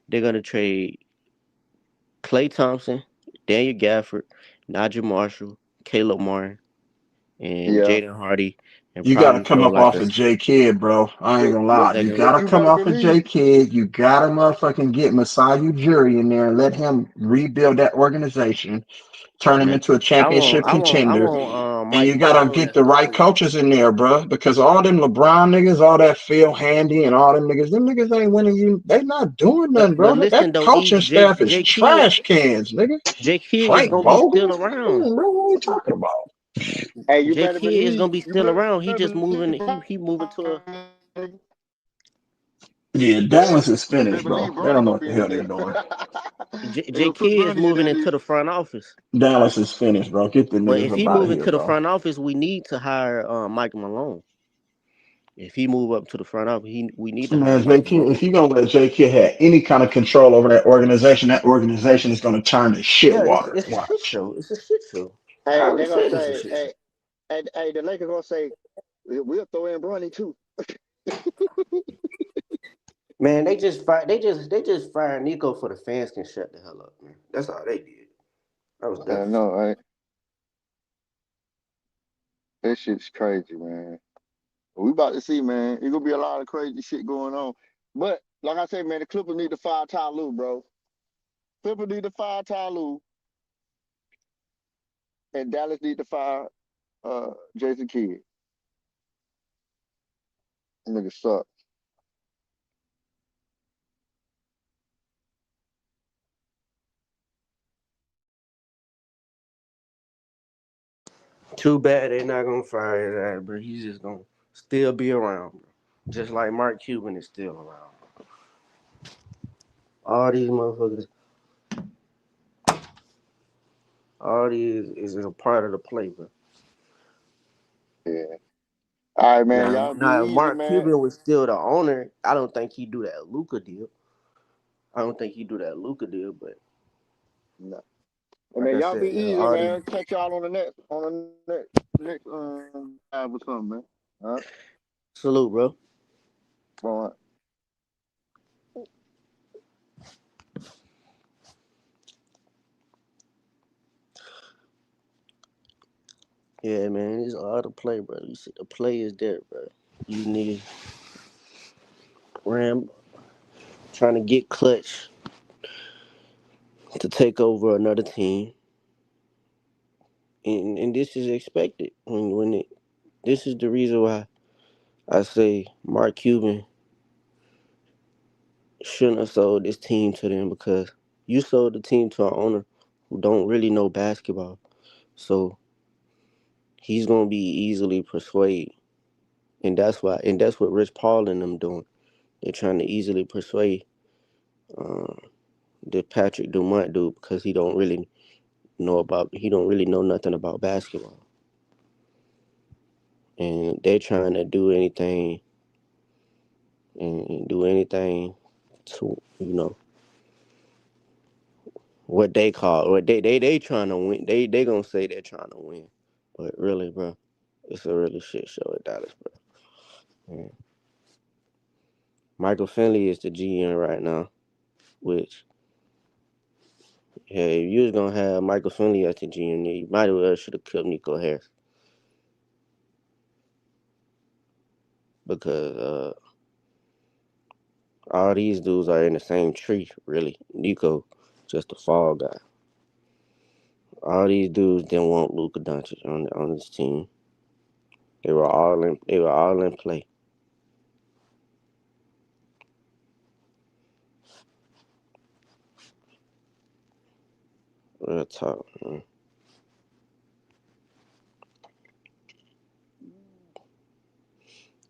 They're gonna trade Klay Thompson, Daniel Gafford, Najee Marshall, Caleb Martin, and Yeah. Jaden Hardy, and You gotta probably come throw up like off a of J Kidd, bro. I ain't But gonna but lie. You second. but gotta you come better off of J believe. Kidd. You gotta motherfucking get Masai Ujiri in there and let him rebuild that organization, turn him Man, into a championship I contender. want And Mike you gotta Malone get as the the right owner. coaches in there, bro. Because all them LeBron niggas, all that Phil Handy and all them niggas ain't winning you. They not doing nothing, But bro. listen That though, coaching staff is trash Kid, cans, nigga. J Kid is Frank gonna be still Vogel? around. Bro, what are you talking about? Hey, you J better Kid is believe. gonna be You still around. He better just moving. believe. He moving to a Yeah, Dallas is You better finished, bro. believe They Bronny don't know gonna what be the in the hell they're deal. doing. They J gonna put Kid is Bronny in moving that into deal. the front office. Dallas is finished, bro. Get the But niggas if up he out move of here, into the bro. front office, we need to hire Mike Malone. If he move up to the front office, we need to hire Man, Mike JK, Malone. if you're gonna let JK have any kind of control over that organization is gonna turn to shit Yeah, water. it's a shit Watch. show. It's a shit show. I Hey, already they're gonna said it's a say, shit show. the Lakers gonna say, we'll throw in Bronny too. Man, they just fired Nico for the fans can shut the hell up, man. That's all they did. That was I dumb. know, right? That shit's crazy, man. We about to see, man. It's gonna be a lot of crazy shit going on. But like I said, man, the Clippers need to fire Ty Lue, bro. Clippers need to fire Ty Lue, and Dallas need to fire Jason Kidd. Nigga suck. Too bad they not gonna fire his ass, but he's just gonna still be around, bro. Just like Mark Cuban is still around. All these motherfuckers, all these is a part of the play, bro. Yeah. All right, man. Y'all be Now if easy, Mark man. Cuban was still the owner, I don't think he'd do that Luka deal. I don't think he'd do that Luka deal, but No. And like man, I y'all be said, man, easy, all these man. Catch y'all on the next live or something, man. All right. salute, bro. All right. Yeah, man, it's all the play, bro. You see, the play is there, bro. You niggas ram trying to get clutch to take over another team, and this is expected when it. This is the reason why I say Mark Cuban shouldn't have sold this team to them because you sold the team to an owner who don't really know basketball. So he's gonna be easily persuaded. And that's what Rich Paul and them doing. They're trying to easily persuade uh, the Patrick Dumont dude because he don't really know nothing about basketball. and they're trying to do anything and do anything to what they call what they trying to win. They gonna say they're trying to win, but really, bro, it's a really shit show at Dallas, bro. And Michael Finley is the GM right now, which hey, if you was gonna have Michael Finley as the GM, you might as well should have kept Nico Harrison because all these dudes are in the same tree, really. Nico, just a fall guy. All these dudes didn't want Luka Doncic on this team. They were all in. They were all in play. Real talk, man.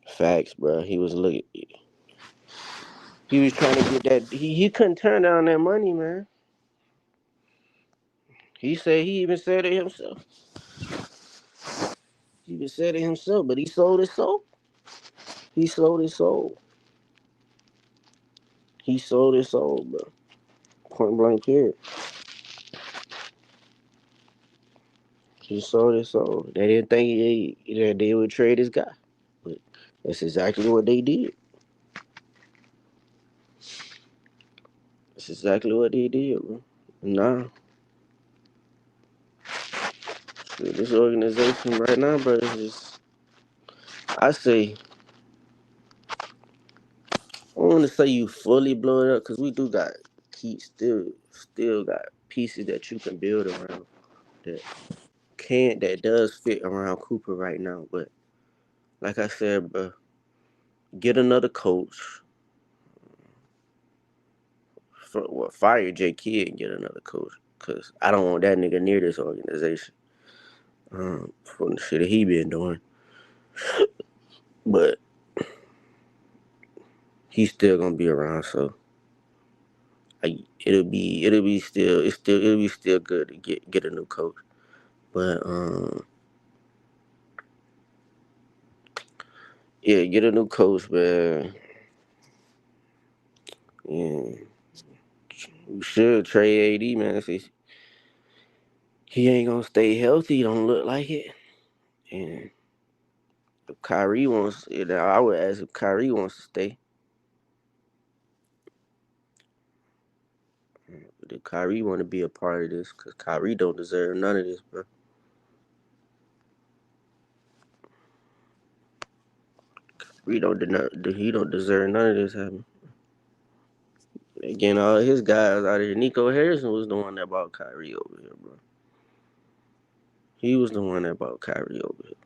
Facts, bro. He was looking. He was trying to get that. He couldn't turn down that money, man. He even said it himself. He even said it himself, but he sold his soul. He sold his soul. He sold his soul, bro. Point blank period. He sold his soul. They didn't think that they would trade his guy, but that's exactly what they did. That's exactly what they did, bro. Nah, this organization right now, bro, is just. I say, I don't want to say you fully blow it up because we do got still got pieces that you can build around that that does fit around Cooper right now. But like I said, bro, get another coach. Fire J Kidd and get another coach because I don't want that nigga near this organization. From the shit that he been doing, but he's still gonna be around, so it'll be still good to get a new coach. But yeah, get a new coach, man. Yeah, we should trade AD, man. If he ain't gonna stay healthy, don't look like it. And if Kyrie wants, I would ask if Kyrie wants to stay. But if Kyrie want to be a part of this, cause Kyrie don't deserve none of this, bro. He don't deserve none of this happening. Again, all his guys out here. Nico Harrison was the one that brought Kyrie over here, bro. He was the one that brought Kyrie over here.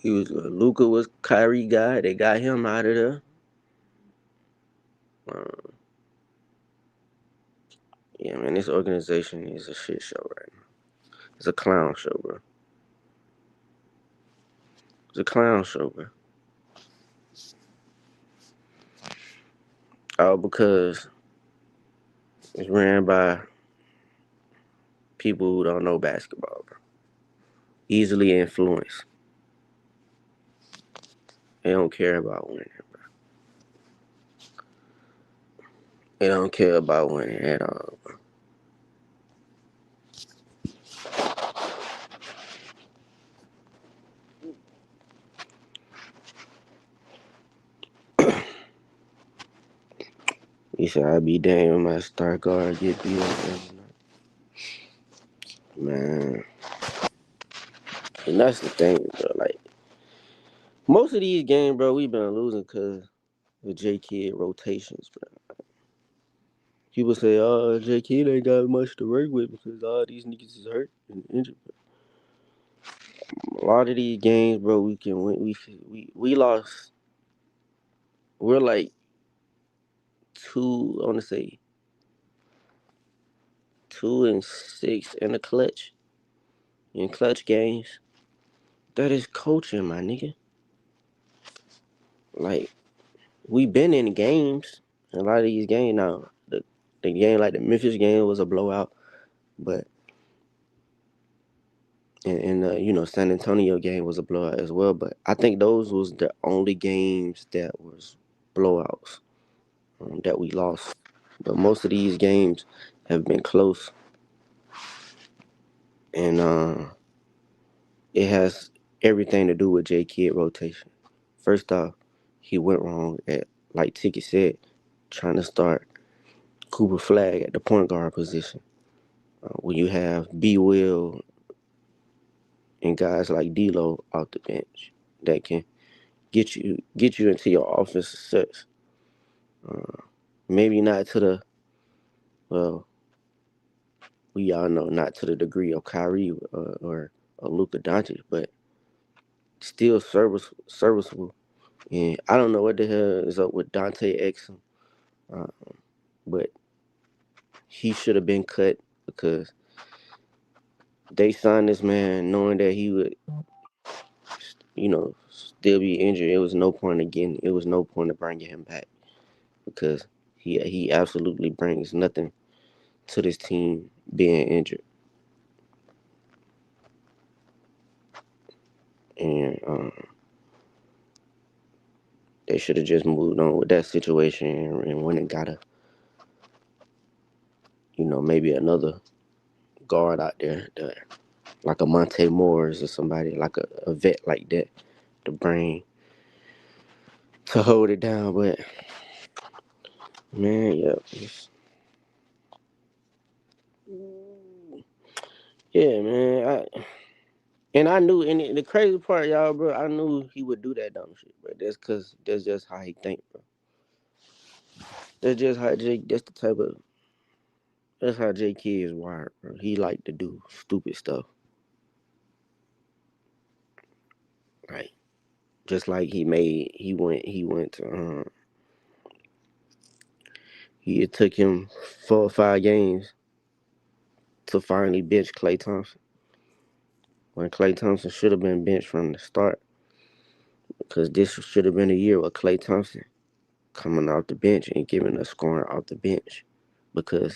Luka was Kyrie guy. They got him out of there. Uh, yeah, man, this organization is a shit show right now. It's a clown show, bro. It's a clown show, bro. All because it's ran by people who don't know basketball, bro. Easily influenced. They don't care about winning, bro. They don't care about winning at all, bro. He said, I'd be damned if my star guard get beat up every night. Man. And that's the thing, bro. Like, most of these games, bro, we been losing because of J Kidd rotations, bro. People say, oh, J Kidd ain't got much to work with because all these niggas is hurt and injured. A lot of these games, bro, we can win. We lost. We're like I want to say 2-6 in the clutch. In clutch games. That is coaching, my nigga. Like, we been in games. A lot of these games now. The game like the Memphis game was a blowout, but and San Antonio game was a blowout as well. But I think those was the only games that was blowouts that we lost. But most of these games have been close, and it has everything to do with J Kidd rotation. First off, he went wrong at, like Tiki said, trying to start Cooper Flag at the point guard position. When you have B. Will and guys like D'Lo off the bench that can get you into your offensive success. Maybe not to the, well, we all know not to the degree of Kyrie or Luka Doncic, but still serviceable. And I don't know what the hell is up with Dante Exum, uh, but he should have been cut because they signed this man knowing that he would, still be injured. It was no point again. It was no point of bringing him back because he absolutely brings nothing to this team being injured. And they should have just moved on with that situation and went and got maybe another guard out there, like a Monte Morris or somebody, like a vet like that, to bring to hold it down. But man, yeah, man. I knew, and the crazy part, y'all, bro, I knew he would do that dumb shit, bro. That's just how he think, bro. That's just how that's how J Kidd is wired, bro. He like to do stupid stuff, right? Just like he went to it took him 4 or 5 games to finally bench Klay Thompson when Klay Thompson should have been benched from the start, because this should have been a year with Klay Thompson coming off the bench and giving us scoring off the bench, because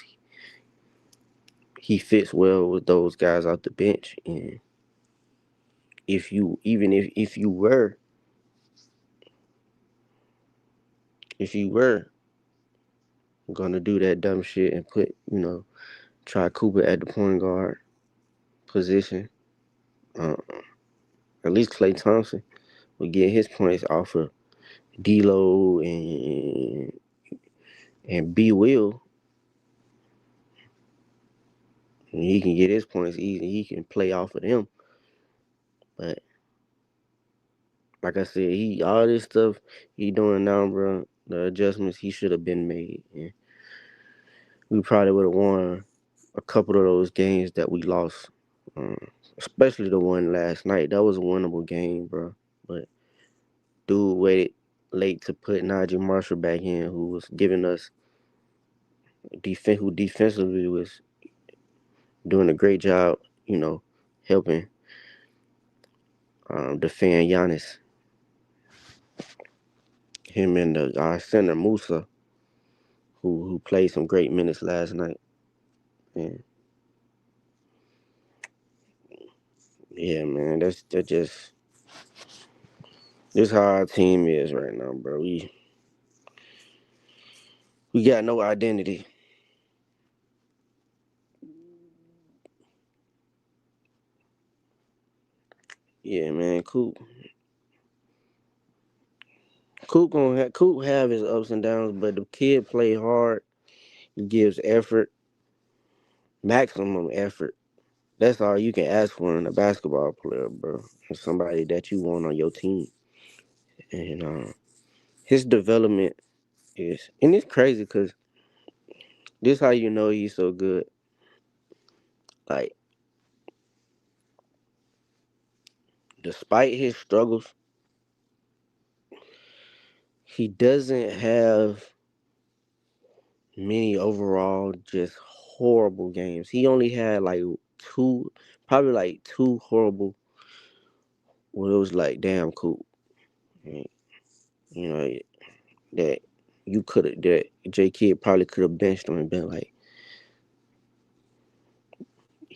he fits well with those guys off the bench. And if you were gonna do that dumb shit and try Cooper at the point guard position, uh, at least Klay Thompson would get his points off of D'Lo and B. Will. And he can get his points easy. He can play off of them. But like I said, all this stuff he doing now, bro. The adjustments he should have been made. And we probably would have won a couple of those games that we lost. Um, Especially the one last night. That was a winnable game, bro. But dude waited late to put Najee Marshall back in, who was giving us who defensively was doing a great job, helping defend Giannis. Him and our center Musa, who played some great minutes last night. And yeah, man, that just this how our team is right now, bro. We got no identity. Yeah, man, Coop have his ups and downs, but the kid play hard. He gives effort, maximum effort. That's all you can ask for in a basketball player, bro. Somebody that you want on your team. And his development and it's crazy because this how you know he's so good. Like, despite his struggles, he doesn't have many overall just horrible games. He only had like probably like two horrible where it was like, damn, cool. And, you know, that that J Kidd probably could have benched him and been like,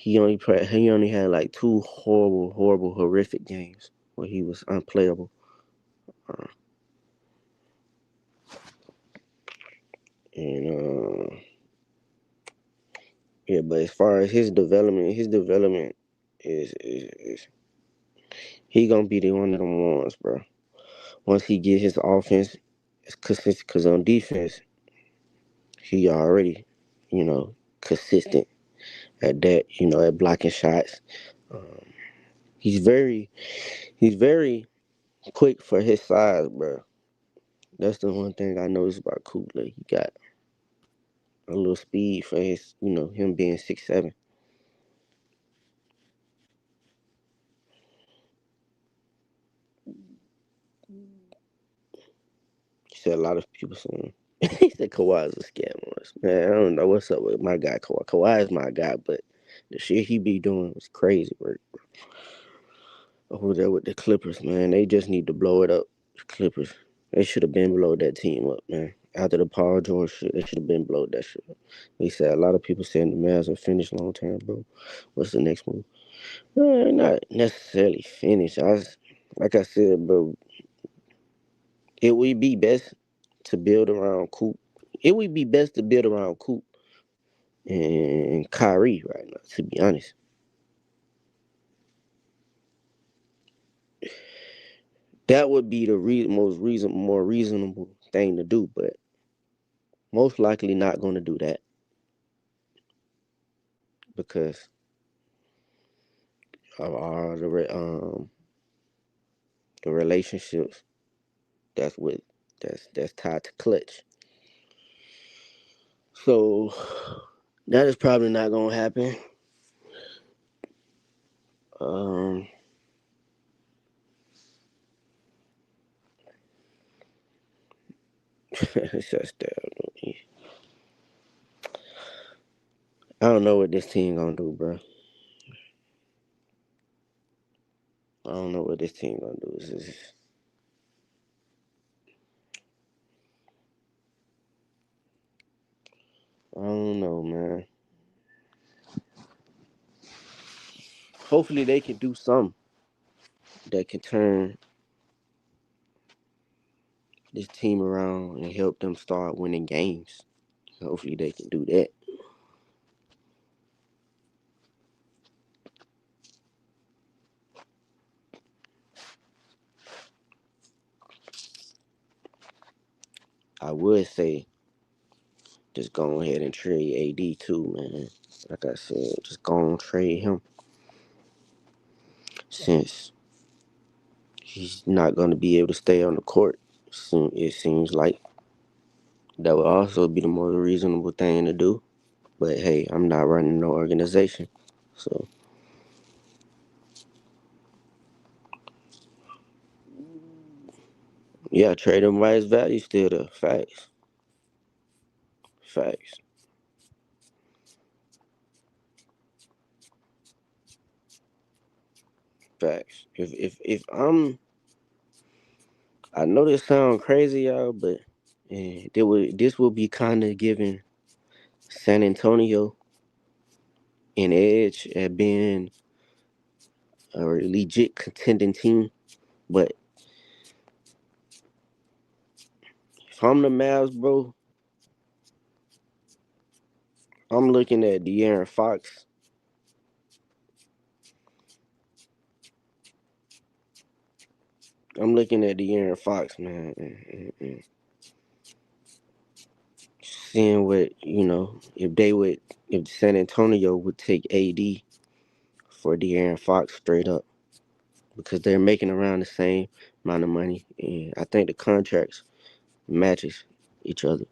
He only had like 2 horrific games where he was unplayable. Uh, and yeah, but as far as his development is he gonna be the one of them ones, bro. Once he get his offense consistent, because on defense he already, consistent at that, at blocking shots. Um, he's very quick for his size, bro. That's the one thing I noticed about Kugler. He got a little speed for his, him being 6'7". He said a lot of people saying he said Kawhi is a scam. Man, I don't know what's up with my guy Kawhi. Kawhi is my guy, but the shit he be doing was crazy work. Over there with the Clippers, man, they just need to blow it up. The Clippers, they should have been blowed that team up, man. After the Paul George shit, they should have been blowed that shit up. They said a lot of people saying the Mavs are finished long term, bro. What's the next move? Not necessarily finished. Like I said, bro, it would be best to build around Coop. It would be best to build around Coop and Kyrie right now, to be honest. That would be the more reasonable thing to do, but most likely not going to do that because of all the relationships that's with that's tied to clutch. So that is probably not going to happen. Um, it's just I don't know what this team gonna do, bro. I don't know what this team gonna do. I don't know, man. Hopefully they can do something that can turn this team around and help them start winning games. Hopefully they can do that. I would say just go ahead and trade AD too, man. Like I said, just go and trade him since he's not gonna be able to stay on the court. Soon it seems like that would also be the more reasonable thing to do. But hey, I'm not running no organization, so yeah, trade him by his value still. The facts. Facts. If I know this sound crazy, y'all, but this will be kind of giving San Antonio an edge at being a legit contending team. But if I'm the Mavs, bro, I'm looking at De'Aaron Fox. I'm looking at De'Aaron Fox, man, and seeing what if San Antonio would take AD for De'Aaron Fox straight up because they're making around the same amount of money, and I think the contracts matches each other.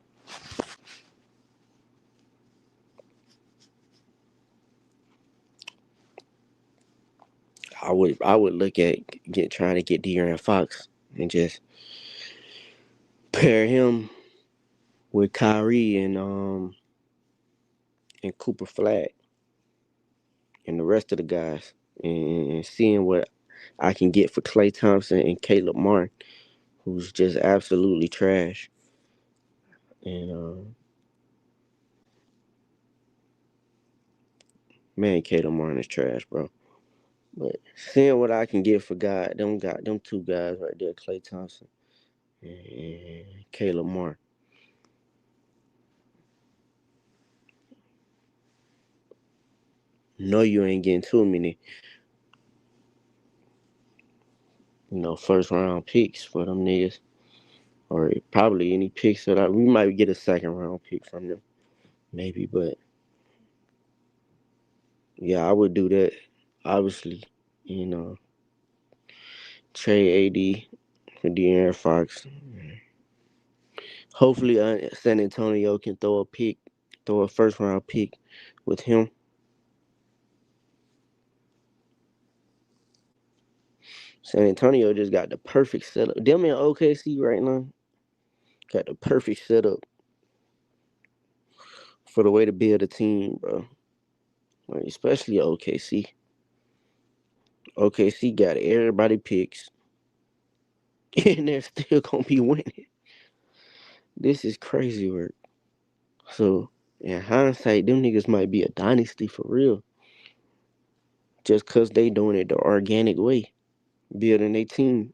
I would look at trying to get De'Aaron Fox and just pair him with Kyrie and Cooper Flag and the rest of the guys and seeing what I can get for Klay Thompson and Caleb Martin, who's just absolutely trash. And Man, Caleb Martin is trash, bro. But seeing what I can get for God, them two guys right there, Klay Thompson and Caleb Martin. No, you ain't getting too many, first round picks for them niggas. Or probably any picks that we might get a second round pick from them. Maybe, but yeah, I would do that. Obviously, you know, trade AD for De'Aaron Fox. Hopefully, San Antonio can throw a first round pick with him. San Antonio just got the perfect setup. Them in OKC right now got the perfect setup for the way to build a team, bro. Like, especially OKC. OKC got everybody picks, and they're still gonna be winning. This is crazy work. So, in hindsight, them niggas might be a dynasty for real. Just because they doing it the organic way, building a team.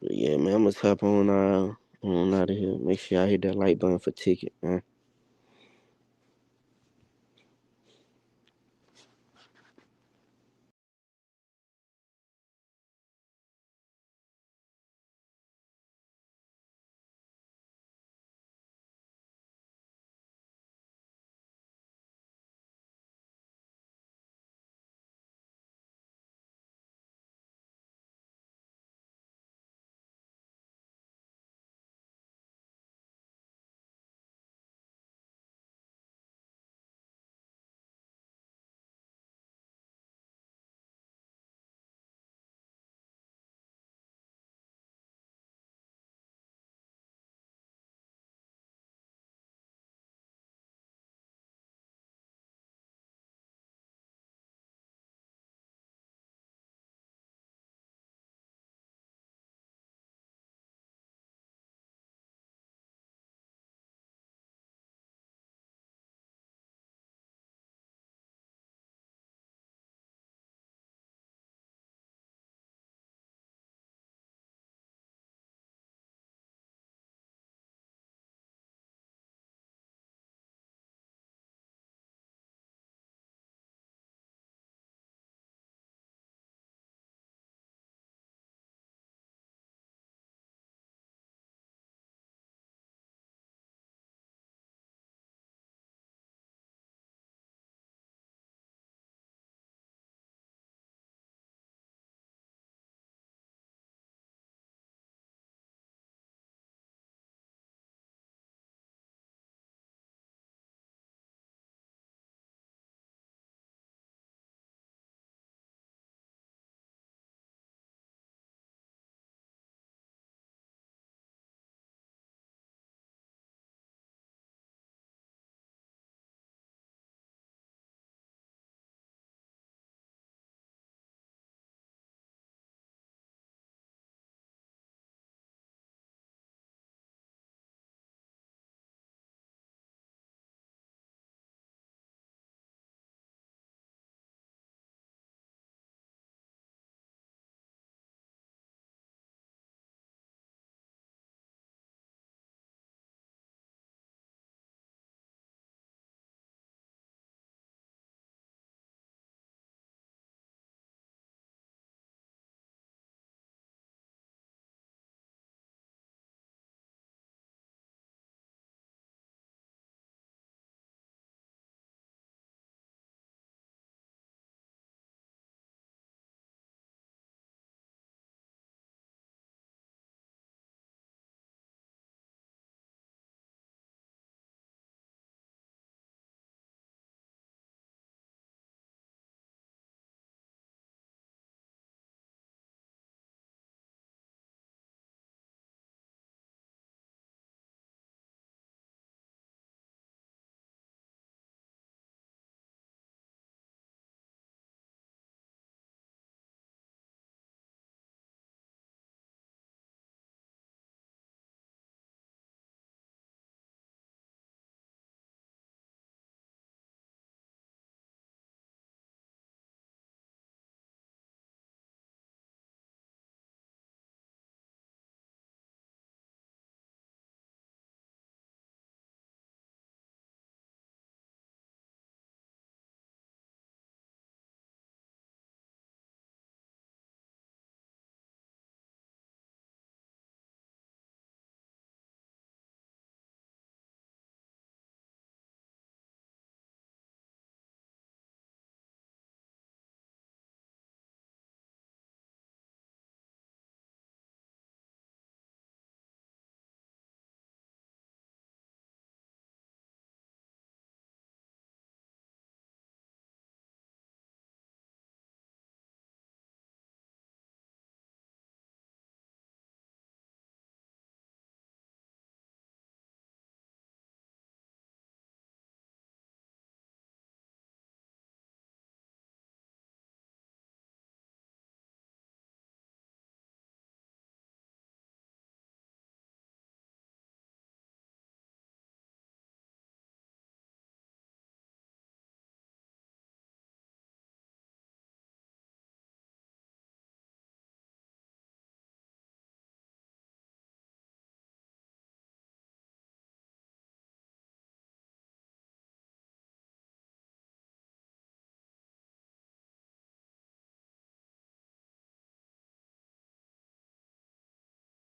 But yeah, man, I'm going to tap on out of here. Make sure I hit that like button for ticket, man.